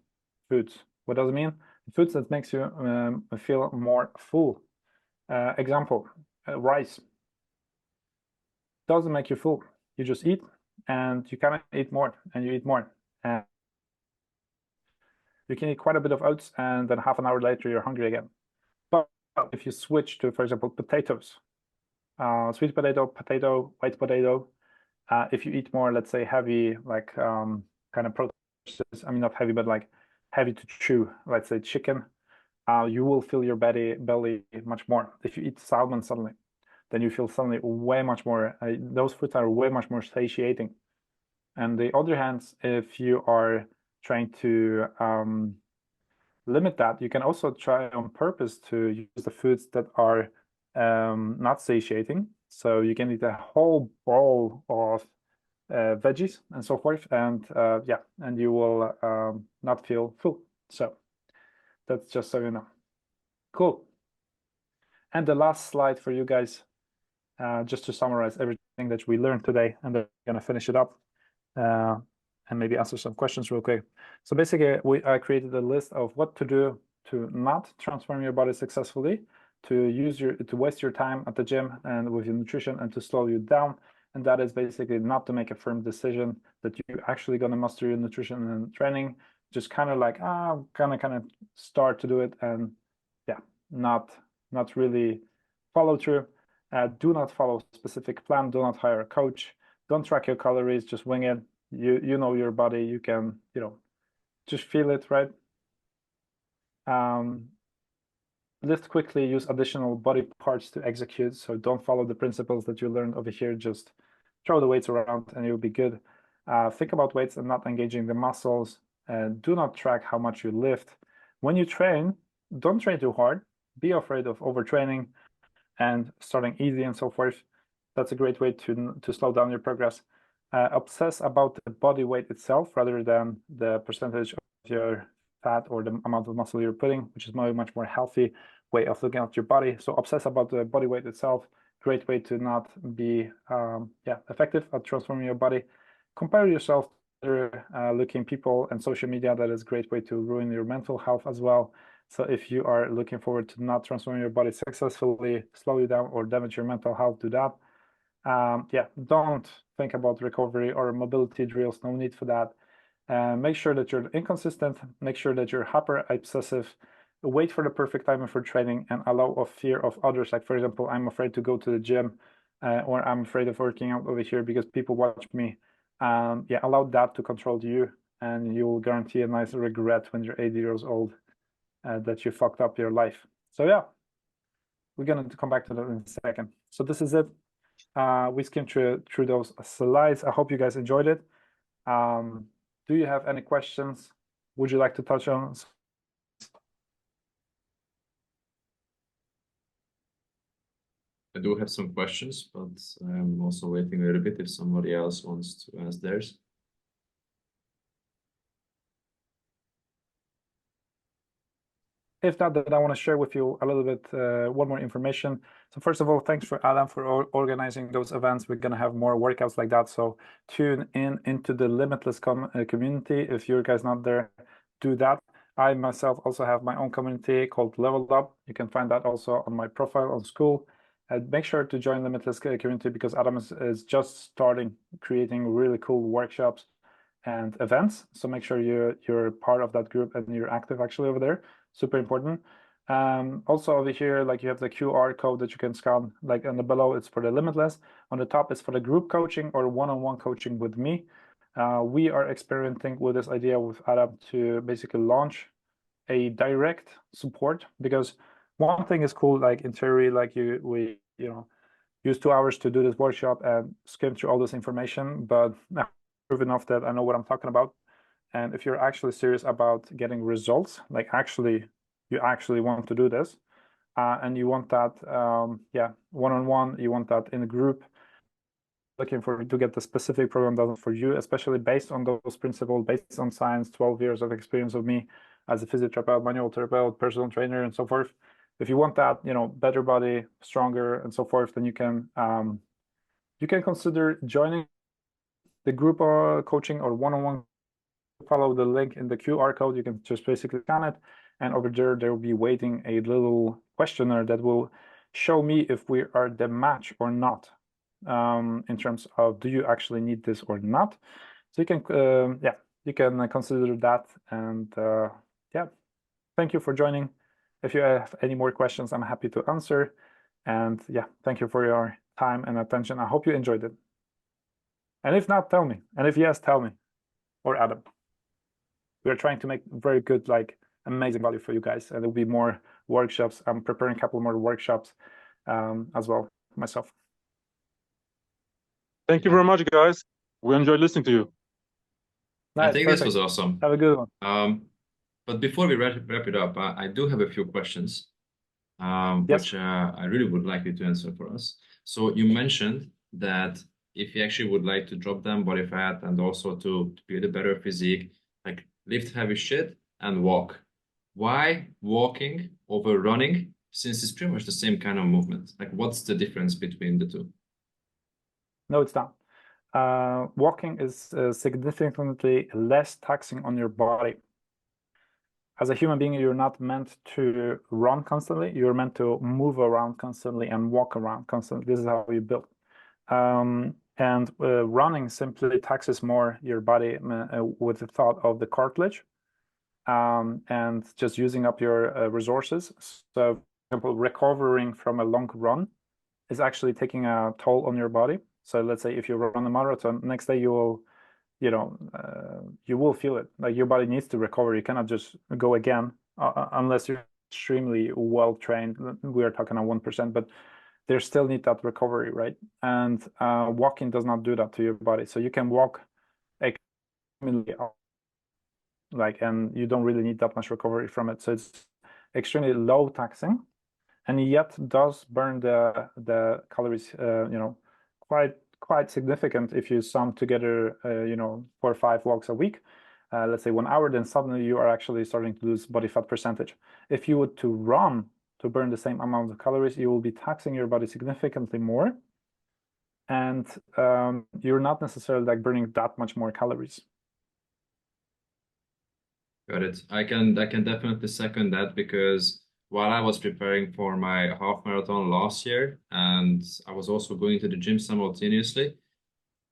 foods. What does it mean? Foods that makes you feel more full. Example, rice. Doesn't make you full. You just eat, and you cannot eat more, and you eat more. And you can eat quite a bit of oats, and then half an hour later you're hungry again. But if you switch to, for example, potatoes, sweet potato, white potato, if you eat more, let's say heavy, like kind of processed, I mean not heavy, but like heavy to chew, let's say chicken, you will fill your belly much more. If you eat salmon suddenly, then you feel suddenly way much more. Those foods are way much more satiating. And the other hand, if you are trying to limit that, you can also try on purpose to use the foods that are not satiating. So you can eat a whole bowl of veggies and so forth, and and you will not feel full. So that's just so you know. Cool. And the last slide for you guys, just to summarize everything that we learned today, and then we're gonna finish it up and maybe answer some questions real quick. So basically, I created a list of what to do to not transform your body successfully, to waste your time at the gym and with your nutrition, and to slow you down. And that is basically not to make a firm decision that you're actually going to master your nutrition and training, just kind of like kind of start to do it, and not really follow through. Do not follow a specific plan. Do not hire a coach. Don't track your calories. Just wing it. You know your body. You can just feel it, right? Lift quickly. Use additional body parts to execute. So don't follow the principles that you learned over here. Just throw the weights around and you'll be good. Think about weights and not engaging the muscles. Do not track how much you lift. When you train, don't train too hard. Be afraid of overtraining and starting easy and so forth. That's a great way to slow down your progress. Obsess about the body weight itself rather than the percentage of your fat or the amount of muscle you're putting, which is a much more healthy way of looking at your body. So obsess about the body weight itself. Great way to not be effective at transforming your body. Compare yourself looking people and social media, that is a great way to ruin your mental health as well. So if you are looking forward to not transforming your body successfully, slow you down or damage your mental health, do that. Yeah, don't think about recovery or mobility drills, no need for that. Make sure that you're inconsistent, make sure that you're hyper obsessive, wait for the perfect timing for training, and allow of fear of others. Like, for example, I'm afraid to go to the gym, or I'm afraid of working out over here because people watch me. Yeah, allow that to control you, and you'll guarantee a nice regret when you're 80 years old that you fucked up your life. So yeah, we're gonna come back to that in a second. So this is it. We skimmed through those slides. I hope you guys enjoyed it. Do you have any questions? Would you like to touch on? I do have some questions, but I'm also waiting a little bit if somebody else wants to ask theirs. If not, then I want to share with you a little bit one more information. So first of all, thanks for Adam for organizing those events. We're going to have more workouts like that. So tune in into the Limitless community. If you guys not there, do that. I myself also have my own community called Level Up. You can find that also on my profile on School. Make sure to join Limitless community because Adam is just starting creating really cool workshops and events. So make sure you're part of that group and you're active actually over there. Super important. Also over here, like you have the QR code that you can scan, like on the below, it's for the Limitless. On the top, it's for the group coaching or one-on-one coaching with me. We are experimenting with this idea with Adam to basically launch a direct support, because one thing is cool, like in theory, like we use 2 hours to do this workshop and skim through all this information, but I've proven enough that I know what I'm talking about. And if you're actually serious about getting results, like you actually want to do this, and you want that, yeah, one-on-one, you want that in a group, looking to get the specific program done for you, especially based on those principles, based on science, 12 years of experience of me as a physiotherapist, manual therapist, personal trainer, and so forth. If you want that, better body, stronger, and so forth, then you can consider joining the group coaching or one-on-one. Follow the link in the QR code. You can just basically scan it, and over there will be waiting a little questionnaire that will show me if we are the match or not, in terms of do you actually need this or not. So you can yeah, you can consider that. And yeah, thank you for joining. If you have any more questions, I'm happy to answer. And yeah, thank you for your time and attention. I hope you enjoyed it. And if not, tell me. And if yes, tell me, or Adam. We are trying to make very good, like amazing value for you guys, and there'll be more workshops. I'm preparing a couple more workshops as well myself. Thank you very much, guys. We enjoyed listening to you. Nice, I think perfect. This was awesome. Have a good one. But before we wrap it up, I do have a few questions, which I really would like you to answer for us. So you mentioned that if you actually would like to drop down body fat and also to build a better physique, like lift heavy shit and walk. Why walking over running, since it's pretty much the same kind of movement? Like, what's the difference between the two? No, it's not. Walking is significantly less taxing on your body. As a human being, you're not meant to run constantly. You're meant to move around constantly and walk around constantly. This is how you build. And running simply taxes more your body with the thought of the cartilage, and just using up your resources. So, for example, recovering from a long run is actually taking a toll on your body. So let's say if you run a marathon, next day you will, you will feel it. Like your body needs to recover. You cannot just go again unless you're extremely well trained. We are talking on 1%, but they still need that recovery, right? And walking does not do that to your body. So you can walk extremely, and you don't really need that much recovery from it. So it's extremely low taxing, and yet does burn the calories, quite significant if you sum together, 4 or 5 walks a week. Let's say 1 hour, then suddenly you are actually starting to lose body fat percentage. If you were to run to burn the same amount of calories, you will be taxing your body significantly more, and you're not necessarily like burning that much more calories. Got it. I can definitely second that, because while I was preparing for my half marathon last year and I was also going to the gym simultaneously,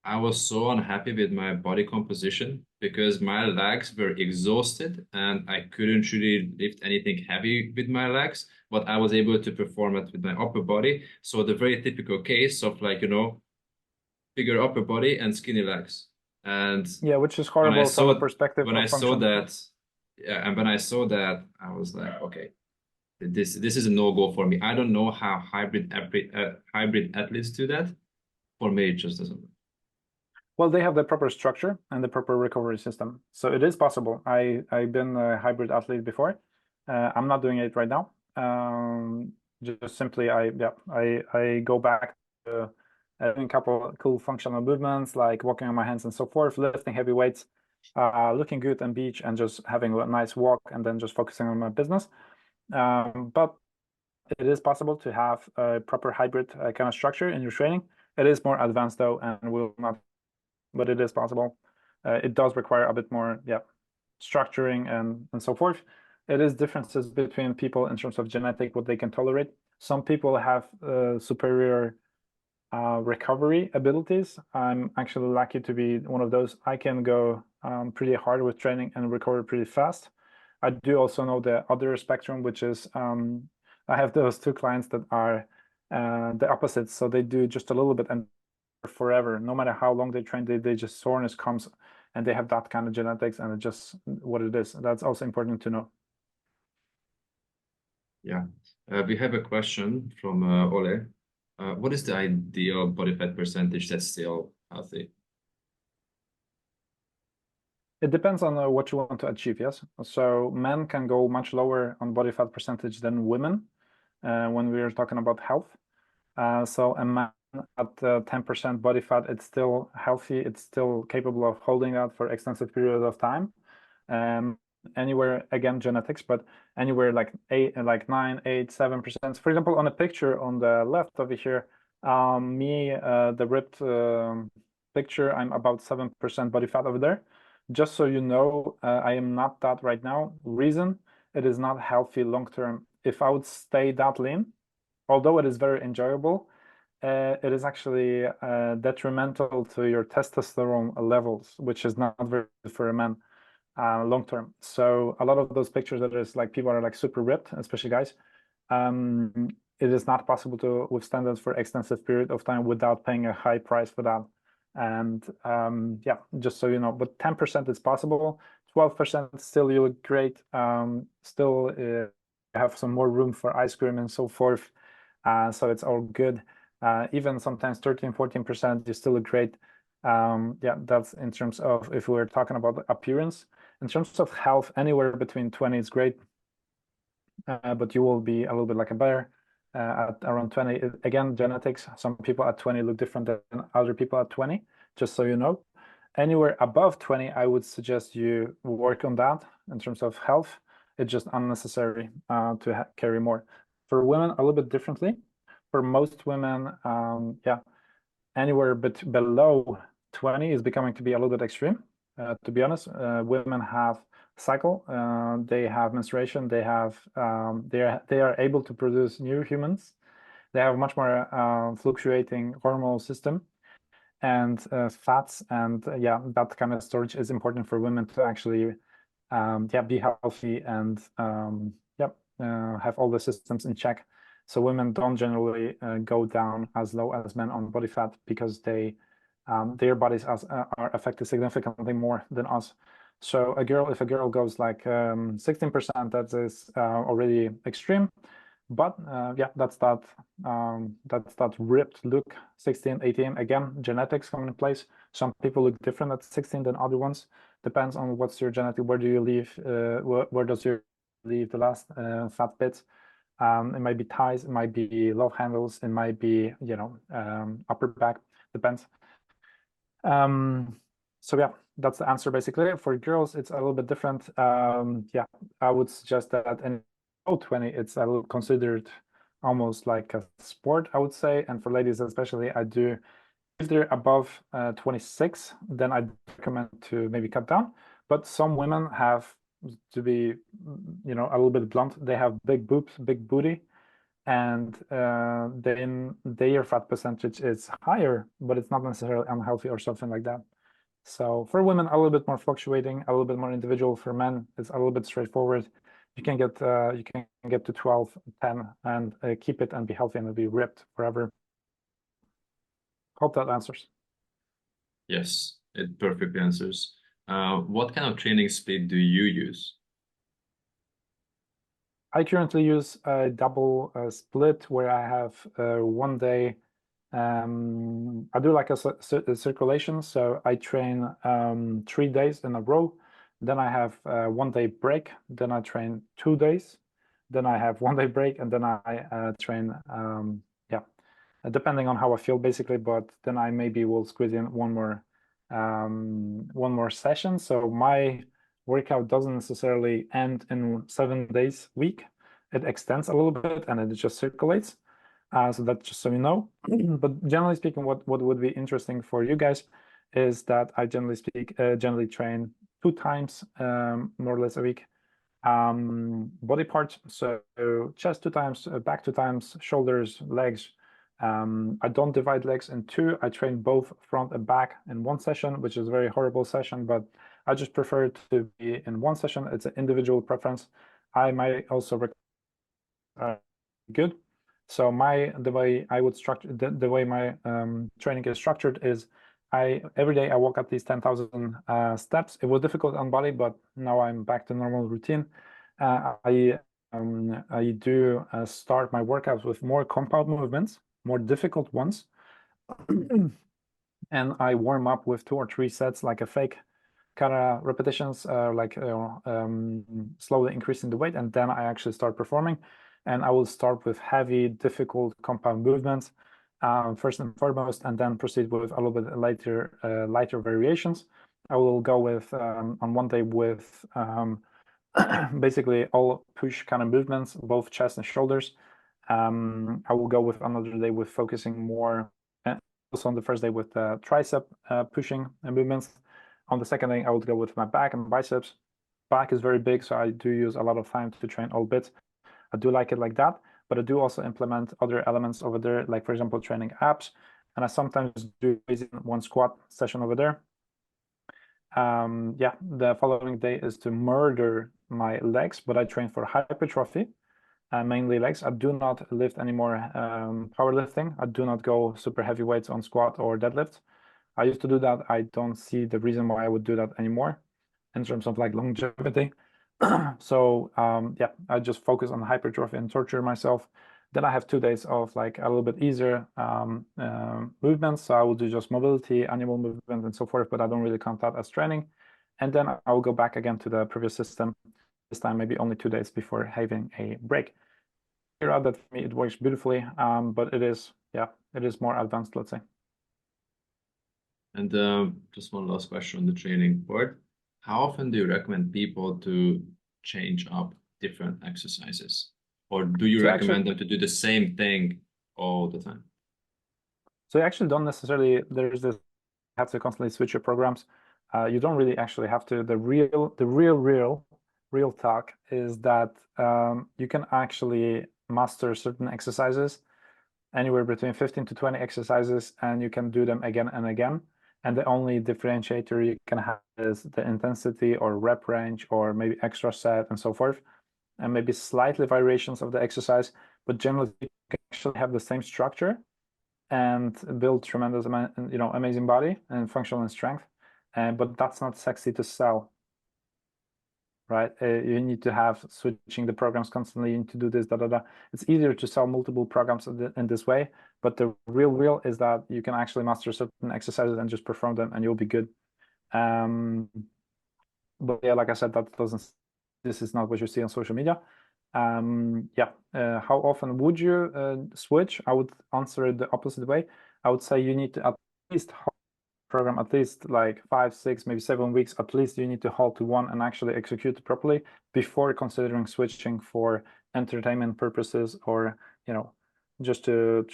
I was so unhappy with my body composition because my legs were exhausted and I couldn't really lift anything heavy with my legs, but I was able to perform it with my upper body. So the very typical case of, like, bigger upper body and skinny legs. And Yeah, which is when I horrible from a saw perspective when I of saw function. that, yeah, and when I saw that, I was like, okay, this is a no-go for me. I don't know how hybrid athletes do that. For me, it just doesn't work. Well, they have the proper structure and the proper recovery system, so it is possible. I've been a hybrid athlete before. I'm not doing it right now. Just simply, I go back to doing a couple of cool functional movements like walking on my hands and so forth, lifting heavy weights, looking good on beach, and just having a nice walk, and then just focusing on my business. But it is possible to have a proper hybrid kind of structure in your training. It is more advanced though, and will not, but it is possible. It does require a bit more, structuring and so forth. It is differences between people in terms of genetic, what they can tolerate. Some people have superior recovery abilities. I'm actually lucky to be one of those. I can go pretty hard with training and recover pretty fast. I do also know the other spectrum, which is I have those two clients that are the opposites. So they do just a little bit and forever. No matter how long they train, they just soreness comes, and they have that kind of genetics, and it's just what it is. That's also important to know. Yeah. We have a question from Ole. What is the ideal body fat percentage that's still healthy? It depends on what you want to achieve, yes? So men can go much lower on body fat percentage than women when we're talking about health. So a man at 10% body fat, it's still healthy. It's still capable of holding that for extensive period of time. Anywhere, again, genetics, but anywhere like 9, 8, 7%. For example, on a picture on the left over here, me, the ripped picture, I'm about 7% body fat over there. Just so you know, I am not that right now. Reason, it is not healthy long term. If I would stay that lean, although it is very enjoyable, it is actually detrimental to your testosterone levels, which is not very good for a man long term. So a lot of those pictures that is like people are like super ripped, especially guys, it is not possible to withstand that for extensive period of time without paying a high price for that. And yeah, just so you know, but 10% is possible. 12% still you look great. Still have some more room for ice cream and so forth. So it's all good. Even sometimes 13, 14%, you still look great. Yeah, that's in terms of if we're talking about appearance. In terms of health, anywhere between 20 is great, but you will be a little bit like a bear at around 20. Again, genetics, some people at 20 look different than other people at 20, just so you know. Anywhere above 20, I would suggest you work on that in terms of health. It's just unnecessary to carry more. For women, a little bit differently. For most women, yeah, anywhere below 20 is becoming to be a little bit extreme. To be honest, women have cycle, they have menstruation, they have they are able to produce new humans. They have much more fluctuating hormonal system and fats, and yeah, that kind of storage is important for women to actually yeah, be healthy and have all the systems in check. So women don't generally go down as low as men on body fat because they their bodies are affected significantly more than us. So if a girl goes like 16%, that is already extreme. But yeah, that's that ripped look. 16, 18, again, genetics come into place. Some people look different at 16 than other ones. Depends on what's your genetic. Where do you leave? Where does your leave the last fat bits? It might be thighs, it might be love handles, it might be upper back. Depends. So yeah, that's the answer basically. For girls, it's a little bit different. Yeah, I would suggest that in 20, it's a little considered almost like a sport, I would say. And for ladies especially, I do. If they're above 26, then I'd recommend to maybe cut down. But some women have to be, you know, a little bit blunt, they have big boobs, big booty, and then their fat percentage is higher, but it's not necessarily unhealthy or something like that. So for women, a little bit more fluctuating, a little bit more individual. For men, it's a little bit straightforward. You can get to 12, 10, and keep it and be healthy and be ripped forever. Hope that answers. Yes, it perfectly answers. What kind of training split do you use? I currently use a double split where I have 1 day. I do like a circulation, so I train 3 days in a row. Then I have 1 day break. Then I train 2 days. Then I have 1 day break, and then I train, yeah, depending on how I feel, basically. But then I maybe will squeeze in one more session. So my workout doesn't necessarily end in 7 days a week. It extends a little bit and it just circulates. So that's just so you know. But generally speaking, what would be interesting for you guys is that I generally train 2 times more or less a week. Body parts, so chest 2 times, back 2 times, shoulders, legs. I don't divide legs in 2. I train both front and back in 1 session, which is a very horrible session, but I just prefer it to be in 1 session. It's an individual preference. I might also good. So the way I would structure the way my training is structured is every day I walk at least 10,000 steps. It was difficult on body, but now I'm back to normal routine. I do start my workouts with more compound movements, more difficult ones, and I warm up with 2 or 3 sets, like a fake kind of repetitions, like slowly increasing the weight, and then I actually start performing. And I will start with heavy, difficult compound movements first and foremost, and then proceed with a little bit lighter variations. I will go with on 1 day with basically all push kind of movements, both chest and shoulders. I will go with another day with focusing more, also on the first day with tricep pushing movements. On the second day, I would go with my back and biceps. Back is very big, so I do use a lot of time to train all bits. I do like it like that, but I do also implement other elements over there, like for example, training abs, and I sometimes do 1 squat session over there. Yeah, the following day is to murder my legs, but I train for hypertrophy, mainly legs. I do not lift anymore powerlifting. I do not go super heavy weights on squat or deadlift. I used to do that. I don't see the reason why I would do that anymore in terms of like longevity. So yeah, I just focus on hypertrophy and torture myself. Then I have 2 days of like a little bit easier movements. So I will do just mobility, animal movement, and so forth, but I don't really count that as training. And then I will go back again to the previous system, this time maybe only 2 days before having a break. Figure out that for me it works beautifully, but it is more advanced, let's say. And just one last question on the training part. How often do you recommend people to change up different exercises? Or do you recommend them to do the same thing all the time? So you actually don't necessarily, there's this, have to constantly switch your programs. You don't really actually have to. The real talk is that you can actually master certain exercises, anywhere between 15 to 20 exercises, and you can do them again and again. And the only differentiator you can have is the intensity or rep range or maybe extra set and so forth, and maybe slightly variations of the exercise. But generally, you can actually have the same structure and build tremendous amount, amazing body and functional and strength. But that's not sexy to sell, right? You need to have switching the programs constantly. You need to do this, da da da. It's easier to sell multiple programs in this way, but the real is that you can actually master certain exercises and just perform them, and you'll be good. But yeah, like I said, this is not what you see on social media. Yeah, how often would you switch? I would answer it the opposite way. I would say you need to at least program at least like 5, 6, maybe 7 weeks. At least you need to halt to one and actually execute it properly before considering switching for entertainment purposes, or just to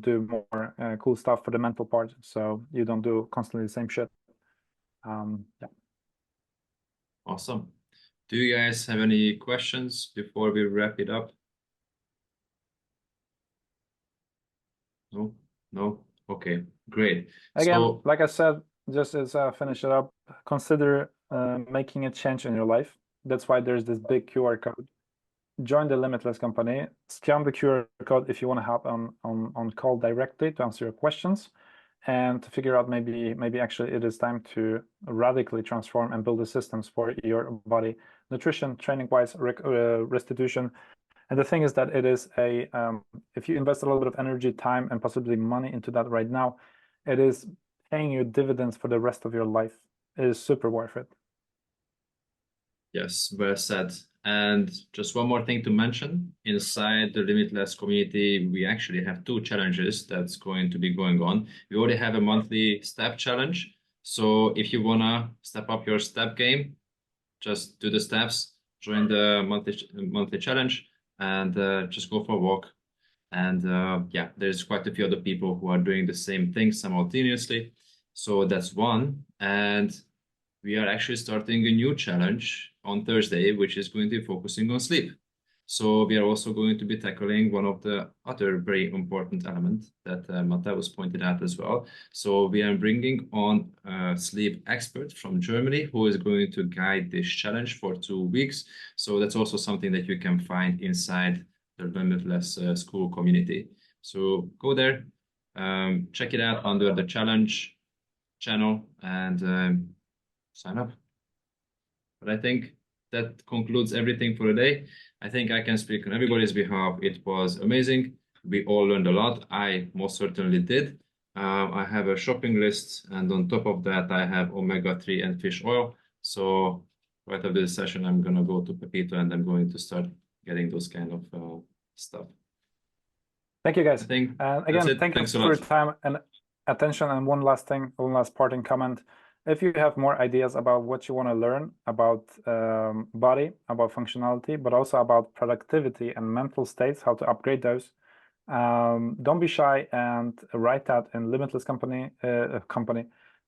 do more cool stuff for the mental part, so you don't do constantly the same shit. Yeah. Awesome. Do you guys have any questions before we wrap it up? No? No? Okay, great. Again, So, like I said, just as I finish it up, consider making a change in your life. That's why there's this big QR code. Join the Limitless company. Scan the QR code if you want to help on call directly to answer your questions and to figure out maybe actually it is time to radically transform and build the systems for your body, nutrition, training wise, restitution. And the thing is that it is a if you invest a little bit of energy, time, and possibly money into that right now, it is paying you dividends for the rest of your life. It is super worth it. yes, well said. And just one more thing to mention, inside the Limitless community, we actually have 2 challenges that's going to be going on. We already have a monthly step challenge. So if you wanna step up your step game, just do the steps, join the monthly challenge, and just go for a walk. And yeah, there's quite a few other people who are doing the same thing simultaneously. So that's one. And we are actually starting a new challenge on Thursday, which is going to be focusing on sleep. So we are also going to be tackling one of the other very important elements that Matthäus pointed out as well. So we are bringing on a sleep expert from Germany who is going to guide this challenge for 2 weeks. So that's also something that you can find inside the Limitless School community. So go there, check it out under the challenge channel and sign up. But I think that concludes everything for today. I think I can speak on everybody's behalf. It was amazing. We all learned a lot. I most certainly did. I have a shopping list, and on top of that, I have omega-3 and fish oil. So right after this session, I'm going to go to Pepito and I'm going to start getting those kind of stuff. Thank you, guys. I think again, thank you for your time and attention. And one last thing, one last parting comment. If you have more ideas about what you want to learn about body, about functionality, but also about productivity and mental states, how to upgrade those, don't be shy and write that in Limitless company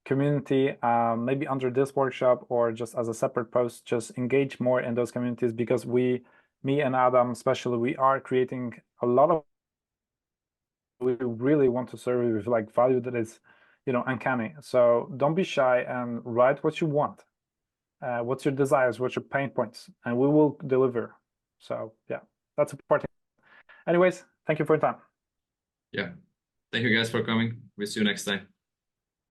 community, maybe under this workshop or just as a separate post. Just engage more in those communities, because me and Adam especially, we are creating a lot of, we really want to serve you with like value that is, you know, uncanny. So don't be shy and write what you want, what's your desires, what's your pain points, and we will deliver. So yeah, that's a part. Anyways, thank you for your time. Yeah, thank you guys for coming. We'll see you next time.